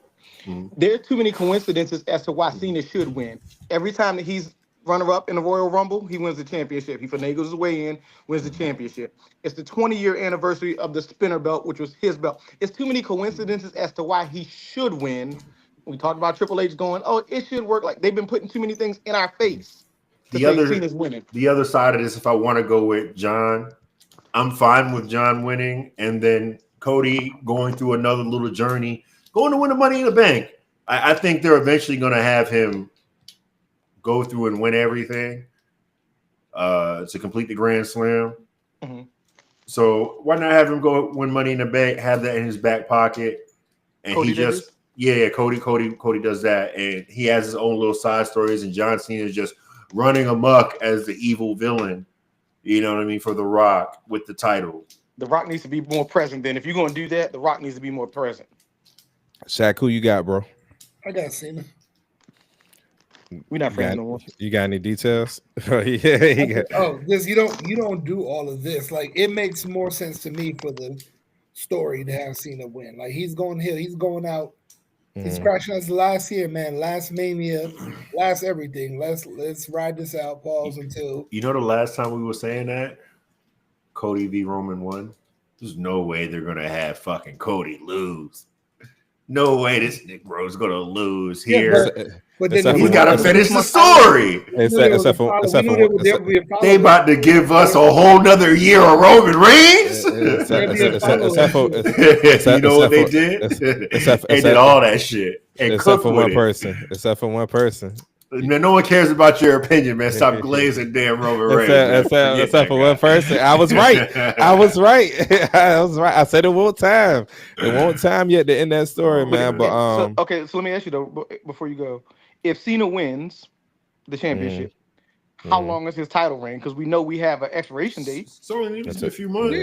there are too many coincidences as to why Cena should win. Every time that he's runner-up in the Royal Rumble, he wins the championship. He finagles his way in, wins the championship. It's the 20-year anniversary of the spinner belt, which was his belt. It's too many coincidences as to why he should win. We talked about Triple H going, it should work. Like, they've been putting too many things in our face to say Cena's winning. The other side of this, if I want to go with John, I'm fine with John winning, and then Cody going through another little journey, going to win the Money in the Bank. I think they're eventually going to have him go through and win everything to complete the Grand Slam. Mm-hmm. So why not have him go win Money in the Bank, have that in his back pocket, and Cody Cody does that, and he has his own little side stories, and John Cena is just running amok as the evil villain. You know what I mean, for The Rock with the title. The Rock needs to be more present. Then, if you're going to do that, The Rock needs to be more present. Shaq, who you got, bro? I got Cena. We're not friends no more. You got any details? This you don't do all of this. Like, it makes more sense to me for the story to have Cena win. Like, he's going out. He's scratching us last year, man. Last Mania, last everything. Let's ride this out. Pause until the last time we were saying that Cody v. Roman won. There's no way they're gonna have fucking Cody lose. No way this Nick Bro's gonna lose here. But then he's got to finish the story. They about to give us a whole nother year of Roman Reigns. You know what they did? They did all that shit. Except for one person. Man, no one cares about your opinion, man. Stop glazing damn Roman Reigns. Except for one person. I was right. I said it won't time. It won't time yet to end that story, man. But so let me ask you though, before you go, if Cena wins the championship, how long is his title reign? Because we know we have an expiration date. So it needs a few months.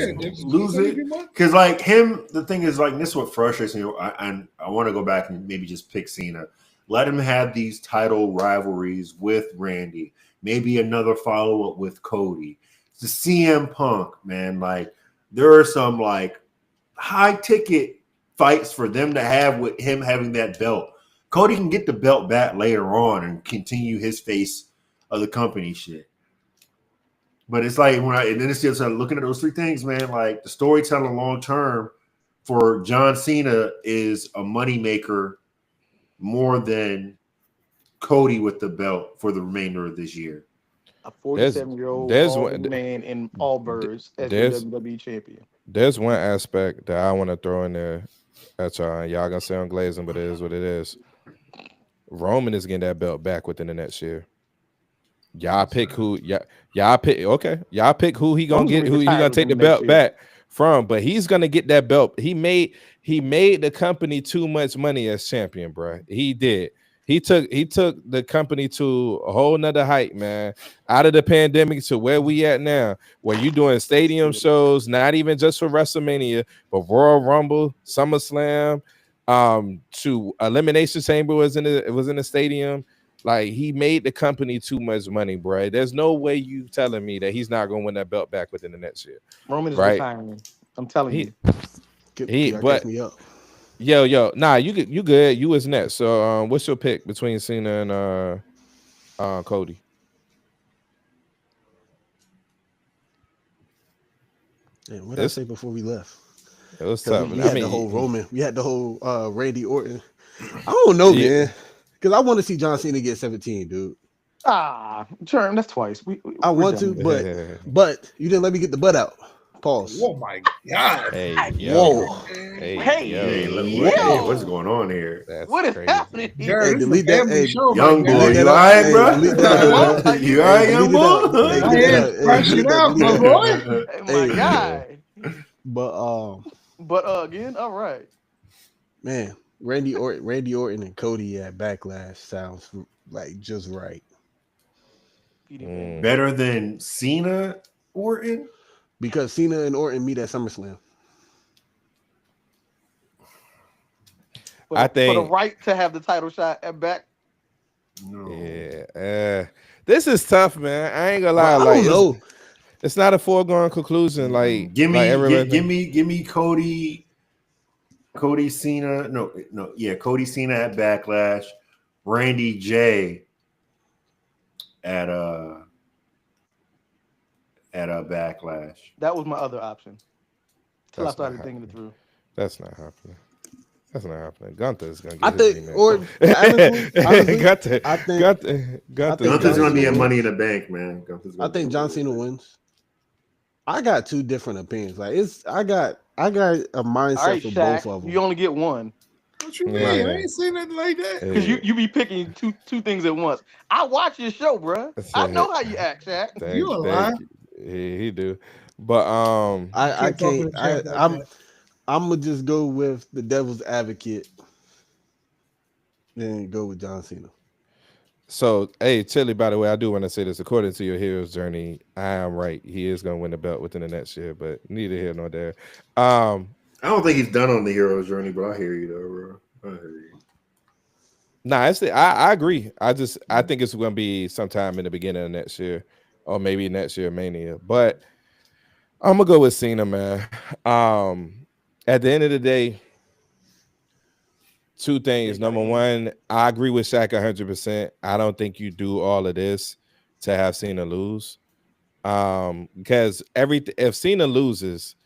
Lose it. Because like him, the thing is like this is what frustrates me. I want to go back and maybe just pick Cena. Let him have these title rivalries with Randy. Maybe another follow-up with Cody. The CM Punk, man. Like, there are some, like, high-ticket fights for them to have with him having that belt. Cody can get the belt back later on and continue his face of the company shit. But it's like, and then it's just looking at those 3 things, man, like, the storytelling long-term for John Cena is a moneymaker more than Cody with the belt for the remainder of this year. A 47-year-old man in Allbirds as the WWE champion. There's one aspect that I want to throw in there at y'all. Y'all gonna say I'm glazing, but it is what it is. Roman is getting that belt back within the next year. Y'all pick who. Y'all pick. Okay, y'all pick who he gonna get. Who he gonna take the belt back from? But he's gonna get that belt. He made the company too much money as champion, bro. He did. He took the company to a whole nother height, man. Out of the pandemic to where we at now, where you doing stadium shows, not even just for WrestleMania, but Royal Rumble, SummerSlam, to Elimination Chamber was in the stadium. Like, he made the company too much money, bro. There's no way you telling me that he's not gonna win that belt back within the next year. Roman is right? retiring. I'm telling you. But me up. yo, nah, you good. You was next. So what's your pick between Cena and Cody? Hey, what did I say before we left? It was tough. We had the whole Roman. We had the whole Randy Orton. I don't know, man. Because I want to see John Cena get 17, dude. Term, that's twice. I want to, but you didn't let me get the butt out. Pause. Oh my God! Hey, whoa! Hey, what's going on here? That's what is crazy. happening here? Hey, delete that. Hey, young boy, you all right, bro? You all right, young boy? Crush it out, my boy. Hey, my guy. But again, all right, man. Randy Orton and Cody at Backlash sounds like just right. Better than Cena Orton? Because Cena and Orton meet at SummerSlam. I think for the right to have the title shot at back. No. Yeah, this is tough, man. I ain't gonna lie. I don't know. It's not a foregone conclusion. Like, give me Cody Cena. Cody Cena at Backlash. Randy J at a Backlash. That was my other option. Till I started thinking it through. That's not happening. Gunther's gonna get Gunther's gonna be a Money in the Bank, man. I think John Cena wins. I got two different opinions. Like, I got a mindset for both of them. You only get one. What you mean? I ain't saying nothing like that. Because you be picking two things at once. I watch your show, bro. I know how you act, Shaq. You a lie. He do. But I can't. I'm gonna just go with the devil's advocate, then go with John Cena. So, hey, Chili, by the way, I do want to say this. According to your hero's journey, I am right. He is going to win the belt within the next year, but neither here nor there. I don't think he's done on the hero's journey, but I hear you, though, bro. I hear you. Nah, I agree. I think it's going to be sometime in the beginning of next year, or maybe next year, Mania. But I'm going to go with Cena, man. At the end of the day, two things. Number one, I agree with Shaq 100%. I don't think you do all of this to have Cena lose. Because if Cena loses,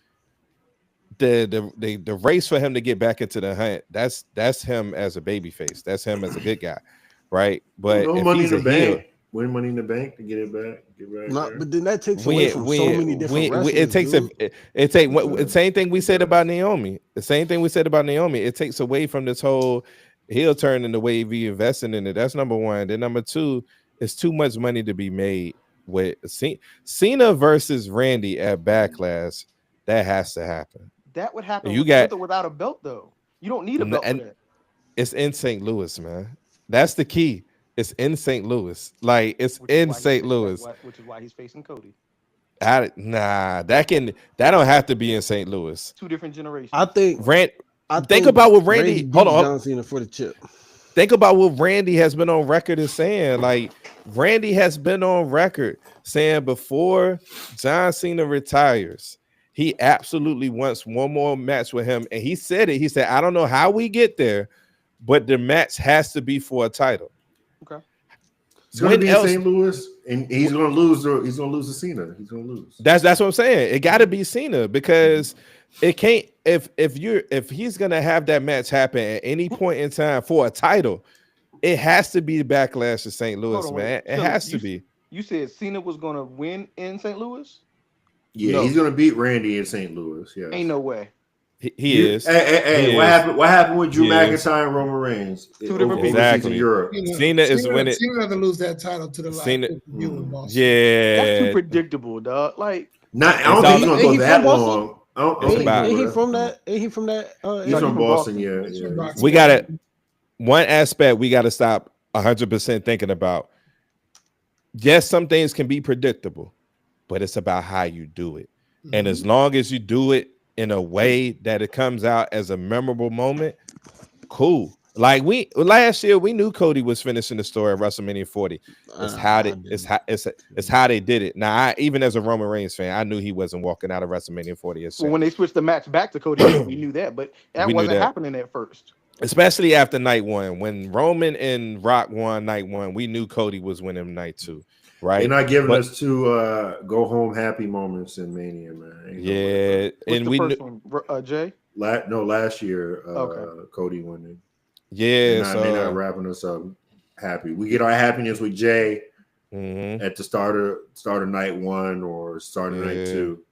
the race for him to get back into the hunt, that's him as a babyface. That's him as a good guy, right? But no if Money he's in the a heel, Bank. Win Money in the Bank to get it back. But then that takes away from so many different wrestlers. Same thing we said about Naomi. The same thing we said about Naomi. It takes away from this whole heel turn in the way we investing in it. That's number one. Then number two, it's too much money to be made with Cena versus Randy at Backlash. That has to happen. That would happen without a belt, though. You don't need a belt for that. It's in St. Louis, man. That's the key. It's in St. Louis. Like, it's in St. Louis. Which is why he's facing Cody. That don't have to be in St. Louis. Two different generations. I think about what Randy. Hold on. John Cena for the chip. Think about what Randy has been on record as saying. Like, Randy has been on record saying before John Cena retires, he absolutely wants one more match with him. And he said it. He said, I don't know how we get there, but the match has to be for a title. Okay. It's going to be in St. Louis, and he's going to lose. He's going to lose to Cena. He's going to lose. That's what I'm saying. It got to be Cena because it can't. If he's going to have that match happen at any point in time for a title, it has to be Backlash to St. Louis, man. It has to be. You said Cena was going to win in St. Louis? Yeah, he's going to beat Randy in St. Louis. Yeah, ain't no way. He is. Hey, what happened? What happened with Drew McIntyre and Roman Reigns? Two different people. Exactly. In Europe. Cena is winning. Cena doesn't lose that title to the Cena. Yeah, that's too predictable, dog. Like, I don't think he's gonna go that long. Ain't he from that? He's from Boston. Yeah. We got it. One aspect we got to stop 100% thinking about, yes, some things can be predictable, but it's about how you do it. And as long as you do it in a way that it comes out as a memorable moment, cool. Like we last year, we knew Cody was finishing the story at WrestleMania 40. It's how I they didn't. it's how they did it. Now, even as a Roman Reigns fan, I knew he wasn't walking out of WrestleMania 40 as Well, champ. when they switched the match back to Cody, yeah, we knew that, but that We knew wasn't that, happening at first. especially after night one, when Roman and Rock won night one, we knew Cody was winning night two, They're right? not giving But us two go home happy moments in Mania, man. Ain't no way, bro. yeah, What's and the we knew, first one, Jay? Last year, Okay. Cody winning. yeah, They're not so wrapping us up happy. We get our happiness with Jay mhm, at the start of night one or start of night yeah, two.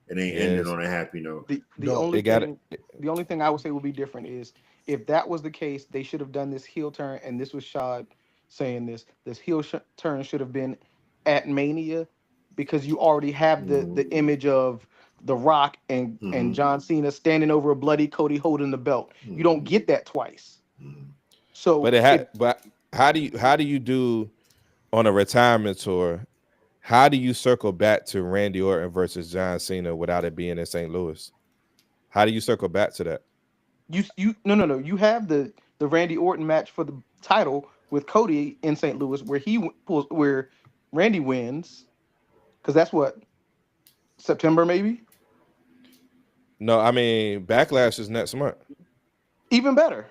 It ain't ending yes, on a happy note. The No, only it got it. thing the only thing I would say would be different is if that was the case, they should have done this heel turn, and this was Shad saying this. This turn should have been at Mania because you already have Mm-hmm. the image of The Rock and Mm-hmm. John Cena standing over a bloody Cody holding the belt. You don't Mm-hmm. get that twice. Mm-hmm. But So it had, if but how do you do on a retirement tour? How do you circle back to Randy Orton versus John Cena without it being in St. Louis? How do you circle back to that? you no, you have the Randy Orton match for the title with Cody in St. Louis where pulls where Randy wins because that's what September maybe. No, I mean Backlash is next month. Even better.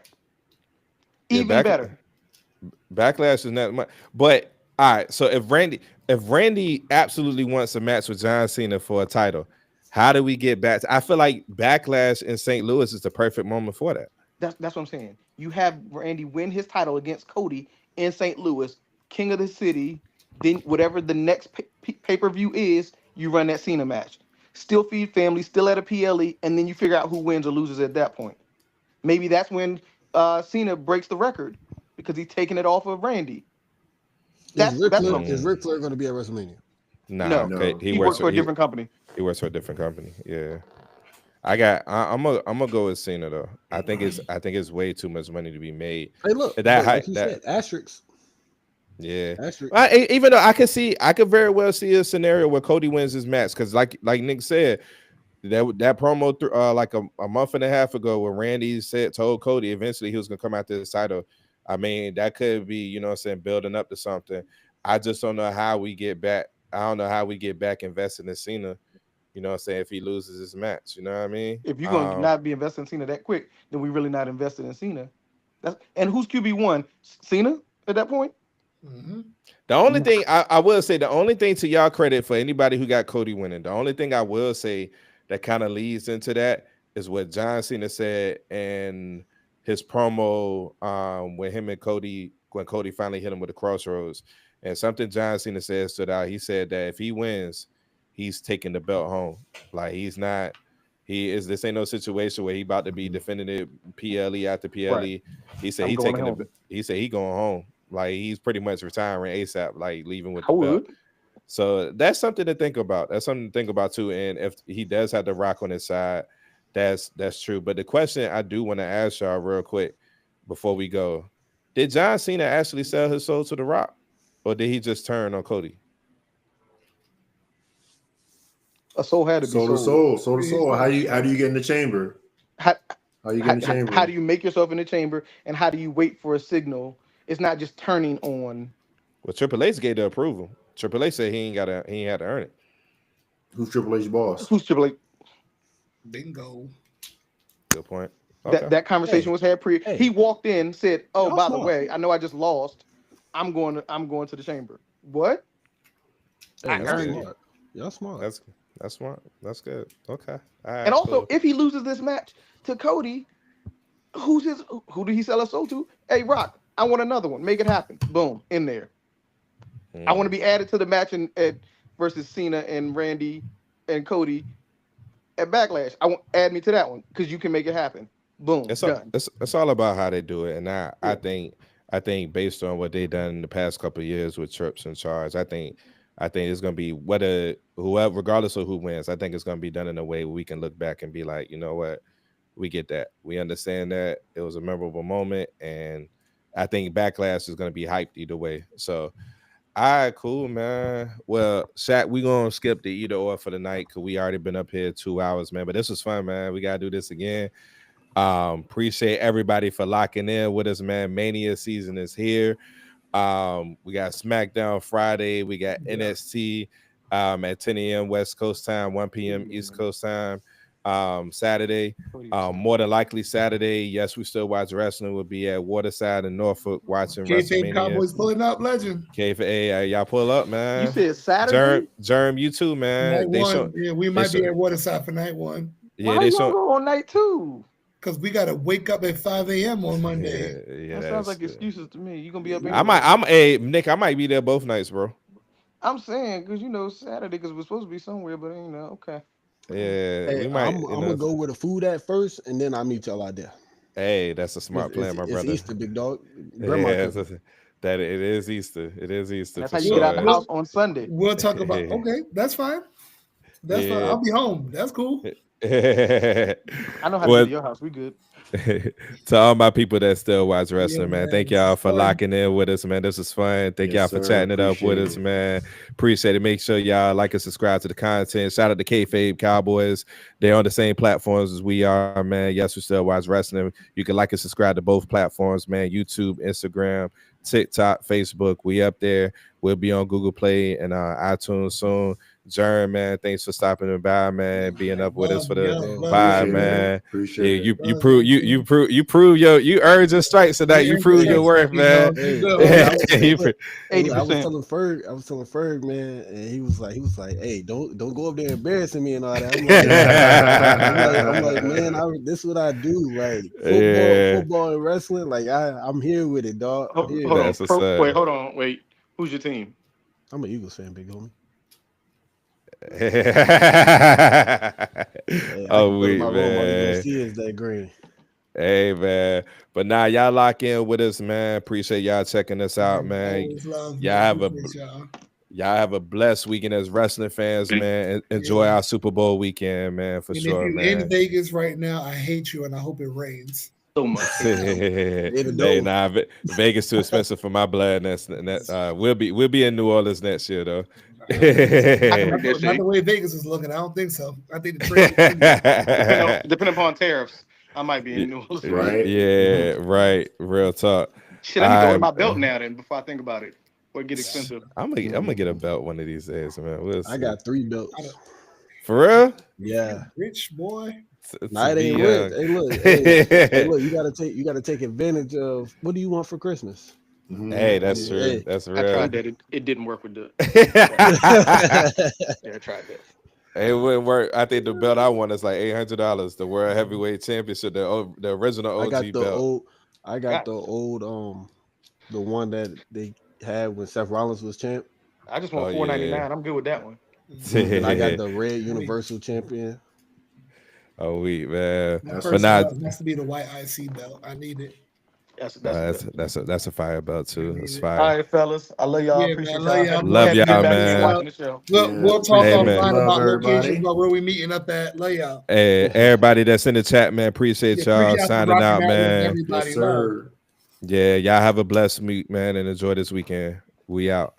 Yeah, Even better. Backlash is next month. But all right, so if Randy absolutely wants a match with John Cena for a title, how do we get back? I feel like Backlash in St. Louis is the perfect moment for that. That's what I'm saying. You have Randy win his title against Cody in St. Louis, King of the City. Then whatever the next pay per view is, you run that Cena match. Still feed family, still at a PLE, and then you figure out who wins or loses at that point. Maybe that's when Cena breaks the record because he's taking it off of Randy. That's what I'm Is saying. Mm, Ric Flair going to be at WrestleMania? nah, No, okay. No. He he works worked for for a different company. he works for a different company. Yeah. I'm gonna go with Cena though. I think it's way too much money to be made. Hey, look, That but high like you that said, asterisks, yeah. asterisks. Even though I could very well see a scenario where Cody wins his match because like Nick said, that promo like a month and a half ago where Randy told Cody eventually he was gonna come out to the title. I mean, that could be, you know what I'm saying, building up to something. I just don't know how we get back. I don't know how we get back invested in Cena, you know what I'm saying, if he loses his match. You know what I mean? If you're gonna not be invested in Cena that quick, then we really not invested in Cena. And who's QB1? Cena at that point? Mm-hmm. The only thing I will say, the only thing to y'all credit for anybody who got Cody winning, the only thing I will say that kind of leads into that is what John Cena said in his promo when him and Cody, when Cody finally hit him with the crossroads. And something John Cena said stood out. He said that if he wins, he's taking the belt home. Like he's not, he is, this ain't no situation where he about to be Mhm. defending it PLE after Right. PLE. He said I'm he going taking home. he said he going home. Like he's pretty much retiring ASAP, like leaving with I the belt. would. So that's something to think about. That's something to think about too. And if he does have the Rock on his side, that's true. But the question I do want to ask y'all real quick before we go: did John Cena actually sell his soul to the Rock, or did he just turn on Cody? A soul had to be Soul to sold. soul, soul to soul. How do you get in the chamber? How, How you get in the how chamber? do you make yourself in the chamber, and how do you wait for a signal? It's not just turning on. Well, Triple H gave the approval. Triple H said he ain't had to earn it. Who's Triple H boss? Who's Triple H? Bingo. Good point. That Okay. that conversation Hey, was had pre. hey, He walked in, said, "Oh, y'all by the smart. way, I know I just lost. I'm going to the chamber." What? Hey, I That's y'all earned good. it. smart. Y'all smart. That's smart. That's good. Okay. All And right. also, Cool. if he loses this match to Cody, who did he sell his soul to? Hey, Rock, I want another one. Make it happen. Boom, in there. I want to Mm. be added to the match at versus Cena and Randy and Cody at Backlash. I want add me to that one because you can make it happen. Boom, done. It's all about how they do it, and I Yeah. think based on what they done in the past couple of years with Trips and Charge, I think it's gonna be whether whoever, regardless of who wins, I think it's gonna be done in a way where we can look back and be like, you know what, we get that, we understand that it was a memorable moment, and I think Backlash is going to be hyped either way. So, all right, cool, man. Well, Shaq, we gonna skip the either or for the night because we already been up here 2 hours, man. But this was fun, man. We gotta do this again. Appreciate everybody for locking in with us, man. Mania season is here. We got SmackDown Friday. We got NXT at 10 a.m. West Coast time, 1 p.m. East Coast time. Saturday, more than likely Saturday. Yes, we still watch wrestling. We'll be at Waterside in Norfolk watching K-Fame WrestleMania. Cowboys pulling up, legend. Hey, y'all pull up, man. You said Saturday? Germ, you too, man. Night one. Yeah, we might be at Waterside for night one. Yeah, Why y'all go on night two? Because we got to wake up at 5 a.m. on Monday. Yeah, that sounds like excuses to me. You gonna be up? Nick. I might be there both nights, bro. I'm saying because Saturday because we're supposed to be somewhere, but okay. Yeah, hey, I'm gonna go where the food at first, and then I'll meet y'all out there. Hey, that's a smart plan, my brother. It's Easter, big dog. That it is Easter. It is Easter. That's how you get out the house on Sunday. We'll talk about. Okay, that's fine. That's fine. I'll be home. That's cool. I know how to get to your house. We good. To all my people that still watch wrestling, man, thank y'all for locking in with us, man. This was fun. Thank y'all for chatting it up with us, man. Appreciate it. Make sure y'all like and subscribe to the content. Shout out to Kayfabe Cowboys. They're on the same platforms as we are, man. Yes, we still watch wrestling. You can like and subscribe to both platforms, man. YouTube, Instagram, TikTok, Facebook. We up there. We'll be on Google Play and iTunes soon. Germ, man, thanks for stopping by, man, being up with us for the vibe, man. Appreciate it. You prove your urge and strikes tonight. You prove your worth, man. I was telling Ferg, man, and he was like, hey, don't go up there embarrassing me and all that. I'm like, man, this is what I do, like football and wrestling. Like I'm here with it, dog. Hold on. Wait. Who's your team? I'm an Eagles fan, big homie. Man. That green. Hey, man. But now y'all lock in with us, man. Appreciate y'all checking us out, man. Y'all have a blessed weekend as wrestling fans, man. Enjoy our Super Bowl weekend, man, for sure, man. If you're in Vegas right now, I hate you and I hope it rains. So much. Vegas too expensive for my blood. We'll be in New Orleans next year, though. Not the way Vegas is looking. I don't think so. I think the trade depending upon tariffs, I might be in New Orleans. Right? Yeah, right. Real talk. Shit, I need to order my belt now. Then before I think about it, or it get expensive. I'm gonna get a belt one of these days, man. I got 3 belts. For real? Yeah. Rich boy. Nah, it ain't rich. Hey, look, you gotta take advantage of what do you want for Christmas? Hey, that's true. Hey, that's real. I tried that. It didn't work with the. Yeah, I tried that. It wouldn't work. I think the belt I want is like $800. The World Heavyweight Championship, the original OG belt. I got the old the one that they had when Seth Rollins was champ. I just want $4.99. Yeah. I'm good with that one. And I got the red Universal Champion. Oh, man. But now it has to be the white IC belt. I need it. That's a fire belt too. It's fire. All right, fellas. I love y'all. Appreciate y'all. Love y'all, man. We'll talk offline about locations, about where we meeting up at. Love y'all. Hey, everybody that's in the chat, man. Appreciate y'all signing out, man. Yes, sir. Yeah, y'all have a blessed week, man, and enjoy this weekend. We out.